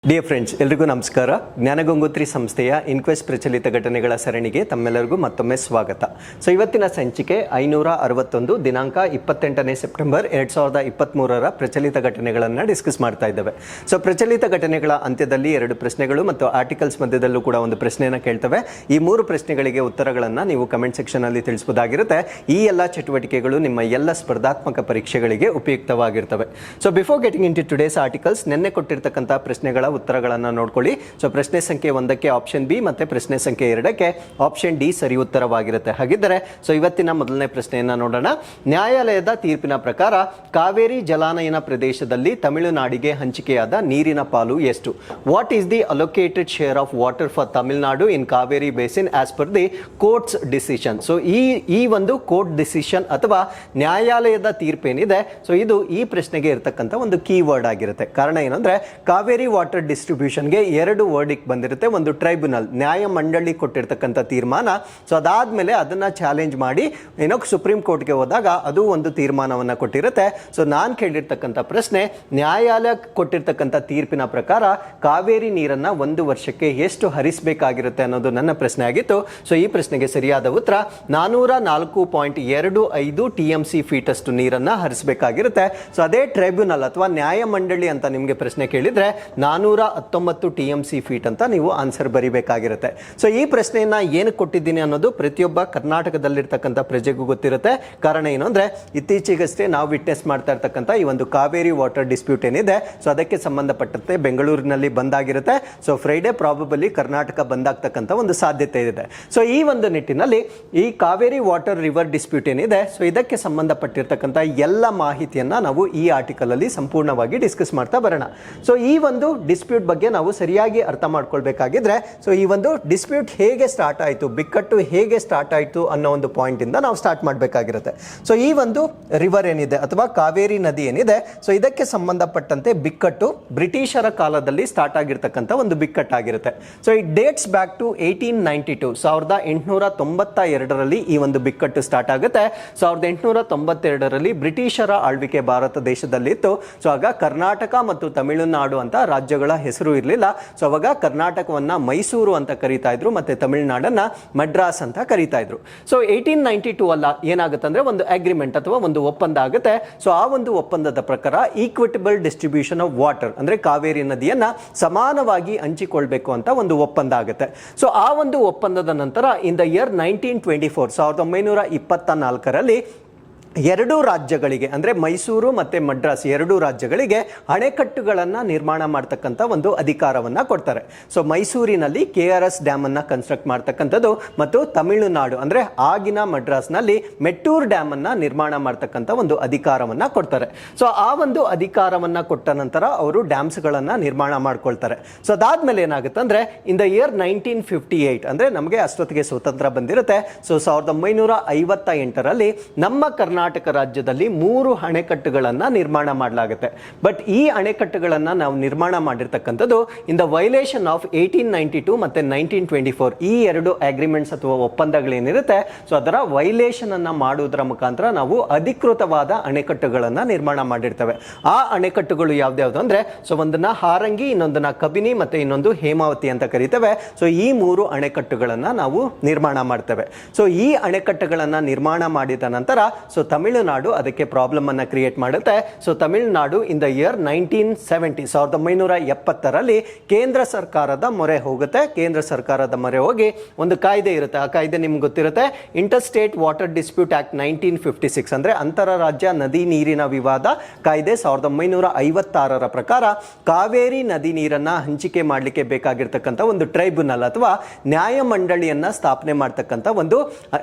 Dear friends, ಎಲ್ರಿಗೂ ನಮಸ್ಕಾರ. ಜ್ಞಾನಗಂಗೋತ್ರಿ ಸಂಸ್ಥೆಯ ಇನ್ಕ್ವೆಸ್ಟ್ ಪ್ರಚಲಿತ ಘಟನೆಗಳ ಸರಣಿಗೆ ತಮ್ಮೆಲ್ಲರಿಗೂ ಮತ್ತೊಮ್ಮೆ ಸ್ವಾಗತ. ಸೊ ಇವತ್ತಿನ ಸಂಚಿಕೆ 561 ದಿನಾಂಕ 28 ಸೆಪ್ಟೆಂಬರ್ 2023 ಪ್ರಚಲಿತ ಘಟನೆಗಳನ್ನು ಡಿಸ್ಕಸ್ ಮಾಡ್ತಾ ಇದ್ದೇವೆ. ಸೊ ಪ್ರಚಲಿತ ಘಟನೆಗಳ ಅಂತ್ಯದಲ್ಲಿ 2 ಪ್ರಶ್ನೆಗಳು ಮತ್ತು ಆರ್ಟಿಕಲ್ಸ್ ಮಧ್ಯದಲ್ಲೂ ಕೂಡ ಒಂದು ಪ್ರಶ್ನೆಯನ್ನು ಕೇಳ್ತವೆ. ಈ 3 ಪ್ರಶ್ನೆಗಳಿಗೆ ಉತ್ತರಗಳನ್ನು ನೀವು ಕಮೆಂಟ್ ಸೆಕ್ಷನ್ ಅಲ್ಲಿ ತಿಳಿಸಬಹುದಾಗಿರುತ್ತೆ. ಈ ಎಲ್ಲ ಚಟುವಟಿಕೆಗಳು ನಿಮ್ಮ ಎಲ್ಲ ಸ್ಪರ್ಧಾತ್ಮಕ ಪರೀಕ್ಷೆಗಳಿಗೆ ಉಪಯುಕ್ತವಾಗಿರ್ತವೆ. So before getting in to today's articles, ನಿನ್ನೆ ಕೊಟ್ಟಿರ್ತಕ್ಕಂಥ ಪ್ರಶ್ನೆಗಳ ಉತ್ತರಗಳನ್ನು ನೋಡ್ಕೊಳ್ಳಿ. ಸೊ ಪ್ರಶ್ನೆ ಸಂಖ್ಯೆ 1ಕ್ಕೆ ಆಪ್ಷನ್ ಬಿ ಮತ್ತೆ ಪ್ರಶ್ನೆ ಸಂಖ್ಯೆ 2ಕ್ಕೆ ಆಪ್ಷನ್ ಡಿ ಸರಿ ಉತ್ತರವಾಗಿರುತ್ತೆ. ಹಾಗಿದ್ದರೆ ಸೊ ಇವತ್ತಿನ ಮೊದಲನೇ ಪ್ರಶ್ನೆಯನ್ನ ನೋಡೋಣ. ನ್ಯಾಯಾಲಯದ ತೀರ್ಪಿನ ಪ್ರಕಾರ ಕಾವೇರಿ ಜಲಾನಯನ ಪ್ರದೇಶದಲ್ಲಿ ತಮಿಳುನಾಡಿಗೆ ಹಂಚಿಕೆಯಾದ ನೀರಿನ ಪಾಲು ಎಷ್ಟು? What is the allocated share of water for Tamil Nadu in Kaveri basin as per the courts decision? So ಈ ಒಂದು ಕೋರ್ಟ್ ಡಿಸಿಷನ್ ಅಥವಾ ನ್ಯಾಯಾಲಯದ ತೀರ್ಪೇನಿದೆ, ಸೊ ಇದು ಈ ಪ್ರಶ್ನೆಗೆ ಇರತಕ್ಕಂಥ ಒಂದು ಕೀ ವರ್ಡ್ ಆಗಿರುತ್ತೆ. ಕಾರಣ ಏನಂದ್ರೆ ಕಾವೇರಿ ವಾಟರ್ ಡಿಸ್ಟ್ರಿಬ್ಯೂಷನ್ಗೆ 2 ವರ್ಡಿಕ್ಟ್ ಬಂದಿರುತ್ತೆ. ಒಂದು ಟ್ರೈಬ್ಯುನಲ್ ನ್ಯಾಯಮಂಡಳಿ ಕೊಟ್ಟಿರ್ತಕ್ಕಂಥ ತೀರ್ಮಾನ. ಸೊ ಅದಾದ್ಮೇಲೆ ಅದನ್ನ ಚಾಲೆಂಜ್ ಮಾಡಿ ಸುಪ್ರೀಂ ಕೋರ್ಟ್ಗೆ ಹೋದಾಗ ಅದು ಒಂದು ತೀರ್ಮಾನವನ್ನ ಕೊಟ್ಟಿರುತ್ತೆ. ಸೊ ನಾನು ಕೇಳಿರ್ತಕ್ಕಂಥ ಪ್ರಶ್ನೆ, ನ್ಯಾಯಾಲಯ ಕೊಟ್ಟಿರ್ತಕ್ಕಂಥ ತೀರ್ಪಿನ ಪ್ರಕಾರ ಕಾವೇರಿ ನೀರನ್ನ 1 ವರ್ಷಕ್ಕೆ ಎಷ್ಟು ಹರಿಸಬೇಕಾಗಿರುತ್ತೆ ಅನ್ನೋದು ನನ್ನ ಪ್ರಶ್ನೆ ಆಗಿತ್ತು. ಸೊ ಈ ಪ್ರಶ್ನೆಗೆ ಸರಿಯಾದ ಉತ್ತರ 404.25 TMC ಫೀಟ್ ಅಷ್ಟು ನೀರನ್ನ ಹರಿಸಬೇಕಾಗಿರುತ್ತೆ. ಸೊ ಅದೇ ಟ್ರೈಬ್ಯುನಲ್ ಅಥವಾ ನ್ಯಾಯಮಂಡಳಿ ಅಂತ ನಿಮಗೆ ಪ್ರಶ್ನೆ ಕೇಳಿದ್ರೆ 419 TMC ಫೀಟ್ ಅಂತ ನೀವು ಆನ್ಸರ್ ಬರಿಬೇಕಾಗಿರುತ್ತೆ. ಸೊ ಈ ಪ್ರಶ್ನೆಯನ್ನ ಏನು ಕೊಟ್ಟಿದ್ದೀನಿ ಅನ್ನೋದು ಪ್ರತಿಯೊಬ್ಬ ಕರ್ನಾಟಕದಲ್ಲಿರ್ತಕ್ಕಂಥ ಪ್ರಜೆಗೂ ಗೊತ್ತಿರುತ್ತೆ. ಕಾರಣ ಏನು ಅಂದ್ರೆ ಇತ್ತೀಚೆಗಷ್ಟೇ ನಾವು ವಿಟ್ನೆಸ್ ಮಾಡ್ತಾ ಇರ್ತಕ್ಕಂಥ ಈ ಒಂದು ಕಾವೇರಿ ವಾಟರ್ ಡಿಸ್ಪ್ಯೂಟ್ ಏನಿದೆ, ಸೊ ಅದಕ್ಕೆ ಸಂಬಂಧಪಟ್ಟಂತೆ ಬೆಂಗಳೂರಿನಲ್ಲಿ ಬಂದಾಗಿರುತ್ತೆ. ಸೊ ಫ್ರೈಡೆ ಪ್ರಾಬಬಲಿ ಕರ್ನಾಟಕ ಬಂದಾಗ್ತಕ್ಕಂಥ ಒಂದು ಸಾಧ್ಯತೆ ಇದೆ. ಸೊ ಈ ಒಂದು ನಿಟ್ಟಿನಲ್ಲಿ ಈ ಕಾವೇರಿ ವಾಟರ್ ರಿವರ್ ಡಿಸ್ಪ್ಯೂಟ್ ಏನಿದೆ, ಸೊ ಇದಕ್ಕೆ ಸಂಬಂಧಪಟ್ಟಿರ್ತಕ್ಕಂಥ ಎಲ್ಲ ಮಾಹಿತಿಯನ್ನ ನಾವು ಈ ಆರ್ಟಿಕಲ್ ಅಲ್ಲಿ ಸಂಪೂರ್ಣವಾಗಿ ಡಿಸ್ಕಸ್ ಮಾಡ್ತಾ ಬರೋಣ. ಸೊ ಈ ಒಂದು ಡಿಸ್ಪ್ಯೂಟ್ ಬಗ್ಗೆ ನಾವು ಸರಿಯಾಗಿ ಅರ್ಥ ಮಾಡ್ಕೊಳ್ಬೇಕಾಗಿದ್ರೆ, ಸೊ ಈ ಒಂದು ಡಿಸ್ಪ್ಯೂಟ್ ಹೇಗೆ ಸ್ಟಾರ್ಟ್ ಆಯಿತು, ಬಿಕ್ಕಟ್ಟು ಹೇಗೆ ಸ್ಟಾರ್ಟ್ ಆಯಿತು ಅನ್ನೋ ಒಂದು ಪಾಯಿಂಟ್ ಇಂದ ನಾವು ಸ್ಟಾರ್ಟ್ ಮಾಡಬೇಕಾಗಿರುತ್ತೆ. ಸೊ ಈ ಒಂದು ರಿವರ್ ಏನಿದೆ ಅಥವಾ ಕಾವೇರಿ ನದಿ ಏನಿದೆ, ಸೊ ಇದಕ್ಕೆ ಸಂಬಂಧಪಟ್ಟಂತೆ ಬಿಕ್ಕಟ್ಟು ಬ್ರಿಟಿಷರ ಕಾಲದಲ್ಲಿ ಸ್ಟಾರ್ಟ್ ಆಗಿರ್ತಕ್ಕಂಥ ಒಂದು ಬಿಕ್ಕಟ್ಟಾಗಿರುತ್ತೆ. So it dates back to 1892 1892ರಲ್ಲಿ ಈ ಒಂದು ಬಿಕ್ಕಟ್ಟು ಸ್ಟಾರ್ಟ್ ಆಗುತ್ತೆ. 1892ರಲ್ಲಿ ಬ್ರಿಟಿಷರ ಆಳ್ವಿಕೆ ಭಾರತ ದೇಶದಲ್ಲಿತ್ತು. ಸೊ ಆಗ ಕರ್ನಾಟಕ ಮತ್ತು ತಮಿಳುನಾಡು ಅಂತ ರಾಜ್ಯಗಳ ಹೆಸರು ಇರಲಿಲ್ಲ. ಸೊ ಅವಾಗ ಕರ್ನಾಟಕವನ್ನ ಮೈಸೂರು ಅಂತ ಕರೀತಾ ಇದ್ರು, ಮತ್ತೆ ತಮಿಳುನಾಡನ್ನ ಮಡ್ರಾಸ್ ಅಂತ ಕರೀತಾ ಇದ್ರು. ಸೊ 1892 ಅಲ್ಲ ಏನಾಗುತ್ತೆ ಅಂದ್ರೆ ಒಂದು ಅಗ್ರಿಮೆಂಟ್ ಅಥವಾ ಒಂದು ಒಪ್ಪಂದ ಆಗುತ್ತೆ. ಸೊ ಆ ಒಂದು ಒಪ್ಪಂದದ ಪ್ರಕಾರ ಈಕ್ವಿಟಬಲ್ ಡಿಸ್ಟ್ರಿಬ್ಯೂಷನ್ ಆಫ್ ವಾಟರ್ ಅಂದ್ರೆ ಕಾವೇರಿ ನದಿಯನ್ನ ಸಮಾನವಾಗಿ ಹಂಚಿಕೊಳ್ಬೇಕು ಅಂತ ಒಂದು ಒಪ್ಪಂದ ಆಗುತ್ತೆ. ಸೊ ಆ ಒಂದು ಒಪ್ಪಂದದ ನಂತರ ಇನ್ ದ ಇಯರ್ 1924 1924ರಲ್ಲಿ 2 ರಾಜ್ಯಗಳಿಗೆ ಅಂದ್ರೆ ಮೈಸೂರು ಮತ್ತೆ ಮಡ್ರಾಸ್ 2 ರಾಜ್ಯಗಳಿಗೆ ಅಣೆಕಟ್ಟುಗಳನ್ನ ನಿರ್ಮಾಣ ಮಾಡತಕ್ಕಂಥ ಒಂದು ಅಧಿಕಾರವನ್ನ ಕೊಡ್ತಾರೆ. ಸೊ ಮೈಸೂರಿನಲ್ಲಿ KRS ಡ್ಯಾಮ್ ಅನ್ನ ಕನ್ಸ್ಟ್ರಕ್ಟ್ ಮಾಡತಕ್ಕಂಥದ್ದು ಮತ್ತು ತಮಿಳುನಾಡು ಅಂದ್ರೆ ಆಗಿನ ಮಡ್ರಾಸ್ ನಲ್ಲಿ ಮೆಟ್ಟೂರ್ ಡ್ಯಾಮ್ ಅನ್ನ ನಿರ್ಮಾಣ ಮಾಡತಕ್ಕಂಥ ಒಂದು ಅಧಿಕಾರವನ್ನ ಕೊಡ್ತಾರೆ. ಸೊ ಆ ಒಂದು ಅಧಿಕಾರವನ್ನ ಕೊಟ್ಟ ನಂತರ ಅವರು ಡ್ಯಾಮ್ಸ್ ಗಳನ್ನ ನಿರ್ಮಾಣ ಮಾಡ್ಕೊಳ್ತಾರೆ. ಸೊ ಅದಾದ್ಮೇಲೆ ಏನಾಗುತ್ತೆ ಅಂದ್ರೆ ಇನ್ ದ ಇಯರ್ 1958 ಅಂದ್ರೆ ನಮಗೆ ಅಷ್ಟೊತ್ತಿಗೆ ಸ್ವತಂತ್ರ ಬಂದಿರುತ್ತೆ. ಸೊ 1958ರಲ್ಲಿ ನಮ್ಮ ಕರ್ನಾಟಕ ರಾಜ್ಯದಲ್ಲಿ 3 ಅಣೆಕಟ್ಟುಗಳನ್ನ ನಿರ್ಮಾಣ ಮಾಡಲಾಗುತ್ತೆ. ಬಟ್ ಈ ಅಣೆಕಟ್ಟುಗಳನ್ನ ನಾವು ನಿರ್ಮಾಣ ಮಾಡಿರ್ತಕ್ಕಂಥದ್ದು ಇನ್ ದ ವೈಲೇಷನ್ ಆಫ್ 1892 ಮತ್ತೆ 1924 ಈ 2 ಅಗ್ರಿಮೆಂಟ್ಸ್ ಅಥವಾ ಒಪ್ಪಂದಗಳೇನಿರುತ್ತೆ, ಸೊ ಅದರ ವೈಲೇಷನ್ ಅನ್ನ ಮಾಡುವುದರ ಮುಖಾಂತರ ನಾವು ಅಧಿಕೃತವಾದ ಅಣೆಕಟ್ಟುಗಳನ್ನ ನಿರ್ಮಾಣ ಮಾಡಿರ್ತೇವೆ. ಆ ಅಣೆಕಟ್ಟುಗಳು ಯಾವ್ದ್ಯಾವ್ದು ಅಂದ್ರೆ, ಸೊ ಒಂದನ್ನ ಹಾರಂಗಿ, ಇನ್ನೊಂದನ್ನ ಕಬಿನಿ ಮತ್ತೆ ಇನ್ನೊಂದು ಹೇಮಾವತಿ ಅಂತ ಕರಿತೇವೆ. ಸೊ ಈ 3 ಅಣೆಕಟ್ಟುಗಳನ್ನ ನಾವು ನಿರ್ಮಾಣ ಮಾಡ್ತೇವೆ. ಸೊ ಈ ಅಣೆಕಟ್ಟುಗಳನ್ನ ನಿರ್ಮಾಣ ಮಾಡಿದ ನಂತರ ಸೊ ತಮಿಳುನಾಡು ಅದಕ್ಕೆ ಪ್ರಾಬ್ಲಮ್ ಅನ್ನ ಕ್ರಿಯೇಟ್ ಮಾಡುತ್ತೆ. So Tamil Nadu in the year 1970ರಲ್ಲಿ ಕೇಂದ್ರ ಸರ್ಕಾರದ ಮೊರೆ ಹೋಗುತ್ತೆ. ಕೇಂದ್ರ ಸರ್ಕಾರದ ಮೊರೆ ಹೋಗಿ ಒಂದು ಕಾಯ್ದೆ ಇರುತ್ತೆ. ಆ ಕಾಯ್ದೆ ನಿಮ್ಗೆ ಗೊತ್ತಿರುತ್ತೆ, inter state water dispute act 1956 ಅಂದ್ರೆ ಅಂತರರಾಜ್ಯ ನದಿ ನೀರಿನ ವಿವಾದ ಕಾಯ್ದೆ 1956ರ ಪ್ರಕಾರ ಕಾವೇರಿ ನದಿ ನೀರನ್ನ ಹಂಚಿಕೆ ಮಾಡಲಿಕ್ಕೆ ಬೇಕಾಗಿರ್ತಕ್ಕಂಥ ಒಂದು ಟ್ರೈಬ್ಯುನಲ್ ಅಥವಾ ನ್ಯಾಯಮಂಡಳಿಯನ್ನ ಸ್ಥಾಪನೆ ಮಾಡ್ತಕ್ಕಂಥ ಒಂದು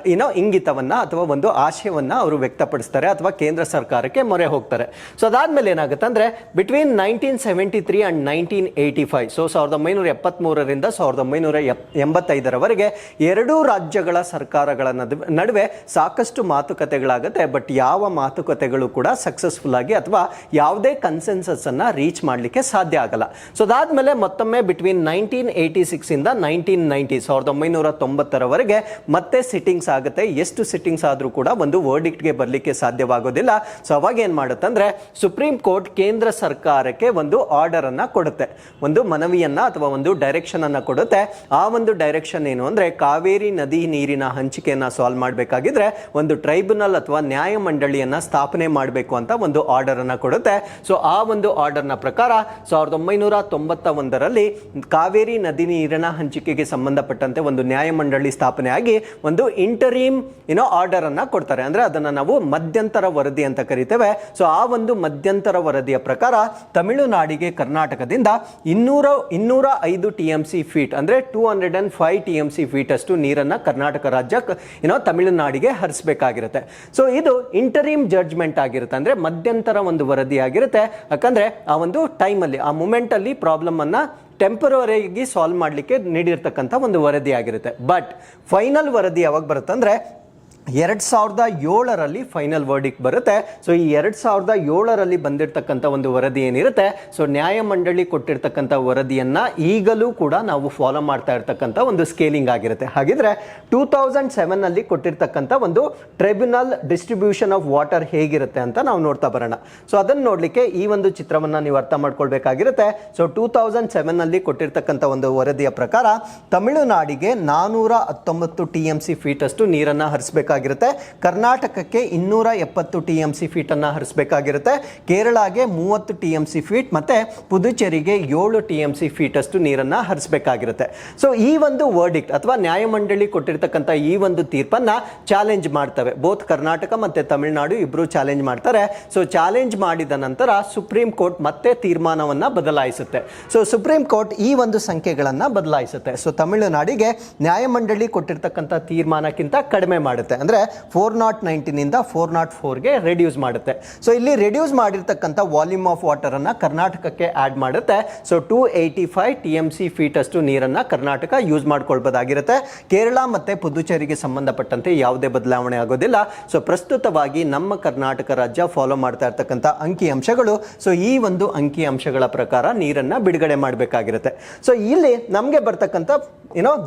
ಇಂಗಿತವನ್ನ ಅಥವಾ ಒಂದು ಆಶಯವನ್ನ ಅವರು ವ್ಯಕ್ತಪಡಿಸ್ತಾರೆ ಅಥವಾ ಕೇಂದ್ರ ಸರ್ಕಾರಕ್ಕೆ ಮೊರೆ ಹೋಗ್ತಾರೆ. ಸೊ ಅದಾದ್ಮೇಲೆ ಏನಾಗುತ್ತೆ ಅಂದ್ರೆ ಬಿಟ್ವೀನ್ 1973 ಅಂಡ್ 1985 ಸೊ 1973ರಿಂದ 1985ರವರೆಗೆ 2 ರಾಜ್ಯಗಳ ಸರ್ಕಾರಗಳ ನಡುವೆ ಸಾಕಷ್ಟು ಮಾತುಕತೆಗಳಾಗುತ್ತೆ. ಬಟ್ ಯಾವ ಮಾತುಕತೆಗಳು ಕೂಡ ಸಕ್ಸಸ್ಫುಲ್ ಆಗಿ ಅಥವಾ ಯಾವುದೇ ಕನ್ಸೆನ್ಸಸ್ ಅನ್ನ ರೀಚ್ ಮಾಡಲಿಕ್ಕೆ ಸಾಧ್ಯ ಆಗಲ್ಲ. ಸೊ ಅದಾದ್ಮೇಲೆ ಮತ್ತೊಮ್ಮೆ ಬಿಟ್ವೀನ್ 1986 ಇಂದ 1990 1990ರವರೆಗೆ ಮತ್ತೆ ಸಿಟ್ಟಿಂಗ್ಸ್ ಆಗುತ್ತೆ. ಎಷ್ಟು ಸಿಟ್ಟಿಂಗ್ಸ್ ಆದ್ರೂ ಕೂಡ ಒಂದು ವರ್ಡಿಕ್ಟ್ಗೆ ಬರಲಿಕ್ಕೆ ಸಾಧ್ಯವಾಗೋದಿಲ್ಲ. ಸೊ ಅವಾಗ ಏನು ಮಾಡುತ್ತಂದ್ರೆ ಸುಪ್ರೀಂ ಕೋರ್ಟ್ ಕೇಂದ್ರ ಸರ್ಕಾರಕ್ಕೆ ಒಂದು ಆರ್ಡರ್ ಅನ್ನ ಕೊಡುತ್ತೆ, ಒಂದು ಮನವಿಯನ್ನ ಅಥವಾ ಒಂದು ಡೈರೆಕ್ಷನ್ ಅನ್ನ ಕೊಡುತ್ತೆ. ಆ ಒಂದು ಡೈರೆಕ್ಷನ್ ಏನು ಅಂದ್ರೆ ಕಾವೇರಿ ನದಿ ನೀರಿನ ಹಂಚಿಕೆಯನ್ನ ಸಾಲ್ವ್ ಮಾಡಬೇಕಾಗಿದ್ರೆ ಒಂದು ಟ್ರೈಬ್ಯುನಲ್ ಅಥವಾ ನ್ಯಾಯಮಂಡಳಿಯನ್ನ ಸ್ಥಾಪನೆ ಮಾಡಬೇಕು ಅಂತ ಒಂದು ಆರ್ಡರ್ ಅನ್ನ ಕೊಡುತ್ತೆ. ಸೊ ಆ ಒಂದು ಆರ್ಡರ್ ನ ಪ್ರಕಾರ 1991ರಲ್ಲಿ ಕಾವೇರಿ ನದಿ ನೀರಿನ ಹಂಚಿಕೆಗೆ ಸಂಬಂಧಪಟ್ಟಂತೆ ಒಂದು ನ್ಯಾಯಮಂಡಳಿ ಸ್ಥಾಪನೆ ಆಗಿ ಒಂದು ಇಂಟರೀಮ್ ಆರ್ಡರ್ ಅನ್ನ ಕೊಡ್ತಾರೆ. ಅಂದ್ರೆ ಅದನ್ನ ನಾವು ಮಧ್ಯಂತರ ವರದಿ ಅಂತ ಕರಿತೇವೆ. ಸೊ ಆ ಒಂದು ಮಧ್ಯಂತರ ವರದಿಯ ಪ್ರಕಾರ ತಮಿಳುನಾಡಿಗೆ ಕರ್ನಾಟಕದಿಂದ 205 TMC ಫೀಟ್ ಅಂದ್ರೆ 205 TMC ಫೀಟ್ ಅಷ್ಟು ನೀರನ್ನ ಕರ್ನಾಟಕ ರಾಜ್ಯ ತಮಿಳುನಾಡಿಗೆ ಹರಿಸಬೇಕಾಗಿರುತ್ತೆ. ಸೊ ಇದು ಇಂಟರೀಮ್ ಜಡ್ಜ್ಮೆಂಟ್ ಆಗಿರುತ್ತೆ, ಅಂದ್ರೆ ಮಧ್ಯಂತರ ಒಂದು ವರದಿ ಆಗಿರುತ್ತೆ. ಯಾಕಂದ್ರೆ ಆ ಒಂದು ಟೈಮಲ್ಲಿ ಆ ಮೂಮೆಂಟ್ ಅಲ್ಲಿ ಪ್ರಾಬ್ಲಮ್ ಅನ್ನ ಟೆಂಪರವರಿಯಾಗಿ ಸಾಲ್ವ್ ಮಾಡಲಿಕ್ಕೆ ನೀಡಿರ್ತಕ್ಕಂಥ ಒಂದು ವರದಿ ಆಗಿರುತ್ತೆ. ಬಟ್ ಫೈನಲ್ ವರದಿ ಯಾವಾಗ ಬರುತ್ತೆ ಅಂದ್ರೆ 2007ರಲ್ಲಿ ಫೈನಲ್ ವರ್ಡಿಕ್ಟ್ ಬರುತ್ತೆ. ಸೊ ಈ 2007ರಲ್ಲಿ ಬಂದಿರತಕ್ಕಂಥ ಒಂದು ವರದಿ ಏನಿರುತ್ತೆ, ಸೊ ನ್ಯಾಯಮಂಡಳಿ ಕೊಟ್ಟಿರ್ತಕ್ಕಂಥ ವರದಿಯನ್ನ ಈಗಲೂ ಕೂಡ ನಾವು ಫಾಲೋ ಮಾಡ್ತಾ ಇರ್ತಕ್ಕಂಥ ಒಂದು ಸ್ಕೇಲಿಂಗ್ ಆಗಿರುತ್ತೆ. ಹಾಗಿದ್ರೆ 2007ನಲ್ಲಿ ಕೊಟ್ಟಿರ್ತಕ್ಕಂಥ ಒಂದು ಟ್ರೈಬ್ಯುನಲ್ ಡಿಸ್ಟ್ರಿಬ್ಯೂಷನ್ ಆಫ್ ವಾಟರ್ ಹೇಗಿರುತ್ತೆ ಅಂತ ನಾವು ನೋಡ್ತಾ ಬರೋಣ. ಸೊ ಅದನ್ನು ನೋಡ್ಲಿಕ್ಕೆ ಈ ಒಂದು ಚಿತ್ರವನ್ನ ನೀವು ಅರ್ಥ ಮಾಡ್ಕೊಳ್ಬೇಕಾಗಿರುತ್ತೆ. ಸೊ 2007ನಲ್ಲಿ ಕೊಟ್ಟಿರ್ತಕ್ಕಂಥ ಒಂದು ವರದಿಯ ಪ್ರಕಾರ ತಮಿಳುನಾಡಿಗೆ 419 TMC ಫೀಟ್ ಅಷ್ಟು ನೀರನ್ನ ಹರಿಸಬೇಕು ಗಿರುತ್ತೆ. ಕರ್ನಾಟಕಕ್ಕೆ 270 TMC ಫೀಟ್ ಅನ್ನ ಹರಿಸಬೇಕಾಗಿರುತ್ತೆ. ಕೇರಳಗೆ 30 TMC ಫೀಟ್ ಮತ್ತೆ ಪುದುಚೇರಿಗೆ 7 TMC ಫೀಟ್ ಅಷ್ಟು ನೀರನ್ನ ಹರಿಸಬೇಕಾಗಿರುತ್ತೆ. ಸೊ ಈ ಒಂದು ವರ್ಡಿಕ್ಟ್ ಅಥವಾ ನ್ಯಾಯಮಂಡಳಿ ಕೊಟ್ಟಿರ್ತಕ್ಕಂಥ ಈ ಒಂದು ತೀರ್ಪನ್ನ ಚಾಲೆಂಜ್ ಮಾಡ್ತವೆ. ಬೋತ್ ಕರ್ನಾಟಕ ಮತ್ತೆ ತಮಿಳುನಾಡು ಇಬ್ರು ಚಾಲೆಂಜ್ ಮಾಡ್ತಾರೆ. ಸೊ ಚಾಲೆಂಜ್ ಮಾಡಿದ ನಂತರ ಸುಪ್ರೀಂ ಕೋರ್ಟ್ ಮತ್ತೆ ತೀರ್ಮಾನವನ್ನ ಬದಲಾಯಿಸುತ್ತೆ. ಸೊ ಸುಪ್ರೀಂ ಕೋರ್ಟ್ ಈ ಒಂದು ಸಂಖ್ಯೆಗಳನ್ನ ಬದಲಾಯಿಸುತ್ತೆ. ಸೊ ತಮಿಳುನಾಡಿಗೆ ನ್ಯಾಯಮಂಡಳಿ ಕೊಟ್ಟಿರ್ತಕ್ಕಂಥ ತೀರ್ಮಾನಕ್ಕಿಂತ ಕಡಿಮೆ ಮಾಡುತ್ತೆ, ಅಂದ್ರೆ 419 404ಗೆ ರೆಡ್ಯೂಸ್ ಮಾಡುತ್ತೆ. ಸೊ ಇಲ್ಲಿ ರೆಡ್ಯೂಸ್ ಮಾಡಿರ್ತಕ್ಕಂಥ ವಾಲ್ಯೂಮ್ ಆಫ್ ವಾಟರ್ ಅನ್ನ ಕರ್ನಾಟಕಕ್ಕೆ ಆಡ್ ಮಾಡುತ್ತೆ. ಸೊ 285 TMC ಫೀಟ್ ಅಷ್ಟು ನೀರನ್ನ ಕರ್ನಾಟಕ ಯೂಸ್ ಮಾಡ್ಕೊಳ್ಬಹುದಾಗಿರುತ್ತೆ. ಕೇರಳ ಮತ್ತೆ ಪುದುಚೇರಿಗೆ ಸಂಬಂಧಪಟ್ಟಂತೆ ಯಾವುದೇ ಬದಲಾವಣೆ ಆಗೋದಿಲ್ಲ. ಸೊ ಪ್ರಸ್ತುತವಾಗಿ ನಮ್ಮ ಕರ್ನಾಟಕ ರಾಜ್ಯ ಫಾಲೋ ಮಾಡ್ತಾ ಇರ್ತಕ್ಕಂಥ ಅಂಕಿ ಅಂಶಗಳು, ಸೊ ಈ ಒಂದು ಅಂಕಿ ಅಂಶಗಳ ಪ್ರಕಾರ ನೀರನ್ನ ಬಿಡುಗಡೆ ಮಾಡಬೇಕಾಗಿರುತ್ತೆ. ಸೊ ಇಲ್ಲಿ ನಮಗೆ ಬರ್ತಕ್ಕಂಥ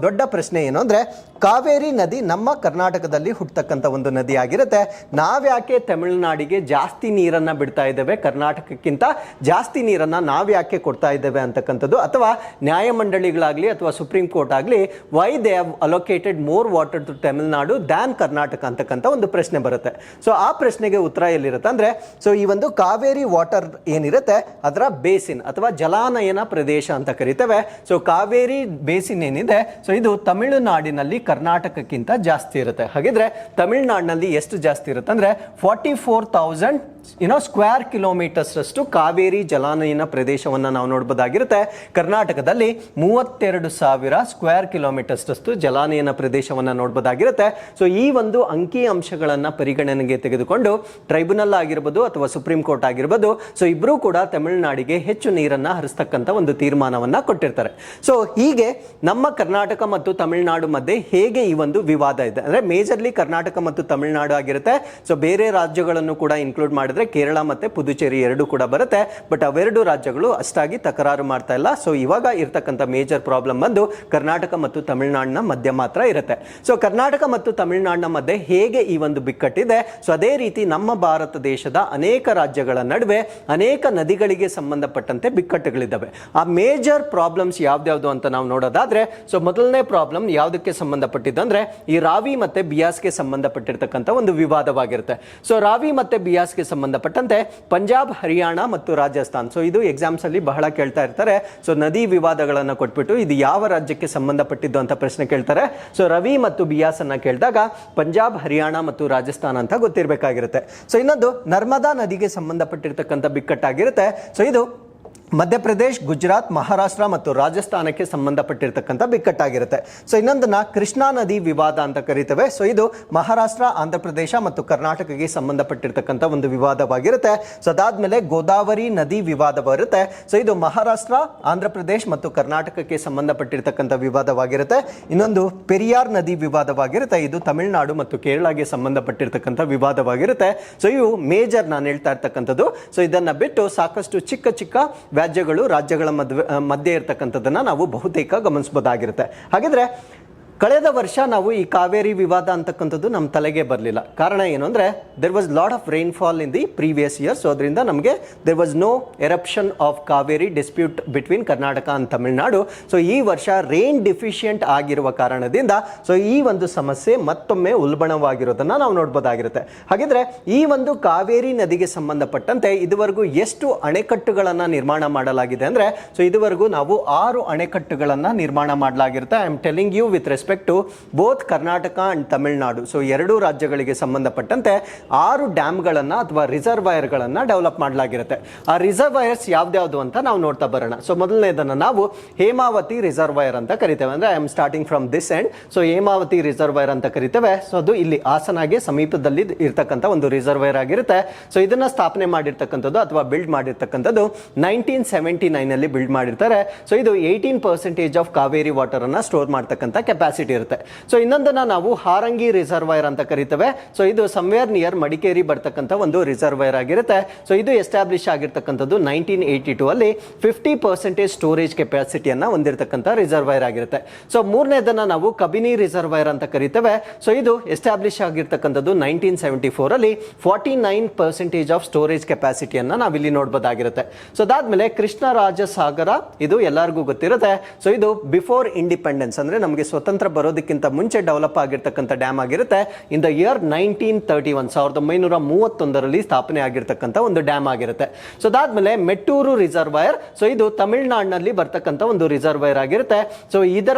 ದೊಡ್ಡ ಪ್ರಶ್ನೆ ಏನು ಅಂದ್ರೆ, ಕಾವೇರಿ ನದಿ ನಮ್ಮ ಕರ್ನಾಟಕದಲ್ಲಿ ಹುಟ್ಟತಕ್ಕಂಥ ಒಂದು ನದಿ ಆಗಿರುತ್ತೆ. ನಾವ್ಯಾಕೆ ತಮಿಳುನಾಡಿಗೆ ಜಾಸ್ತಿ ನೀರನ್ನ ಬಿಡ್ತಾ ಇದ್ದೇವೆ, ಕರ್ನಾಟಕಕ್ಕಿಂತ ಜಾಸ್ತಿ ನೀರನ್ನ ನಾವ್ಯಾಕೆ ಕೊಡ್ತಾ ಇದ್ದೇವೆ ಅಂತಕ್ಕಂಥದ್ದು, ಅಥವಾ ನ್ಯಾಯಮಂಡಳಿಗಳಾಗ್ಲಿ ಅಥವಾ ಸುಪ್ರೀಂ ಕೋರ್ಟ್ ಆಗಲಿ why they have allocated more water to Tamil Nadu than Karnataka ಅಂತಕ್ಕಂಥ ಒಂದು ಪ್ರಶ್ನೆ ಬರುತ್ತೆ. ಸೊ ಆ ಪ್ರಶ್ನೆಗೆ ಉತ್ತರ ಎಲ್ಲಿರುತ್ತೆ ಅಂದ್ರೆ, ಸೊ ಈ ಒಂದು ಕಾವೇರಿ ವಾಟರ್ ಏನಿರುತ್ತೆ ಅದರ ಬೇಸಿನ್ ಅಥವಾ ಜಲಾನಯನ ಪ್ರದೇಶ ಅಂತ ಕರಿತೇವೆ. ಸೊ ಕಾವೇರಿ ಬೇಸಿನ್ ಏನಿದೆ, ಸೊ ಇದು ತಮಿಳುನಾಡಿನಲ್ಲಿ ಕರ್ನಾಟಕಕ್ಕಿಂತ ಜಾಸ್ತಿ ಇರುತ್ತೆ. ಹಾಗಿದ್ರೆ ತಮಿಳುನಾಡಿನಲ್ಲಿ ಎಷ್ಟು ಜಾಸ್ತಿ ಇರುತ್ತೆ ಅಂದ್ರೆ 44,000 ಸ್ಕ್ವೇರ್ ಕಿಲೋಮೀಟರ್ಸ್ ಅಷ್ಟು ಕಾವೇರಿ ಜಲಾನಯನ ಪ್ರದೇಶವನ್ನ ನಾವು ನೋಡಬಹುದಾಗಿರುತ್ತೆ. ಕರ್ನಾಟಕದಲ್ಲಿ 32,000 ಸ್ಕ್ವೇರ್ ಕಿಲೋಮೀಟರ್ಸ್ ಅಷ್ಟು ಜಲಾನಯನ ಪ್ರದೇಶವನ್ನ ನೋಡಬಹುದಾಗಿರುತ್ತೆ. ಸೊ ಈ ಒಂದು ಅಂಕಿ ಅಂಶಗಳನ್ನ ಪರಿಗಣನೆಗೆ ತೆಗೆದುಕೊಂಡು ಟ್ರೈಬ್ಯುನಲ್ ಆಗಿರ್ಬೋದು ಅಥವಾ ಸುಪ್ರೀಂ ಕೋರ್ಟ್ ಆಗಿರ್ಬೋದು, ಸೊ ಇಬ್ರು ಕೂಡ ತಮಿಳುನಾಡಿಗೆ ಹೆಚ್ಚು ನೀರನ್ನ ಹರಿಸ್ತಕ್ಕಂಥ ಒಂದು ತೀರ್ಮಾನವನ್ನ ಕೊಟ್ಟಿರ್ತಾರೆ. ಸೊ ಹೀಗೆ ನಮ್ಮ ಕರ್ನಾಟಕ ಮತ್ತು ತಮಿಳುನಾಡು ಮಧ್ಯೆ ಹೇಗೆ ಈ ಒಂದು ವಿವಾದ ಇದೆ ಅಂದ್ರೆ, ಮೇಜರ್ಲಿ ಕರ್ನಾಟಕ ಮತ್ತು ತಮಿಳುನಾಡು ಆಗಿರುತ್ತೆ. ಸೊ ಬೇರೆ ರಾಜ್ಯಗಳನ್ನು ಕೂಡ ಇನ್ಕ್ಲೂಡ್ ಮಾಡಿದ್ರೆ ಕೇರಳ ಮತ್ತೆ ಪುದುಚೇರಿ ಎರಡು ಕೂಡ ಬರುತ್ತೆ. ಬಟ್ ಅವೆರಡು ರಾಜ್ಯಗಳು ಅಷ್ಟಾಗಿ ತಕರಾರು ಮಾಡ್ತಾ ಇಲ್ಲ. ಸೊ ಇವಾಗ ಇರ್ತಕ್ಕಂಥ ಮೇಜರ್ ಪ್ರಾಬ್ಲಮ್ ಬಂದು ಕರ್ನಾಟಕ ಮತ್ತು ತಮಿಳುನಾಡಿನ ಮಧ್ಯ ಮಾತ್ರ ಇರುತ್ತೆ. ಸೊ ಕರ್ನಾಟಕ ಮತ್ತು ತಮಿಳುನಾಡಿನ ಮಧ್ಯೆ ಹೇಗೆ ಈ ಒಂದು ಬಿಕ್ಕಟ್ಟಿದೆ, ಸೊ ಅದೇ ರೀತಿ ನಮ್ಮ ಭಾರತ ದೇಶದ ಅನೇಕ ರಾಜ್ಯಗಳ ನಡುವೆ ಅನೇಕ ನದಿಗಳಿಗೆ ಸಂಬಂಧಪಟ್ಟಂತೆ ಬಿಕ್ಕಟ್ಟುಗಳಿದ್ದಾವೆ. ಆ ಮೇಜರ್ ಪ್ರಾಬ್ಲಮ್ಸ್ ಯಾವ್ದ್ಯಾವ್ದು ಅಂತ ನಾವು ನೋಡೋದಾದ್ರೆ, ಸೊ ಮೊದಲನೇ ಪ್ರಾಬ್ಲಮ್ ಯಾವುದಕ್ಕೆ ಸಂಬಂಧಪಟ್ಟಿದ್ದು ಅಂದ್ರೆ ಈ ರಾವಿ ಮತ್ತೆ ಬಿಯಾಸ್ಗೆ ಸಂಬಂಧಪಟ್ಟಿರ್ತಕ್ಕಂಥ ಒಂದು ವಿವಾದವಾಗಿರುತ್ತೆ. ಸೊ ರಾವಿ ಮತ್ತೆ ಬಿಯಾಸ್ಗೆ ಸಂಬಂಧಪಟ್ಟಂತೆ ಪಂಜಾಬ್, ಹರಿಯಾಣ ಮತ್ತು ರಾಜಸ್ಥಾನ್, ಸೊ ಇದು ಎಕ್ಸಾಮ್ಸ್ ಅಲ್ಲಿ ಬಹಳ ಕೇಳ್ತಾ ಇರ್ತಾರೆ. ಸೊ ನದಿ ವಿವಾದಗಳನ್ನ ಕೊಟ್ಬಿಟ್ಟು ಇದು ಯಾವ ರಾಜ್ಯಕ್ಕೆ ಸಂಬಂಧಪಟ್ಟಿದ್ದು ಅಂತ ಪ್ರಶ್ನೆ ಕೇಳ್ತಾರೆ. ಸೊ ರವಿ ಮತ್ತು ಬಿಯಾಸ್ ಅನ್ನ ಕೇಳಿದಾಗ ಪಂಜಾಬ್, ಹರಿಯಾಣ ಮತ್ತು ರಾಜಸ್ಥಾನ್ ಅಂತ ಗೊತ್ತಿರಬೇಕಾಗಿರುತ್ತೆ. ಸೊ ಇನ್ನೊಂದು ನರ್ಮದಾ ನದಿಗೆ ಸಂಬಂಧಪಟ್ಟಿರ್ತಕ್ಕಂಥ ಬಿಕ್ಕಟ್ಟಾಗಿರುತ್ತೆ. ಸೊ ಇದು ಮಧ್ಯಪ್ರದೇಶ್, ಗುಜರಾತ್, ಮಹಾರಾಷ್ಟ್ರ ಮತ್ತು ರಾಜಸ್ಥಾನಕ್ಕೆ ಸಂಬಂಧಪಟ್ಟಿರ್ತಕ್ಕಂಥ ಬಿಕ್ಕಟ್ಟಾಗಿರುತ್ತೆ. ಸೊ ಇನ್ನೊಂದನ್ನ ಕೃಷ್ಣಾ ನದಿ ವಿವಾದ ಅಂತ ಕರಿತೇವೆ. ಸೊ ಇದು ಮಹಾರಾಷ್ಟ್ರ, ಆಂಧ್ರ ಪ್ರದೇಶ ಮತ್ತು ಕರ್ನಾಟಕಕ್ಕೆ ಸಂಬಂಧಪಟ್ಟಿರ್ತಕ್ಕಂಥ ಒಂದು ವಿವಾದವಾಗಿರುತ್ತೆ. ಸೊ ಅದಾದ್ಮೇಲೆ ಗೋದಾವರಿ ನದಿ ವಿವಾದ ಬರುತ್ತೆ. ಸೊ ಇದು ಮಹಾರಾಷ್ಟ್ರ, ಆಂಧ್ರ ಪ್ರದೇಶ್ ಮತ್ತು ಕರ್ನಾಟಕಕ್ಕೆ ಸಂಬಂಧಪಟ್ಟಿರ್ತಕ್ಕಂಥ ವಿವಾದವಾಗಿರುತ್ತೆ. ಇನ್ನೊಂದು ಪೆರಿಯಾರ್ ನದಿ ವಿವಾದವಾಗಿರುತ್ತೆ. ಇದು ತಮಿಳುನಾಡು ಮತ್ತು ಕೇರಳಗೆ ಸಂಬಂಧಪಟ್ಟಿರ್ತಕ್ಕಂಥ ವಿವಾದವಾಗಿರುತ್ತೆ. ಸೊ ಇವು ಮೇಜರ್ ನಾನು ಹೇಳ್ತಾ ಇರ್ತಕ್ಕಂಥದ್ದು. ಸೊ ಇದನ್ನ ಬಿಟ್ಟು ಸಾಕಷ್ಟು ಚಿಕ್ಕ ಚಿಕ್ಕ ವ್ಯಾಜ್ಯಗಳು ರಾಜ್ಯಗಳ ಮಧ್ಯೆ ಇರತಕ್ಕಂಥದ್ದನ್ನ ನಾವು ಬಹುತೇಕ ಗಮನಿಸಬಹುದಾಗಿರುತ್ತೆ. ಹಾಗಿದ್ರೆ ಕಳೆದ ವರ್ಷ ನಾವು ಈ ಕಾವೇರಿ ವಿವಾದ ಅಂತಕ್ಕಂಥದ್ದು ನಮ್ಮ ತಲೆಗೆ ಬರಲಿಲ್ಲ. ಕಾರಣ ಏನು ಅಂದರೆ there was lot of rainfall in the previous year. So ಅದರಿಂದ ನಮಗೆ there was no eruption of Kaveri dispute between Karnataka and Tamil Nadu. So ಈ ವರ್ಷ ರೈನ್ ಡಿಫಿಷಿಯಂಟ್ ಆಗಿರುವ ಕಾರಣದಿಂದ ಸೊ ಈ ಒಂದು ಸಮಸ್ಯೆ ಮತ್ತೊಮ್ಮೆ ಉಲ್ಬಣವಾಗಿರೋದನ್ನು ನಾವು ನೋಡ್ಬೋದಾಗಿರುತ್ತೆ. ಹಾಗಿದ್ರೆ ಈ ಒಂದು ಕಾವೇರಿ ನದಿಗೆ ಸಂಬಂಧಪಟ್ಟಂತೆ ಇದುವರೆಗೂ ಎಷ್ಟು ಅಣೆಕಟ್ಟುಗಳನ್ನು ನಿರ್ಮಾಣ ಮಾಡಲಾಗಿದೆ ಅಂದರೆ ಸೊ ಇದುವರೆಗೂ ನಾವು 6 ಅಣೆಕಟ್ಟುಗಳನ್ನು ನಿರ್ಮಾಣ ಮಾಡಲಾಗಿರುತ್ತೆ. I am telling you with respect to both Karnataka and Tamil Nadu. So ಎರಡೂ ರಾಜ್ಯಗಳಿಗೆ ಸಂಬಂಧಪಟ್ಟಂತೆ 6 ಡ್ಯಾಮ್ಗಳನ್ನು ಅಥವಾ ರಿಸರ್ವಾಯರ್ಗಳನ್ನು ಡೆವಲಪ್ ಮಾಡಲಾಗಿರುತ್ತೆ. ಆ ರಿಸರ್ವಾಯರ್ಸ್ ಯಾವ್ದ್ಯಾವುದು ಅಂತ ನಾವು ನೋಡ್ತಾ ಬರೋಣ. ಸೊ ಮೊದಲನೇದನ್ನು ನಾವು ಹೇಮಾವತಿ ರಿಸರ್ವಾಯರ್ ಅಂತ ಕರಿತೇವೆ. ಅಂದರೆ I am starting from this end. So Hemavathi reservoir ಅಂತ ಕರಿತೇವೆ. ಸೊ ಅದು ಇಲ್ಲಿ ಹಾಸನಗೆ ಸಮೀಪದಲ್ಲಿ ಇರ್ತಕ್ಕಂಥ ಒಂದು ರಿಸರ್ವಾಯರ್ ಆಗಿರುತ್ತೆ. ಸೊ ಇದನ್ನ ಸ್ಥಾಪನೆ ಮಾಡಿರ್ತಕ್ಕಂಥದ್ದು ಅಥವಾ ಬಿಲ್ಡ್ ಮಾಡಿರ್ತಕ್ಕಂಥದ್ದು 1979 ಅಲ್ಲಿ ಬಿಲ್ಡ್ ಮಾಡಿರ್ತಾರೆ. ಸೊ ಇದು 18% ಆಫ್ ಕಾವೇರಿ ವಾಟರ್ ಅನ್ನ ಸ್ಟೋರ್ ಮಾಡ್ತಕ್ಕಂಥ ಕೆಪಾಸಿಟಿ ಇರುತ್ತೆ. ಸೊ ಇನ್ನೊಂದನ್ನ ನಾವು ಹಾರಂಗಿ ರಿಸರ್ವಾಯರ್ ಅಂತ ಕರಿತೇವೆ. ಸೊ ಇದು ಸಮ್ವೇರ್ ನಿಯರ್ ಮಡಿಕೇರಿ ಬರ್ತಕ್ಕಂಥ ಒಂದು ರಿಸರ್ವಾಯರ್ ಆಗಿರುತ್ತೆ. ಸೊ ಇದು ಎಸ್ಟಾಬ್ಲಿಷ್ ಆಗಿರ್ತಕ್ಕಂಥದ್ದು 1982 ಅಲ್ಲಿ 50% ಸ್ಟೋರೇಜ್ ಕೆಪಾಸಿಟಿಯನ್ನ ಹೊಂದಿರತಕ್ಕಂಥ ರಿಸರ್ವಾಯರ್ ಆಗಿರುತ್ತೆ. ಸೊ ಮೂರನೇದನ್ನ ನಾವು ಕಬಿನಿ ರಿಸರ್ವಾಯರ್ ಅಂತ ಕರಿತೇವೆ. ಸೊ ಇದು ಎಸ್ಟಾಬ್ಲಿಷ್ ಆಗಿರ್ತಕ್ಕಂಥದ್ದು 1974 ಅಲ್ಲಿ 49% ಆಫ್ ಸ್ಟೋರೇಜ್ ಕೆಪಾಸಿಟಿಯನ್ನ ನಾವಿಲ್ಲಿ ನೋಡಬಹುದಾಗಿರುತ್ತೆ. ಸೊ ಅದಾದ್ಮೇಲೆ ಕೃಷ್ಣರಾಜ ಸಾಗರ, ಇದು ಎಲ್ಲರಿಗೂ ಗೊತ್ತಿರುತ್ತೆ. ಸೊ ಇದು ಬಿಫೋರ್ ಇಂಡಿಪೆಂಡೆನ್ಸ್ ಅಂದ್ರೆ ನಮಗೆ ಸ್ವತಂತ್ರ ಬರೋದಕ್ಕಿಂತ ಮುಂಚೆ ಡೆವಲಪ್ ಆಗಿರ್ತಕ್ಕಂಥ ಡ್ಯಾಮ್ ಆಗಿರುತ್ತೆ. ಇನ್ ದ ಇಯರ್ 1931 1931ರಲ್ಲಿ ಸ್ಥಾಪನೆ ಆಗಿರ್ತಕ್ಕಂಥ ಒಂದು ಡ್ಯಾಮ್ ಆಗಿರುತ್ತೆ. ಸೊ ಅದಾದ್ಮೇಲೆ ಮೆಟ್ಟೂರು ರಿಸರ್ವಾಯರ್. ಸೊ ಇದು ತಮಿಳುನಾಡಿನಲ್ಲಿ ಬರ್ತಕ್ಕಂಥ ಒಂದು ರಿಸರ್ವಾಯರ್ ಆಗಿರುತ್ತೆ. ಸೊ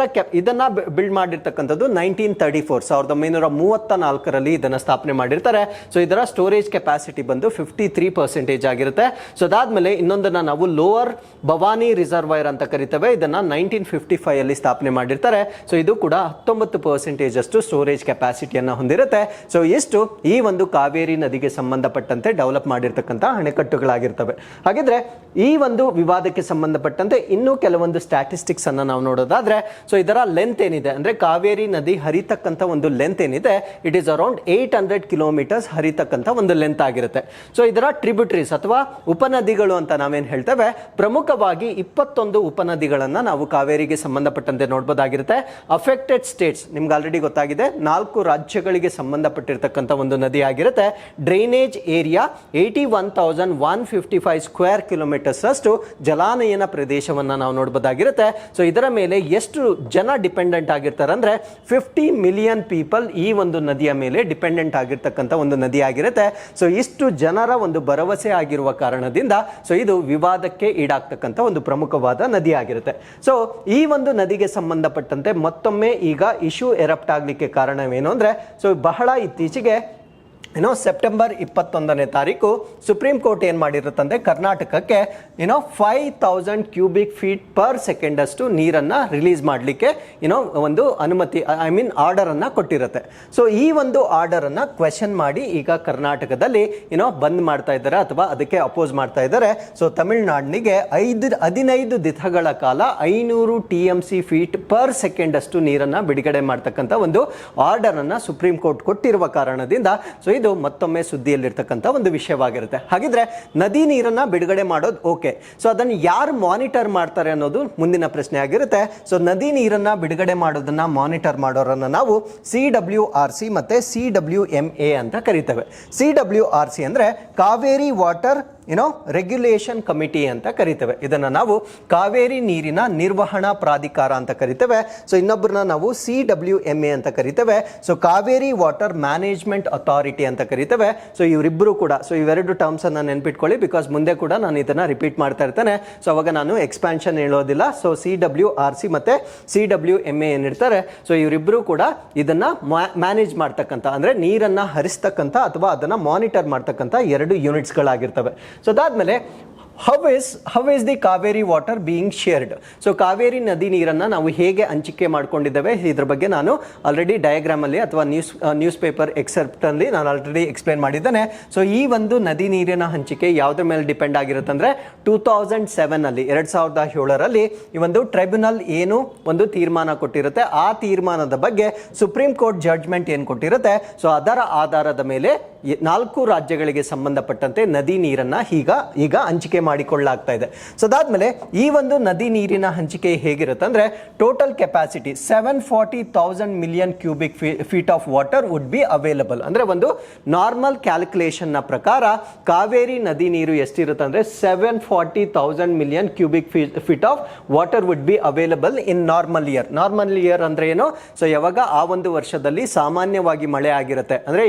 ಇದನ್ನ ಬಿಲ್ಡ್ ಮಾಡಿರ್ತಕ್ಕಂಥದ್ದು 1934 1934ರಲ್ಲಿ ಇದನ್ನ ಸ್ಥಾಪನೆ ಮಾಡಿರ್ತಾರೆ. ಸೊ ಇದರ ಸ್ಟೋರೇಜ್ ಕೆಪಾಸಿಟಿ ಬಂದು 53% ಆಗಿರುತ್ತೆ. ಸೊ ಅದಾದ್ಮೇಲೆ ಇನ್ನೊಂದನ್ನ ನಾವು ಲೋವರ್ ಭವಾನಿ ರಿಸರ್ವಾಯರ್ ಅಂತ ಕರಿತೇವೆ. ಇದನ್ನ 1955 ಅಲ್ಲಿ ಸ್ಥಾಪನೆ ಮಾಡಿರ್ತಾರೆ. ಸೊ ಇದು ಕೂಡ 19% ಅಷ್ಟು ಸ್ಟೋರೇಜ್ ಕೆಪಾಸಿಟಿಯನ್ನು ಹೊಂದಿರುತ್ತೆ. ಸೊ ಇಷ್ಟು ಈ ಒಂದು ಕಾವೇರಿ ನದಿಗೆ ಸಂಬಂಧಪಟ್ಟಂತೆ ಡೆವಲಪ್ ಮಾಡಿರ್ತಕ್ಕಂಥ ಅಣೆಕಟ್ಟುಗಳಾಗಿರ್ತವೆ. ಹಾಗಿದ್ರೆ ಈ ಒಂದು ವಿವಾದಕ್ಕೆ ಸಂಬಂಧಪಟ್ಟಂತೆ ಇನ್ನೂ ಕೆಲವೊಂದು ಸ್ಟ್ಯಾಟಿಸ್ಟಿಕ್ಸ್ ಅನ್ನ ನಾವು ನೋಡೋದಾದ್ರೆ ಸೊ ಇದರ ಲೆಂತ್ ಏನಿದೆ ಅಂದ್ರೆ ಕಾವೇರಿ ನದಿ ಹರಿತಕ್ಕಂಥ ಒಂದು ಲೆಂತ್ ಏನಿದೆ ಇಟ್ ಈಸ್ ಅರೌಂಡ್ 800 ಕಿಲೋಮೀಟರ್ಸ್ ಹರಿತಕ್ಕಂಥ ಒಂದು ಲೆಂತ್ ಆಗಿರುತ್ತೆ. ಸೊ ಇದರ ಟ್ರಿಬ್ಯೂಟರೀಸ್ ಅಥವಾ ಉಪನದಿಗಳು ಅಂತ ನಾವೇನ್ ಹೇಳ್ತೇವೆ, ಪ್ರಮುಖವಾಗಿ 21 ಉಪನದಿಗಳನ್ನ ನಾವು ಕಾವೇರಿಗೆ ಸಂಬಂಧಪಟ್ಟಂತೆ ನೋಡಬಹುದಾಗಿರುತ್ತೆ. ಅಫೆಕ್ಟೆಡ್ ಸ್ಟೇಟ್ಸ್ ನಿಮ್ಗೆ ಆಲ್ರೆಡಿ ಗೊತ್ತಾಗಿದೆ, 4 ರಾಜ್ಯಗಳಿಗೆ ಸಂಬಂಧಪಟ್ಟಿರ್ತಕ್ಕಂಥ ಒಂದು ನದಿ ಆಗಿರುತ್ತೆ. ಡ್ರೈನೇಜ್ ಏರಿಯಾ 81,155 ಸ್ಕ್ವೇರ್ ಕಿಲೋಮೀಟರ್ಸ್ ಅಷ್ಟು ಜಲಾನಯನ ಪ್ರದೇಶವನ್ನ ನಾವು ನೋಡಬಹುದಾಗಿರುತ್ತೆ. ಸೊ ಇದರ ಮೇಲೆ ಎಷ್ಟು ಜನ ಡಿಪೆಂಡೆಂಟ್ ಆಗಿರ್ತಾರೆ ಅಂದ್ರೆ 50 ಮಿಲಿಯನ್ ಪೀಪಲ್ ಈ ಒಂದು ನದಿಯ ಮೇಲೆ ಡಿಪೆಂಡೆಂಟ್ ಆಗಿರ್ತಕ್ಕಂಥ ಒಂದು ನದಿ ಆಗಿರುತ್ತೆ. ಸೊ ಇಷ್ಟು ಜನರ ಒಂದು ಭರವಸೆ ಆಗಿರುವ ಕಾರಣದಿಂದ ಸೊ ಇದು ವಿವಾದಕ್ಕೆ ಈಡಾಗ್ತಕ್ಕಂಥ ಒಂದು ಪ್ರಮುಖವಾದ ನದಿ ಆಗಿರುತ್ತೆ. ಸೊ ಈ ಒಂದು ನದಿಗೆ ಸಂಬಂಧಪಟ್ಟಂತೆ ಮತ್ತೊಮ್ಮೆ ಈಗ ಇಶ್ಯೂ ಎರಪ್ಟ್ ಆಗಲಿಕ್ಕೆ ಕಾರಣವೇನು ಅಂದ್ರೆ ಸೊ ಬಹಳ ಇತ್ತೀಚೆಗೆ ಸೆಪ್ಟೆಂಬರ್ 21ನೇ ತಾರೀಕು ಸುಪ್ರೀಂ ಕೋರ್ಟ್ ಏನ್ ಮಾಡಿರುತ್ತಂದ್ರೆ ಕರ್ನಾಟಕಕ್ಕೆ 5000 ಕ್ಯೂಬಿಕ್ ಫೀಟ್ ಪರ್ ಸೆಕೆಂಡ್ ಅಷ್ಟು ನೀರನ್ನ ರಿಲೀಸ್ ಮಾಡಲಿಕ್ಕೆ ಒಂದು ಅನುಮತಿ ಆರ್ಡರ್ ಅನ್ನ ಕೊಟ್ಟಿರುತ್ತೆ. ಸೊ ಈ ಒಂದು ಆರ್ಡರ್ ಅನ್ನ ಕ್ವೆಶನ್ ಮಾಡಿ ಈಗ ಕರ್ನಾಟಕದಲ್ಲಿ ಬಂದ್ ಮಾಡ್ತಾ ಇದ್ದಾರೆ ಅಥವಾ ಅದಕ್ಕೆ ಅಪೋಸ್ ಮಾಡ್ತಾ ಇದ್ದಾರೆ. ಸೊ ತಮಿಳುನಾಡಿಗೆ 15 ದಿನಗಳ ಕಾಲ 500 TMC ಫೀಟ್ ಪರ್ ಸೆಕೆಂಡ್ ಅಷ್ಟು ನೀರನ್ನ ಬಿಡುಗಡೆ ಮಾಡ್ತಕ್ಕಂಥ ಒಂದು ಆರ್ಡರ್ ಅನ್ನ ಸುಪ್ರೀಂ ಕೋರ್ಟ್ ಕೊಟ್ಟಿರುವ ಕಾರಣದಿಂದ ಸೊ ಇದು ಮತ್ತೊಮ್ಮೆ ಸುದ್ದಿಯಲ್ಲಿರ್ತಕ್ಕಂಥ ಒಂದು ವಿಷಯವಾಗಿರುತ್ತೆ. ಹಾಗಿದ್ರೆ ನದಿ ನೀರನ್ನ ಬಿಡುಗಡೆ ಮಾಡೋದು ಓಕೆ, ಸೊ ಅದನ್ನು ಯಾರು ಮಾನಿಟರ್ ಮಾಡ್ತಾರೆ ಅನ್ನೋದು ಮುಂದಿನ ಪ್ರಶ್ನೆ ಆಗಿರುತ್ತೆ. ಸೊ ನದಿ ನೀರನ್ನ ಬಿಡುಗಡೆ ಮಾಡೋದನ್ನ ಮಾನಿಟರ್ ಮಾಡೋರನ್ನ ನಾವು CWRC ಮತ್ತೆ CWMA ಅಂತ ಕರಿತೇವೆ. CWRC ಅಂದ್ರೆ ಕಾವೇರಿ ವಾಟರ್ ರೆಗ್ಯುಲೇಷನ್ ಕಮಿಟಿ ಅಂತ ಕರಿತೇವೆ. ಇದನ್ನ ನಾವು ಕಾವೇರಿ ನೀರಿನ ನಿರ್ವಹಣಾ ಪ್ರಾಧಿಕಾರ ಅಂತ ಕರಿತೇವೆ. ಸೊ ಇನ್ನೊಬ್ಬರನ್ನ ನಾವು CWMA ಅಂತ ಕರಿತೇವೆ. So Kaveri water management authority ಅಂತ ಕರಿತೇವೆ. ಸೊ ಇವರಿಬ್ಬರು ಕೂಡ ಸೊ ಇವೆರಡು ಟರ್ಮ್ಸ್ ಅನ್ನ ನೆನ್ಪಿಟ್ಕೊಳ್ಳಿ, ಬಿಕಾಸ್ ಮುಂದೆ ಕೂಡ ನಾನು ಇದನ್ನ ರಿಪೀಟ್ ಮಾಡ್ತಾ ಇರ್ತೇನೆ. ಸೊ ಅವಾಗ ನಾನು ಎಕ್ಸ್ಪ್ಯಾನ್ಷನ್ ಹೇಳೋದಿಲ್ಲ. ಸೊ CWRC ಮತ್ತೆ CWMA ಏನಿರ್ತಾರೆ ಸೊ ಇವರಿಬ್ಬರು ಕೂಡ ಇದನ್ನ ಮ್ಯಾನೇಜ್ ಮಾಡ್ತಕ್ಕಂಥ ಅಂದ್ರೆ ನೀರನ್ನ ಹರಿಸ್ತಕ್ಕಂಥ ಅಥವಾ ಅದನ್ನ ಮಾನಿಟರ್ ಮಾಡ್ತಕ್ಕಂಥ 2 ಯೂನಿಟ್ಸ್ಗಳಾಗಿರ್ತವೆ. ಸೊ ಅದಾದ್ಮೇಲೆ how is the Kaveri water being shared. So Kaveri ನದಿ ನೀರನ್ನು ನಾವು ಹೇಗೆ ಹಂಚಿಕೆ ಮಾಡ್ಕೊಂಡಿದ್ದೇವೆ ಇದ್ರ ಬಗ್ಗೆ ನಾನು ಆಲ್ರೆಡಿ ಡಯಾಗ್ರಾಮ್ ಅಲ್ಲಿ ಅಥವಾ ನ್ಯೂಸ್ ಪೇಪರ್ ಎಕ್ಸೆಪ್ಟ್ ಅಲ್ಲಿ ನಾನು ಆಲ್ರೆಡಿ ಎಕ್ಸ್ಪ್ಲೇನ್ ಮಾಡಿದ್ದೇನೆ. ಸೊ ಈ ಒಂದು ನದಿ ನೀರಿನ ಹಂಚಿಕೆ ಯಾವುದ್ರ ಮೇಲೆ ಡಿಪೆಂಡ್ ಆಗಿರುತ್ತೆ ಅಂದ್ರೆ 2007 ಅಲ್ಲಿ 2007ರಲ್ಲಿ ಈ ಒಂದು ಟ್ರೈಬ್ಯುನಲ್ ಏನು ಒಂದು ತೀರ್ಮಾನ ಕೊಟ್ಟಿರುತ್ತೆ, ಆ ತೀರ್ಮಾನದ ಬಗ್ಗೆ ಸುಪ್ರೀಂ ಕೋರ್ಟ್ ಜಡ್ಜ್ಮೆಂಟ್ ಏನು ಕೊಟ್ಟಿರುತ್ತೆ ಸೊ ಅದರ ಆಧಾರದ ಮೇಲೆ 4 ರಾಜ್ಯಗಳಿಗೆ ಸಂಬಂಧಪಟ್ಟಂತೆ ನದಿ ನೀರನ್ನ ಈಗ ಹಂಚಿಕೆ ಮಾಡಿಕೊಳ್ಳಲಾಗ್ತಾ ಇದೆ. ಸೊ ಅದಾದ್ಮೇಲೆ ಈ ಒಂದು ನದಿ ನೀರಿನ ಹಂಚಿಕೆ ಹೇಗಿರುತ್ತೆ ಅಂದ್ರೆ total capacity 740,000 million cubic feet of water would be available. ಅಂದ್ರೆ ಒಂದು ನಾರ್ಮಲ್ ಕ್ಯಾಲ್ಕುಲೇಷನ್ ನ ಪ್ರಕಾರ ಕಾವೇರಿ ನದಿ ನೀರು ಎಷ್ಟಿರುತ್ತೆ ಅಂದ್ರೆ 740,000 million cubic feet of water would be available in normal year. Normal year ಅಂದ್ರೆ ಏನು? ಸೊ ಯಾವಾಗ ಆ ಒಂದು ವರ್ಷದಲ್ಲಿ ಸಾಮಾನ್ಯವಾಗಿ ಮಳೆ ಆಗಿರುತ್ತೆ, ಅಂದ್ರೆ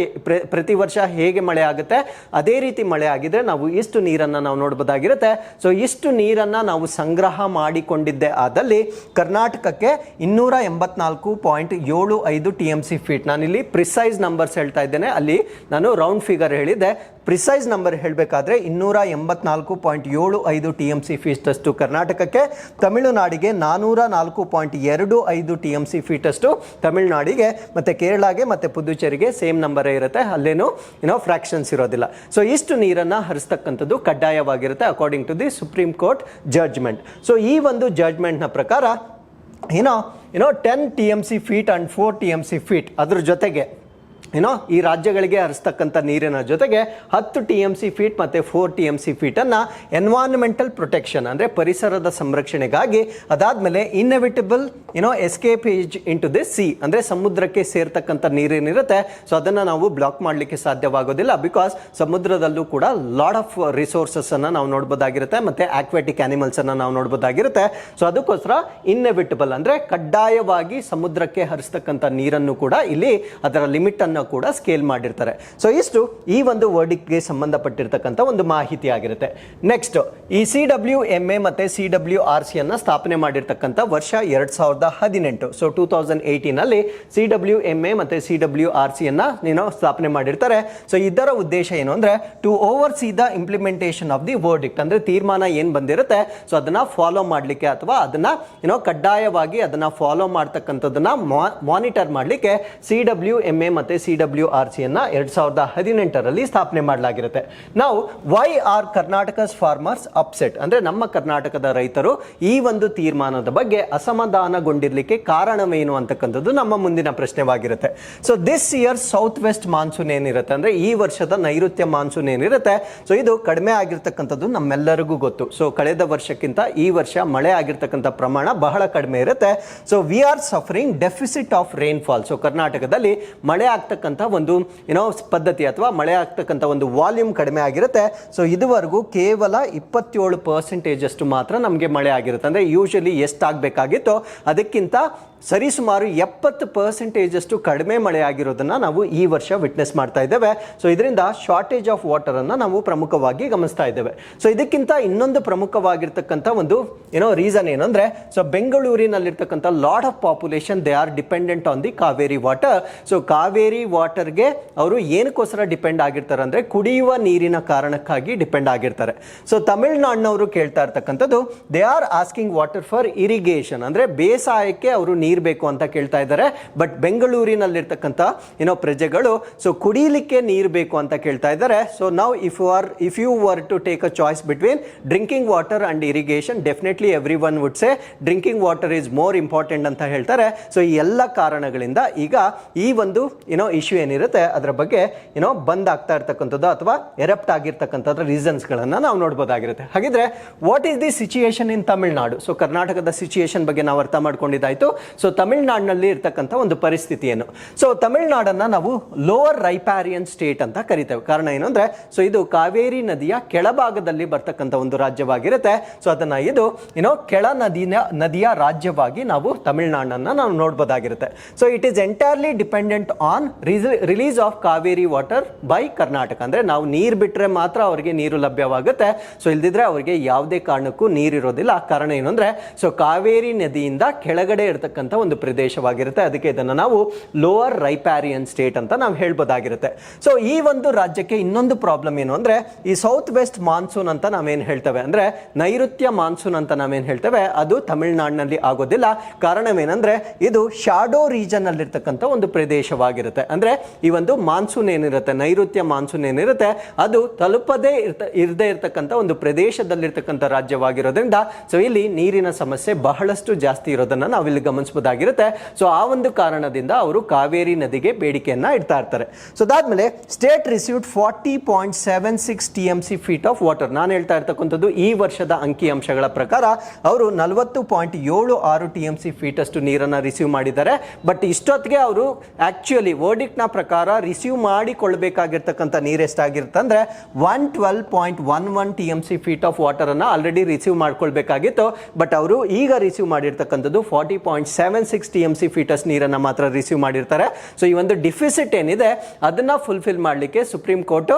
ಪ್ರತಿ ವರ್ಷ ಹೇಗೆ ಮಳೆ ಆಗುತ್ತೆ ಅದೇ ರೀತಿ ಮಳೆ ಆಗಿದ್ರೆ ನಾವು ಇಷ್ಟು ನೀರನ್ನ ನಾವು ನೋಡಬಹುದಾಗಿರುತ್ತೆ. ಸೊ ಇಷ್ಟು ನೀರನ್ನ ನಾವು ಸಂಗ್ರಹ ಮಾಡಿಕೊಂಡಿದ್ದೆ ಆದಲ್ಲಿ ಕರ್ನಾಟಕಕ್ಕೆ 284.75 TMC ಫೀಟ್. ನಾನಿಲ್ಲಿ ಪ್ರಿಸೈಸ್ ನಂಬರ್ಸ್ ಹೇಳ್ತಾ ಇದ್ದೇನೆ, ಅಲ್ಲಿ ನಾನು ರೌಂಡ್ ಫಿಗರ್ ಹೇಳಿದ್ದೆ. ಪ್ರಿಸೈಸ್ ನಂಬರ್ ಹೇಳಬೇಕಾದ್ರೆ 284.75 TMC ಫೀಟ್ ಅಷ್ಟು ಕರ್ನಾಟಕಕ್ಕೆ, ತಮಿಳುನಾಡಿಗೆ 404.25 TMC ಫೀಟ್ ಅಷ್ಟು ತಮಿಳುನಾಡಿಗೆ, ಮತ್ತೆ ಕೇರಳಗೆ ಮತ್ತೆ ಪುದುಚೇರಿಗೆ ಸೇಮ್ ನಂಬರ್ ಇರುತ್ತೆ, ಅಲ್ಲೇನು ಫ್ರಾಕ್ಷನ್ಸ್ ಇರೋದಿಲ್ಲ. ಸೊ ಇಷ್ಟು ನೀರನ್ನ ಹರಿಸ್ತಕ್ಕಂಥದ್ದು ಕಡ್ಡಾಯವಾಗಿರುತ್ತೆ according to the supreme court judgment. So ಈ ಒಂದು ಜಡ್ಜ್ಮೆಂಟ್ ನ ಪ್ರಕಾರ 10 TMC feet and 4 TMC feet ಅದ್ರ ಜೊತೆಗೆ ಈ ರಾಜ್ಯಗಳಿಗೆ ಹರಿಸ್ತಕ್ಕಂಥ ನೀರಿನ ಜೊತೆಗೆ 10 TMC ಫೀಟ್ ಮತ್ತೆ 4 TMC ಫೀಟ್ ಅನ್ನ ಎನ್ವೈರನ್ಮೆಂಟಲ್ ಪ್ರೊಟೆಕ್ಷನ್ ಅಂದ್ರೆ ಪರಿಸರದ ಸಂರಕ್ಷಣೆಗಾಗಿ, ಅದಾದ್ಮೇಲೆ inevitable escapage into the sea ಸಿ ಅಂದ್ರೆ ಸಮುದ್ರಕ್ಕೆ ಸೇರ್ತಕ್ಕಂಥ ನೀರೇನಿರುತ್ತೆ ಸೊ ಅದನ್ನ ನಾವು ಬ್ಲಾಕ್ ಮಾಡಲಿಕ್ಕೆ ಸಾಧ್ಯವಾಗೋದಿಲ್ಲ. ಬಿಕಾಸ್ ಸಮುದ್ರದಲ್ಲೂ ಕೂಡ ಲಾಟ್ ಆಫ್ ರಿಸೋರ್ಸಸ್ ಅನ್ನ ನಾವು ನೋಡಬಹುದಾಗಿರುತ್ತೆ, ಮತ್ತೆ ಆಕ್ವಾಟಿಕ್ ಅನಿಮಲ್ಸ್ ಅನ್ನ ನಾವು ನೋಡಬಹುದಾಗಿರುತ್ತೆ. ಸೊ ಅದಕ್ಕೋಸ್ಕರ ಇನ್ಎವಿಟಬಲ್ ಅಂದ್ರೆ ಕಡ್ಡಾಯವಾಗಿ ಸಮುದ್ರಕ್ಕೆ ಹರಿಸ್ತಕ್ಕಂಥ ನೀರನ್ನು ಕೂಡ ಇಲ್ಲಿ ಅದರ ಲಿಮಿಟ್ ಅನ್ನು ಕೂಡ ಸ್ಕೇಲ್ ಮಾಡಿರ್ತಾರೆ. ಸೊ ಇಷ್ಟು ಈ ಒಂದು ವರ್ಡಿಕ್ಗೆ ಸಂಬಂಧಪಟ್ಟಿರ್ತಕ್ಕಂಥ ಒಂದು ಮಾಹಿತಿ ಆಗಿರುತ್ತೆ. ನೆಕ್ಸ್ಟ್ ಈ CWMA ಮತ್ತೆ CWRC ಅನ್ನ ಸ್ಥಾಪನೆ ಮಾಡಿರ್ತಕ್ಕಂಥ ವರ್ಷ 2018. ಸೊ 2018 ಅಲ್ಲಿ CWMA ಮತ್ತೆ CWRC ಅನ್ನ ಸ್ಥಾಪನೆ ಮಾಡಿರ್ತಾರೆ. ಸೊ ಇದರ ಉದ್ದೇಶ ಏನು ಅಂದ್ರೆ to oversee the implementation of the verdict ಅಂದ್ರೆ ತೀರ್ಮಾನ ಏನ್ ಬಂದಿರುತ್ತೆ ಸೊ ಅದನ್ನ ಫಾಲೋ ಮಾಡ್ಲಿಕ್ಕೆ ಅಥವಾ ಅದನ್ನ ಕಡ್ಡಾಯವಾಗಿ ಅದನ್ನ ಫಾಲೋ ಮಾಡ್ತಕ್ಕಂಥದ್ದನ್ನ ಮಾನಿಟರ್ ಮಾಡ್ಲಿಕ್ಕೆ CWMA ಮತ್ತೆ CWRC ಅನ್ನ 2018ರಲ್ಲಿ ಸ್ಥಾಪನೆ ಮಾಡಲಾಗಿರುತ್ತೆ. ನಾವು why are Karnataka's farmers upset ಅಂದ್ರೆ ನಮ್ಮ ಕರ್ನಾಟಕದ ರೈತರು ಈ ಒಂದು ತೀರ್ಮಾನದ ಬಗ್ಗೆ ಅಸಮಾಧಾನಗೊಂಡಿರ್ಲಿಕ್ಕೆ ಕಾರಣವೇನು ಅಂತಕ್ಕಂಥದ್ದು ನಮ್ಮ ಮುಂದಿನ ಪ್ರಶ್ನೆವಾಗಿರುತ್ತೆ. So this year south west monsoon ಏನಿರುತ್ತೆ ಅಂದ್ರೆ ಈ ವರ್ಷದ ನೈಋತ್ಯ ಮಾನ್ಸೂನ್ ಏನಿರುತ್ತೆ ಸೊ ಇದು ಕಡಿಮೆ ಆಗಿರ್ತಕ್ಕಂಥದ್ದು ನಮ್ಮೆಲ್ಲರಿಗೂ ಗೊತ್ತು. ಸೊ ಕಳೆದ ವರ್ಷಕ್ಕಿಂತ ಈ ವರ್ಷ ಮಳೆ ಆಗಿರ್ತಕ್ಕಂಥ ಪ್ರಮಾಣ ಬಹಳ ಕಡಿಮೆ ಇರುತ್ತೆ. So we are suffering deficit of rainfall. So ಕರ್ನಾಟಕದಲ್ಲಿ ಮಳೆ ಆಗ್ತಕ್ಕಂಥ ಒಂದು ಪದ್ಧತಿ ಅಥವಾ ಮಳೆ ಆಗ್ತಕ್ಕಂಥ ಒಂದು ವಾಲ್ಯೂಮ್ ಕಡಿಮೆ ಆಗಿರುತ್ತೆ. ಸೊ ಇದುವರೆಗೂ ಕೇವಲ 27% ಅಷ್ಟು ಮಾತ್ರ ನಮಗೆ ಮಳೆ ಆಗಿರುತ್ತೆ. ಅಂದ್ರೆ ಯೂಶಲಿ ಎಷ್ಟಾಗಬೇಕಾಗಿತ್ತೋ ಅದಕ್ಕಿಂತ ಸರಿಸುಮಾರು 70% ಅಷ್ಟು ಕಡಿಮೆ ಮಳೆ ಆಗಿರೋದನ್ನ ನಾವು ಈ ವರ್ಷ ವಿಟ್ನೆಸ್ ಮಾಡ್ತಾ ಇದ್ದೇವೆ. ಸೊ ಇದರಿಂದ ಶಾರ್ಟೇಜ್ ಆಫ್ ವಾಟರ್ ಅನ್ನ ನಾವು ಪ್ರಮುಖವಾಗಿ ಗಮನಿಸ್ತಾ ಇದ್ದೇವೆ. ಸೊ ಇದಕ್ಕಿಂತ ಇನ್ನೊಂದು ಪ್ರಮುಖವಾಗಿರ್ತಕ್ಕಂಥ ಒಂದು ರೀಸನ್ ಏನಂದ್ರೆ ಸೊ ಬೆಂಗಳೂರಿನಲ್ಲಿರ್ತಕ್ಕಂಥ lot of population they are dependent on the Kaveri water. So Kaveri ವಾಟರ್ಗೆ ಅವರು ಏನಕ್ಕೋಸ್ಕರ ಡಿಪೆಂಡ್ ಆಗಿರ್ತಾರೆ ಅಂದ್ರೆ ಕುಡಿಯುವ ನೀರಿನ ಕಾರಣಕ್ಕಾಗಿ ಡಿಪೆಂಡ್ ಆಗಿರ್ತಾರೆ. ಸೊ ತಮಿಳುನಾಡಿನವರು ಕೇಳ್ತಾ ಇರ್ತಕ್ಕಂಥದ್ದು they are asking water for irrigation ಅಂದ್ರೆ ಬೇಸಾಯಕ್ಕೆ ಅವರು ನೀರು ಬೇಕು ಅಂತ ಕೇಳ್ತಾ ಇದ್ದಾರೆ. ಬಟ್ ಬೆಂಗಳೂರಿನಲ್ಲಿರ್ತಕ್ಕಂಥ ಪ್ರಜೆಗಳು ಸೊ ಕುಡಿಯಲಿಕ್ಕೆ ನೀರು ಬೇಕು ಅಂತ ಕೇಳ್ತಾ ಇದ್ದಾರೆ. ಸೊ ನಾವು if you were to take a choice between drinking water and irrigation definitely everyone would say drinking water is more important ಅಂತ ಹೇಳ್ತಾರೆ. ಸೊ ಈ ಎಲ್ಲ ಕಾರಣಗಳಿಂದ ಈಗ ಈ ಒಂದು ಇಶ್ಯೂ ಏನಿರುತ್ತೆ ಅದರ ಬಗ್ಗೆ ಬಂದ್ ಆಗ್ತಾ ಇರ್ತಕ್ಕಂಥದ್ದು ಅಥವಾ ಎರಪ್ಟ್ ಆಗಿರ್ತಕ್ಕಂಥ ರೀಸನ್ಸ್ ಗಳನ್ನ ನಾವು ನೋಡಬಹುದಾಗಿರುತ್ತೆ. ಹಾಗಿದ್ರೆ what is the situation in Tamil Nadu? So ಕರ್ನಾಟಕದ ಸಿಚುಯೇಷನ್ ಬಗ್ಗೆ ನಾವು ಅರ್ಥ ಮಾಡ್ಕೊಂಡಿದ್ದಾಯ್ತು. ಸೊ ತಮಿಳುನಾಡಿನಲ್ಲಿ ಇರ್ತಕ್ಕಂಥ ಒಂದು ಪರಿಸ್ಥಿತಿ ಏನು? ಸೊ ತಮಿಳುನಾಡನ್ನ ನಾವು ಲೋವರ್ ರೈಪ್ಯಾರಿಯನ್ ಸ್ಟೇಟ್ ಅಂತ ಕರಿತೇವೆ. ಕಾರಣ ಏನು ಅಂದ್ರೆ ಸೊ ಇದು ಕಾವೇರಿ ನದಿಯ ಕೆಳಭಾಗದಲ್ಲಿ ಬರ್ತಕ್ಕಂಥ ಒಂದು ರಾಜ್ಯವಾಗಿರುತ್ತೆ. ಸೊ ಅದನ್ನ ಇದು ಕೆಳ ನದಿಯ ರಾಜ್ಯವಾಗಿ ನಾವು ತಮಿಳುನಾಡನ್ನ ನಾವು ನೋಡಬಹುದಾಗಿರುತ್ತೆ. So it is entirely dependent on release of Kaveri water by Karnataka. ಅಂದ್ರೆ ನಾವು ನೀರು ಬಿಟ್ರೆ ಮಾತ್ರ ಅವರಿಗೆ ನೀರು ಲಭ್ಯವಾಗುತ್ತೆ. ಸೊ ಇಲ್ದಿದ್ರೆ ಅವರಿಗೆ ಯಾವುದೇ ಕಾರಣಕ್ಕೂ ನೀರಿರೋದಿಲ್ಲ. ಕಾರಣ ಏನು ಅಂದ್ರೆ ಸೊ ಕಾವೇರಿ ನದಿಯಿಂದ ಕೆಳಗಡೆ ಇರತಕ್ಕಂಥ ಒಂದು ಪ್ರದೇಶವಾಗಿರುತ್ತೆ. ಅದಕ್ಕೆ ಇದನ್ನು ನಾವು ಲೋವರ್ ರೈಪ್ಯಾರಿಯನ್ ಸ್ಟೇಟ್ ಅಂತ ನಾವು ಹೇಳ್ಬೋದಾಗಿರುತ್ತೆ. ಸೊ ಈ ಒಂದು ರಾಜ್ಯಕ್ಕೆ ಇನ್ನೊಂದು ಪ್ರಾಬ್ಲಮ್ ಏನು ಅಂದ್ರೆ ಈ ಸೌತ್ ವೆಸ್ಟ್ ಮಾನ್ಸೂನ್ ಅಂತ ನಾವೇನ್ ಹೇಳ್ತೇವೆ ಅಂದ್ರೆ ನೈಋತ್ಯ ಮಾನ್ಸೂನ್ ಅಂತ ನಾವೇನ್ ಹೇಳ್ತೇವೆ ಅದು ತಮಿಳುನಾಡಿನಲ್ಲಿ ಆಗೋದಿಲ್ಲ. ಕಾರಣವೇನಂದ್ರೆ ಇದು ಶಾಡೋ ರೀಜನ್ ಅಲ್ಲಿ ಇರ್ತಕ್ಕಂಥ ಒಂದು ಪ್ರದೇಶವಾಗಿರುತ್ತೆ. ಅಂದ್ರೆ ಈ ಒಂದು ಮಾನ್ಸೂನ್ ಏನಿರುತ್ತೆ ನೈಋತ್ಯ ಮಾನ್ಸೂನ್ ಏನಿರುತ್ತೆ ಅದು ತಲುಪದೇ ಇರದೇ ಇರತಕ್ಕಂಥ ಒಂದು ಪ್ರದೇಶದಲ್ಲಿರ್ತಕ್ಕಂಥ ರಾಜ್ಯವಾಗಿರೋದ್ರಿಂದ ಸೊ ಇಲ್ಲಿ ನೀರಿನ ಸಮಸ್ಯೆ ಬಹಳಷ್ಟು ಜಾಸ್ತಿ ಇರೋದನ್ನ ನಾವಿಲ್ಲಿ ಗಮನಿಸಬಹುದು. ಗಮನಿಸಬಹುದಾಗಿರುತ್ತೆ. ಸೊ ಆ ಒಂದು ಕಾರಣದಿಂದ ಅವರು ಕಾವೇರಿ ನದಿಗೆ ಬೇಡಿಕೆಯನ್ನ ಇಡ್ತಾ ಇರ್ತಾರೆ. ಸೊ ಅದಾದ್ಮೇಲೆ state received 40.76 TMC feet of water. ನಾನು ಹೇಳ್ತಾ ಇರ್ತಕ್ಕಂಥದ್ದು ಈ ವರ್ಷದ ಅಂಕಿಅಂಶಗಳ ಪ್ರಕಾರ ಅವರು 40.76 TMC ಫೀಟ್ ಅಷ್ಟು ನೀರನ್ನ ರಿಸೀವ್ ಮಾಡಿದ್ದಾರೆ. ಬಟ್ ಇಷ್ಟೊತ್ತಿಗೆ ಅವರು ಆಕ್ಚುಲಿ ವರ್ಡಿಕ್ಟ್ ನ ಪ್ರಕಾರ ರಿಸೀವ್ ಮಾಡಿಕೊಳ್ಳಬೇಕಾಗಿರ್ತಕ್ಕಂಥ ನೀರು ಎಷ್ಟಾಗಿರುತ್ತೆ ಅಂದ್ರೆ 112.11 TMC ಫೀಟ್ ಆಫ್ ವಾಟರ್ ಅನ್ನ ಆಲ್ರೆಡಿ ರಿಸೀವ್ ಮಾಡ್ಕೊಳ್ಬೇಕಾಗಿತ್ತು. ಬಟ್ ಅವರು ಈಗ ರಿಸೀವ್ ಮಾಡಿರ್ತಕ್ಕಂಥದ್ದು 40.76 TMC ಫೀಟ್ ಅಷ್ಟು ನೀರನ್ನ ಮಾತ್ರ ರಿಸೀವ್ ಮಾಡಿರ್ತಾರೆ. ಸೊ ಈ ಒಂದು ಡಿಫಿಸಿಟ್ ಏನಿದೆ ಅದನ್ನ ಫುಲ್ಫಿಲ್ ಮಾಡಲಿಕ್ಕೆ ಸುಪ್ರೀಂ ಕೋರ್ಟ್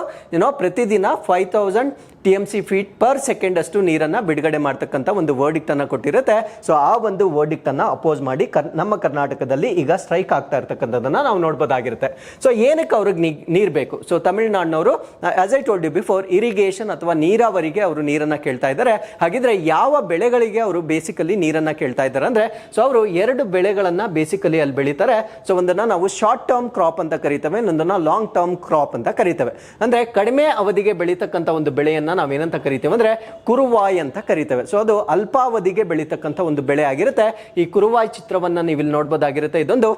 ಪ್ರತಿದಿನ 5000 TMC ಫೀಟ್ ಪರ್ ಸೆಕೆಂಡ್ ಅಷ್ಟು ನೀರನ್ನ ಬಿಡುಗಡೆ ಮಾಡ್ತಕ್ಕಂಥ ಒಂದು ವರ್ಡಿಕ್ಟ್ ಅನ್ನ ಕೊಟ್ಟಿರುತ್ತೆ. ಸೊ ಆ ಒಂದು ವರ್ಡಿಕ್ಟ್ ಅನ್ನ ಅಪೋಸ್ ಮಾಡಿ ನಮ್ಮ ಕರ್ನಾಟಕದಲ್ಲಿ ಈಗ ಸ್ಟ್ರೈಕ್ ಆಗ್ತಾ ಇರ್ತಕ್ಕಂಥದ್ದನ್ನ ನಾವು ನೋಡಬಹುದಾಗಿರುತ್ತೆ. ಸೊ ಏನಕ್ಕೆ ಅವ್ರಿಗೆ ನೀರು ಬೇಕು? ಸೊ ತಮಿಳುನಾಡಿನವರು as I told you before irrigation ಅಥವಾ ನೀರಾವರಿಗೆ ಅವರು ನೀರನ್ನ ಕೇಳ್ತಾ ಇದ್ದಾರೆ. ಹಾಗಿದ್ರೆ ಯಾವ ಬೆಳೆಗಳಿಗೆ ಅವರು ಬೇಸಿಕಲಿ ನೀರನ್ನ ಕೇಳ್ತಾ ಇದ್ದಾರೆ ಅಂದ್ರೆ, ಸೊ ಅವರು 2 ಬೆಳೆಗಳನ್ನ ಬೇಸಿಕಲಿ ಅಲ್ಲಿ ಬೆಳೀತಾರೆ. ಸೊ ಒಂದನ್ನ ನಾವು ಶಾರ್ಟ್ ಟರ್ಮ್ ಕ್ರಾಪ್ ಅಂತ ಕರಿತೇವೆ, ಇನ್ನೊಂದನ್ನ ಲಾಂಗ್ ಟರ್ಮ್ ಕ್ರಾಪ್ ಅಂತ ಕರಿತೇವೆ. ಅಂದ್ರೆ ಕಡಿಮೆ ಅವಧಿಗೆ ಬೆಳೀತಕ್ಕಂಥ ಒಂದು ಬೆಳೆಯನ್ನ ನಾವೇನಂತ ಕರಿತೇವೆ ಅಂದ್ರೆ ಕುರುವಾಯಿ ಅಂತ ಕರಿತೇವೆ. ಸೊ ಅದು ಅಲ್ಪಾವಧಿಗೆ ಬೆಳೀತಕ್ಕಂಥ ಒಂದು ಬೆಳೆ ಆಗಿರುತ್ತೆ. ಈ ಕುರುವಾಯಿ ಚಿತ್ರವನ್ನ ನೀವು ಇಲ್ಲಿ ನೋಡಬಹುದಾಗಿರುತ್ತೆ. ಇದೊಂದು